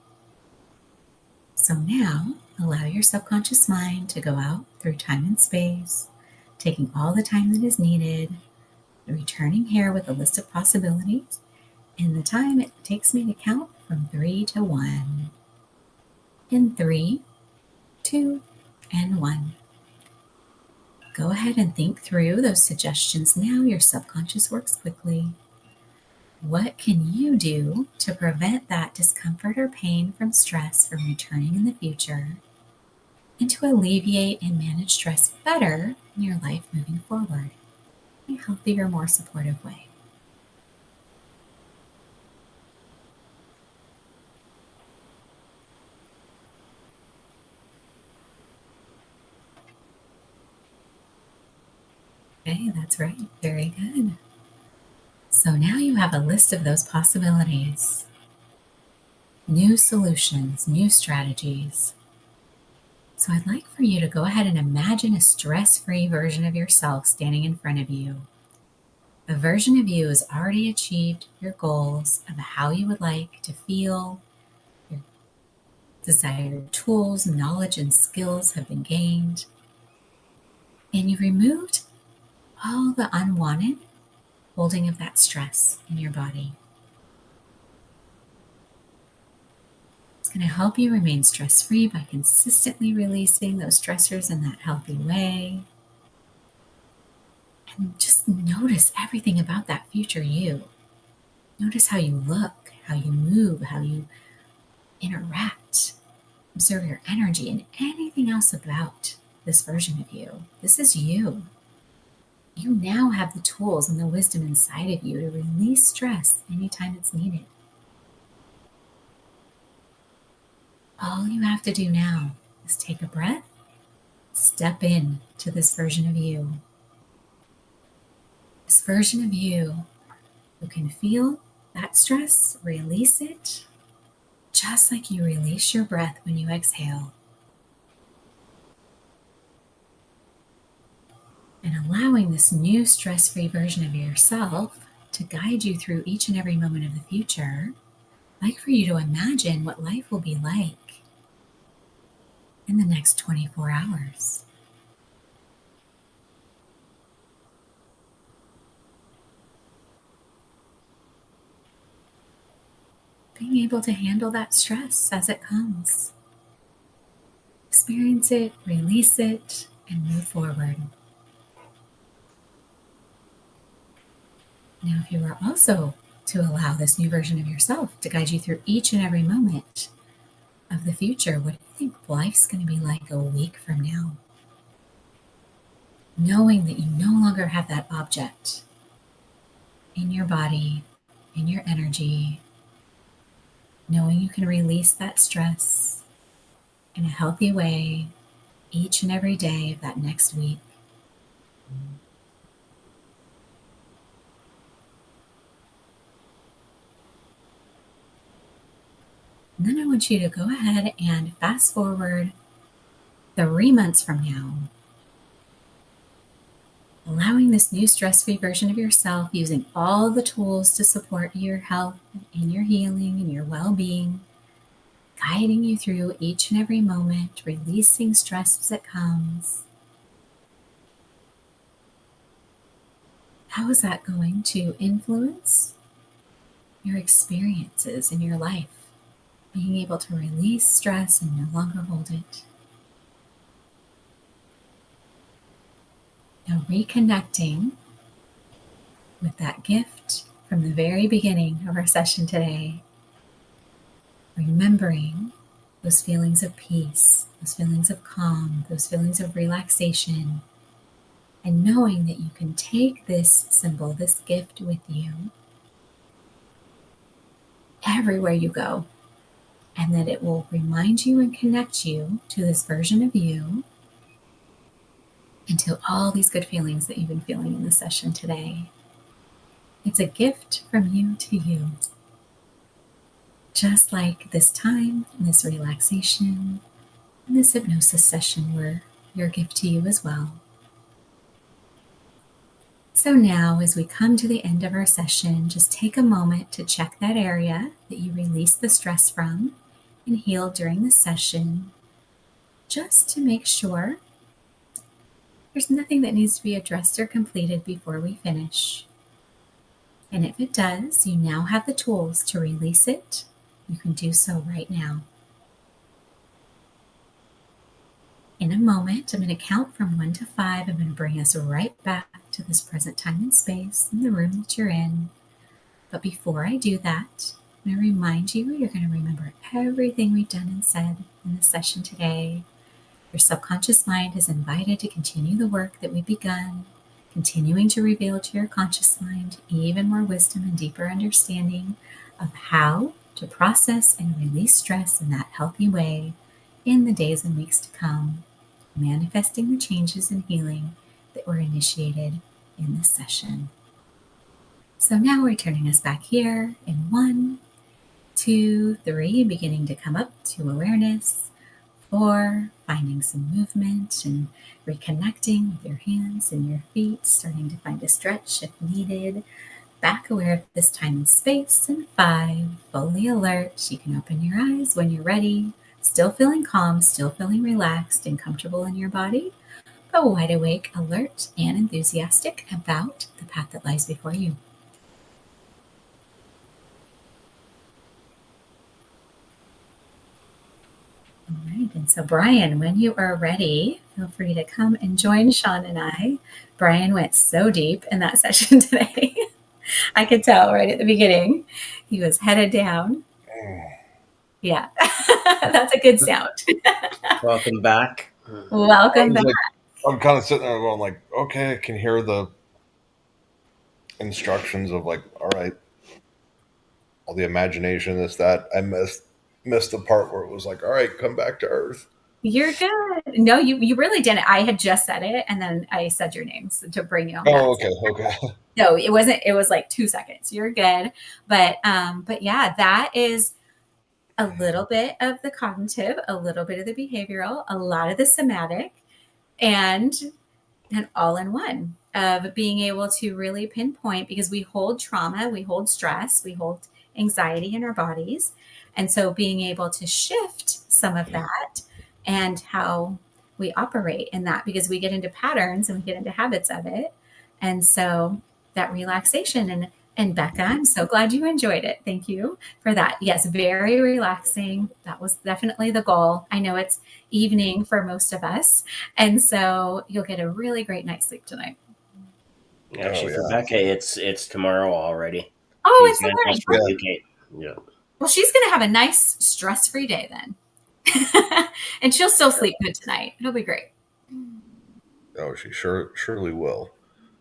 So now, allow your subconscious mind to go out through time and space, taking all the time that is needed, returning here with a list of possibilities, and the time it takes me to count from 3 to 1. In 3, 2, and 1. Go ahead and think through those suggestions now. Your subconscious works quickly. What can you do to prevent that discomfort or pain from stress from returning in the future, and to alleviate and manage stress better in your life moving forward in a healthier, more supportive way? Okay, that's right. Very good. So now you have a list of those possibilities, new solutions, new strategies. So I'd like for you to go ahead and imagine a stress-free version of yourself standing in front of you. A version of you has already achieved your goals of how you would like to feel. Your desired tools, knowledge, and skills have been gained. And you've removed all the unwanted holding of that stress in your body. It's going to help you remain stress-free by consistently releasing those stressors in that healthy way. And just notice everything about that future you. Notice how you look, how you move, how you interact. Observe your energy and anything else about this version of you. This is you. You now have the tools and the wisdom inside of you to release stress anytime it's needed. All you have to do now is take a breath, step in to this version of you. This version of you who can feel that stress, release it, just like you release your breath when you exhale. And allowing this new stress-free version of yourself to guide you through each and every moment of the future, I'd like for you to imagine what life will be like in the next 24 hours. Being able to handle that stress as it comes. Experience it, release it, and move forward. Now, if you were also to allow this new version of yourself to guide you through each and every moment of the future, what do you think life's going to be like a week from now? Knowing that you no longer have that object in your body, in your energy, knowing you can release that stress in a healthy way each and every day of that next week. And then I want you to go ahead and fast forward 3 months from now, allowing this new stress-free version of yourself, using all the tools to support your health and your healing and your well-being, guiding you through each and every moment, releasing stress as it comes. How is that going to influence your experiences in your life? Being able to release stress and no longer hold it. Now reconnecting with that gift from the very beginning of our session today, remembering those feelings of peace, those feelings of calm, those feelings of relaxation, and knowing that you can take this symbol, this gift with you everywhere you go, and that it will remind you and connect you to this version of you and to all these good feelings that you've been feeling in the session today. It's a gift from you to you. Just like this time, this relaxation, and this hypnosis session were your gift to you as well. So now, as we come to the end of our session, just take a moment to check that area that you released the stress from and healed during the session, just to make sure there's nothing that needs to be addressed or completed before we finish. And if it does, you now have the tools to release it. You can do so right now. In a moment, I'm going to count from 1 to 5. I'm going to bring us right back to this present time and space in the room that you're in. But before I do that, I'm going to remind you, you're going to remember everything we've done and said in the session today. Your subconscious mind is invited to continue the work that we've begun, continuing to reveal to your conscious mind even more wisdom and deeper understanding of how to process and release stress in that healthy way in the days and weeks to come, manifesting the changes and healing that were initiated in this session. So now we're turning us back here in 1, 2, 3, beginning to come up to awareness. 4, finding some movement and reconnecting with your hands and your feet, starting to find a stretch if needed. Back aware of this time and space. And 5, fully alert. You can open your eyes when you're ready. Still feeling calm, still feeling relaxed and comfortable in your body, but wide awake, alert, and enthusiastic about the path that lies before you. All right, and so Brian, when you are ready, feel free to come and join Shawn and I. Brian went so deep in that session today. I could tell right at the beginning. He was headed down. Yeah, that's a good sound. Welcome back. Welcome back. I'm kind of sitting there going like, okay, I can hear the instructions of like, all right, all the imagination, this, that. I missed the part where it was like, all right, come back to Earth. You're good. No, you really didn't. I had just said it, and then I said your names to bring you on. Oh, okay. No, it wasn't. It was like 2 seconds. You're good. But yeah, that is a little bit of the cognitive, a little bit of the behavioral, a lot of the somatic, and all in one of being able to really pinpoint, because we hold trauma, we hold stress, we hold anxiety in our bodies. And so being able to shift some of that and how we operate in that, because we get into patterns and we get into habits of it. And so that relaxation and Becca, I'm so glad you enjoyed it. Thank you for that. Yes, very relaxing. That was definitely the goal. I know it's evening for most of us, and so you'll get a really great night's sleep tonight. Actually, for Becca, it's tomorrow already. Oh, it's already. UK. Yeah. Well, she's going to have a nice stress-free day then. And she'll still sleep good tonight. It'll be great. Oh, she surely will.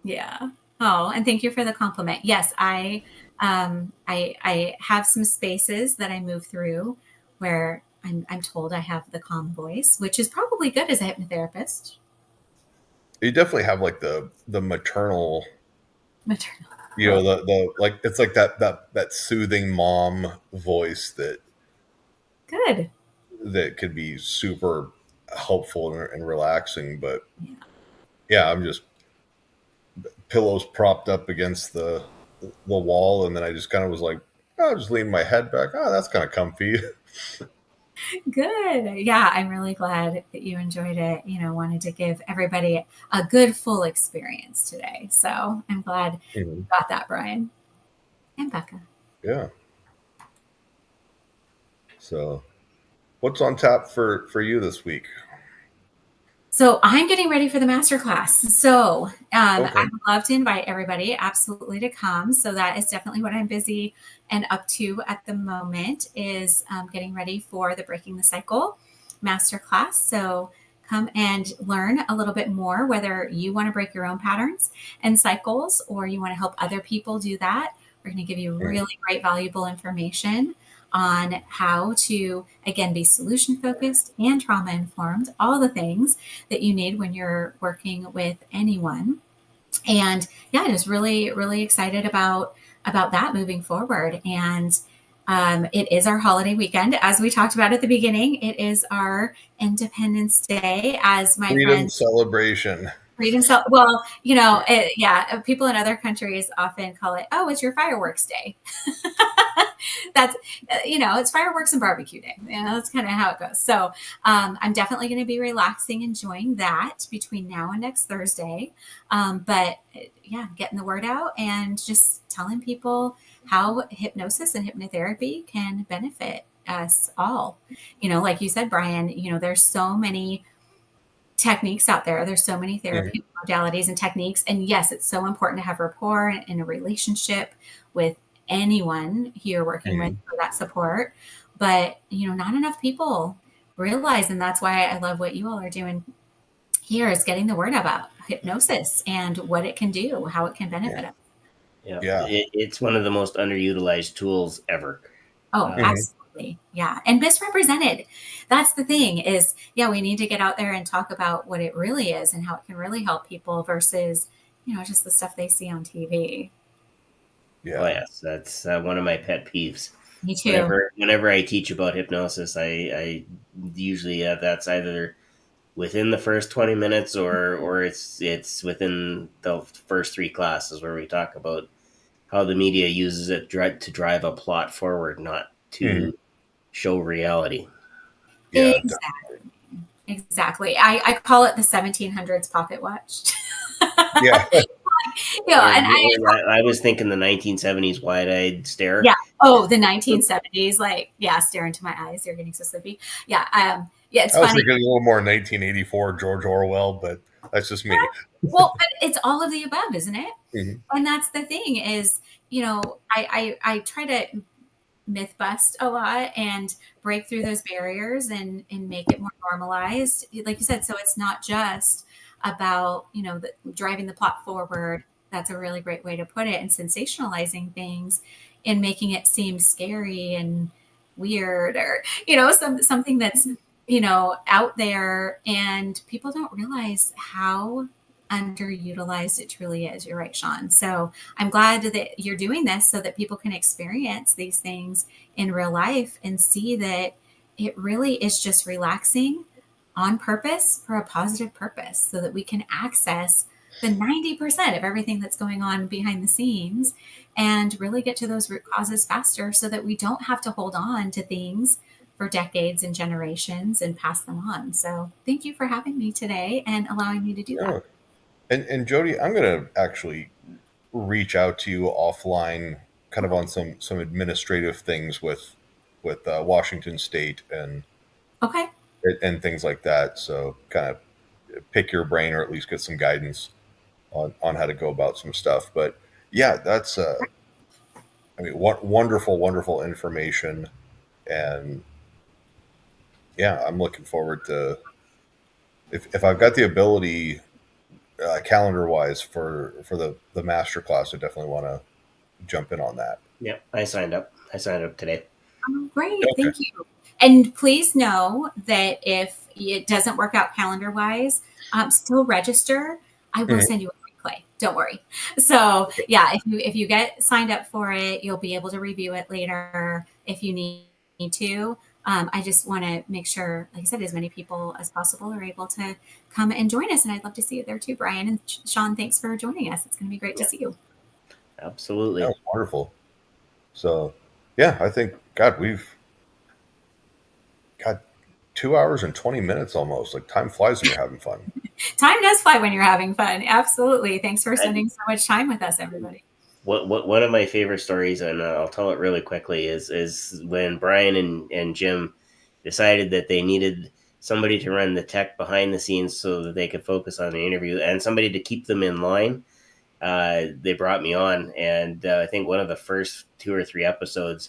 Yeah. Oh, and thank you for the compliment. Yes, I have some spaces that I move through where I'm told I have the calm voice, which is probably good as a hypnotherapist. You definitely have like the maternal. You know, the like, it's like that soothing mom voice that could be super helpful and relaxing. But yeah, I'm just pillows propped up against the wall, and then I just kind of was like, I'll just lean my head back. Oh, that's kind of comfy. Good. Yeah, I'm really glad that you enjoyed it. Wanted to give everybody a good full experience today. So I'm glad you got that, Brian and Becca. Yeah. So what's on tap for you this week? So I'm getting ready for the masterclass. So I Okay. would love to invite everybody absolutely to come. So that is definitely what I'm busy and up to at the moment is getting ready for the Breaking the Cycle masterclass. So come and learn a little bit more, whether you want to break your own patterns and cycles or you want to help other people do that. We're going to give you really great, valuable information on how to, again, be solution focused and trauma informed, all the things that you need when you're working with anyone. And yeah, I was really, really excited about that moving forward. And it is our holiday weekend, as we talked about at the beginning. It is our Independence Day, as my Freedom friend celebration. Freedom. Well, people in other countries often call it, oh, it's your fireworks day. That's, it's fireworks and barbecue day. That's kind of how it goes. So I'm definitely going to be relaxing, enjoying that between now and next Thursday. But yeah, getting the word out and just telling people how hypnosis and hypnotherapy can benefit us all. Like you said, Brian, there's so many techniques out there. There's so many therapeutic modalities and techniques. And yes, it's so important to have rapport in a relationship with anyone who you're working with for that support. But, not enough people realize, and that's why I love what you all are doing here, is getting the word about hypnosis and what it can do, how it can benefit us. Yeah. It's one of the most underutilized tools ever. Oh, absolutely. Yeah. And misrepresented. That's the thing is, we need to get out there and talk about what it really is and how it can really help people versus, just the stuff they see on TV. Yeah. Oh, yes. That's one of my pet peeves. Me too. Whenever I teach about hypnosis, I usually have that's either within the first 20 minutes or it's within the first 3 classes where we talk about how the media uses it to drive a plot forward, not to show reality. Yeah. Exactly. I call it the 1700s pocket watch. Yeah. And I was thinking the 1970s wide-eyed stare. Yeah. Oh, the 1970s, stare into my eyes. You're getting so sleepy. Yeah. It's I was funny. thinking a little more 1984 George Orwell, but that's just me. Well, but it's all of the above, isn't it? Mhm. And that's the thing is, I try to myth bust a lot and break through those barriers and make it more normalized. Like you said, so it's not just about, driving the plot forward. That's a really great way to put it, and sensationalizing things and making it seem scary and weird or, something that's, out there, and people don't realize how underutilized it truly is. You're right, Shawn. So I'm glad that you're doing this so that people can experience these things in real life and see that it really is just relaxing on purpose for a positive purpose so that we can access the 90% of everything that's going on behind the scenes and really get to those root causes faster so that we don't have to hold on to things for decades and generations and pass them on. So thank you for having me today and allowing me to do that. And Jodie, I'm going to actually reach out to you offline, kind of on some administrative things with Washington State and Okay. and things like that. So kind of pick your brain or at least get some guidance on how to go about some stuff. But yeah, that's wonderful information, and yeah, I'm looking forward to if I've got the ability calendar wise for the master class, I definitely want to jump in on that. Yeah, I signed up today. Oh, great. Okay. Thank you. And please know that if it doesn't work out calendar wise, still register. I will send you a replay. Don't worry. So yeah, if you get signed up for it, you'll be able to review it later if you need to. I just want to make sure, like I said, as many people as possible are able to come and join us. And I'd love to see you there too, Brian. And Shawn, thanks for joining us. It's going to be great to see you. Absolutely. That was wonderful. So yeah, I think, God, we've got 2 hours and 20 minutes almost. Like, time flies when you're having fun. Time does fly when you're having fun. Absolutely. Thanks for spending so much time with us, everybody. One of my favorite stories, and I'll tell it really quickly, is when Brian and Jim decided that they needed somebody to run the tech behind the scenes so that they could focus on the interview, and somebody to keep them in line. They brought me on, and I think one of the first 2 or 3 episodes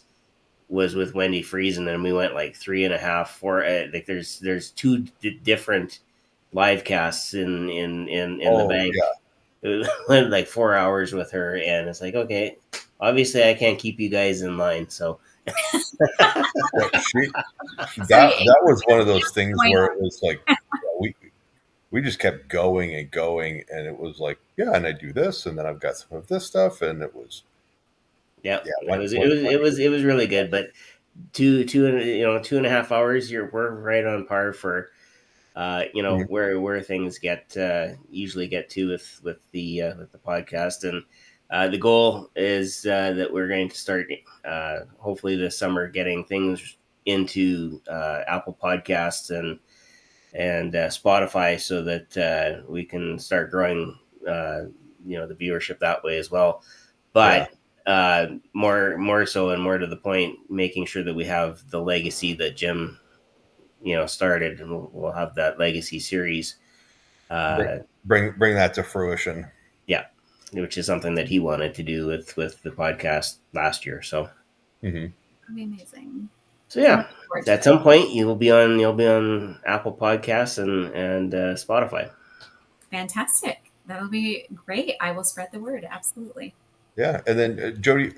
was with Wendy Friesen, and we went like 3.5, 4. Like there's 2 different live casts in the bank. Yeah. It went like 4 hours with her, and it's like, okay, obviously I can't keep you guys in line, so. That was one of those things where it was like, we just kept going and going, and it was like, yeah, and I do this, and then I've got some of this stuff, and it was, it was really good. But 2.5 hours, we're right on par for, where things usually get to with the podcast, and the goal is that we're going to start hopefully this summer getting things into Apple Podcasts and Spotify, so that we can start growing the viewership that way as well. But more so, and more to the point, making sure that we have the legacy that Jim started, and we'll have that legacy series. Bring that to fruition. Yeah, which is something that he wanted to do with the podcast last year. So that'd be amazing. So yeah, at some point you'll be on Apple Podcasts and Spotify. Fantastic. That'll be great. I will spread the word. Absolutely. Yeah, and then Jodie,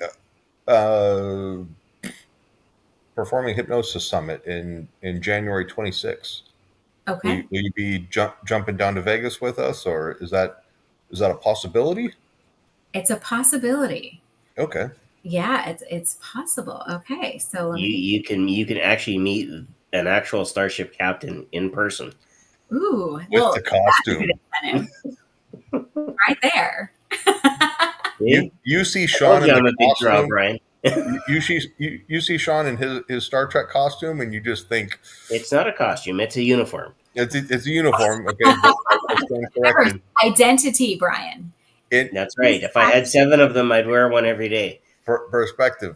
performing Hypnosis Summit in January 26th. Okay. Will you be jumping down to Vegas with us, or is that a possibility? It's a possibility. Okay. Yeah, it's possible. Okay, so you can actually meet an actual starship captain in person. Ooh, with the costume. Right there. You see Shawn in the costume, job, Brian. you see Shawn in his Star Trek costume, and you just think it's not a costume; it's a uniform. It's a uniform. Okay, identity, Brian. That's right. If I had 7 of them, I'd wear one every day. Perspective.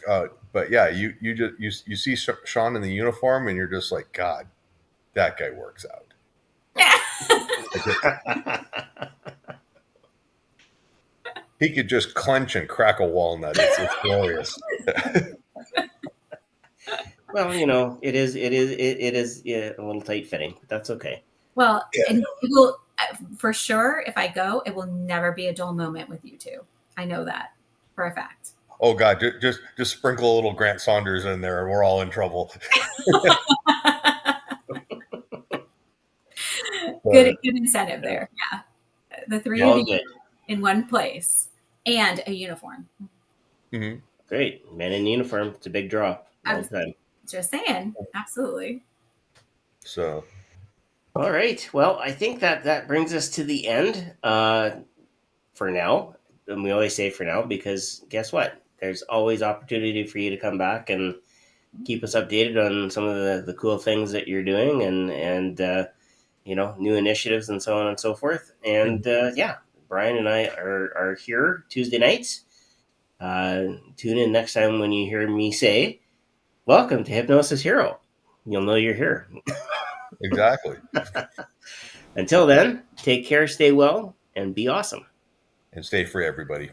But yeah, you see Shawn in the uniform, and you're just like, God, that guy works out. He could just clench and crack a walnut. It's glorious. Well, it is a little tight fitting, but that's okay. Well, and it will, for sure, if I go, it will never be a dull moment with you two. I know that for a fact. Oh God, just sprinkle a little Grant Saunders in there, and we're all in trouble. Good incentive there. Yeah, the 3 of you in one place and a uniform. Mm-hmm. Great, men in uniform. It's a big draw. Just saying, absolutely. So, all right. Well, I think that brings us to the end for now. And we always say for now, because guess what? There's always opportunity for you to come back and keep us updated on some of the cool things that you're doing, and new initiatives and so on and so forth. And Brian and I are here Tuesday nights. Tune in next time when you hear me say, "Welcome to Hypnosis Hero." You'll know you're here. Exactly. Until then, take care, stay well, and be awesome. And stay free, everybody.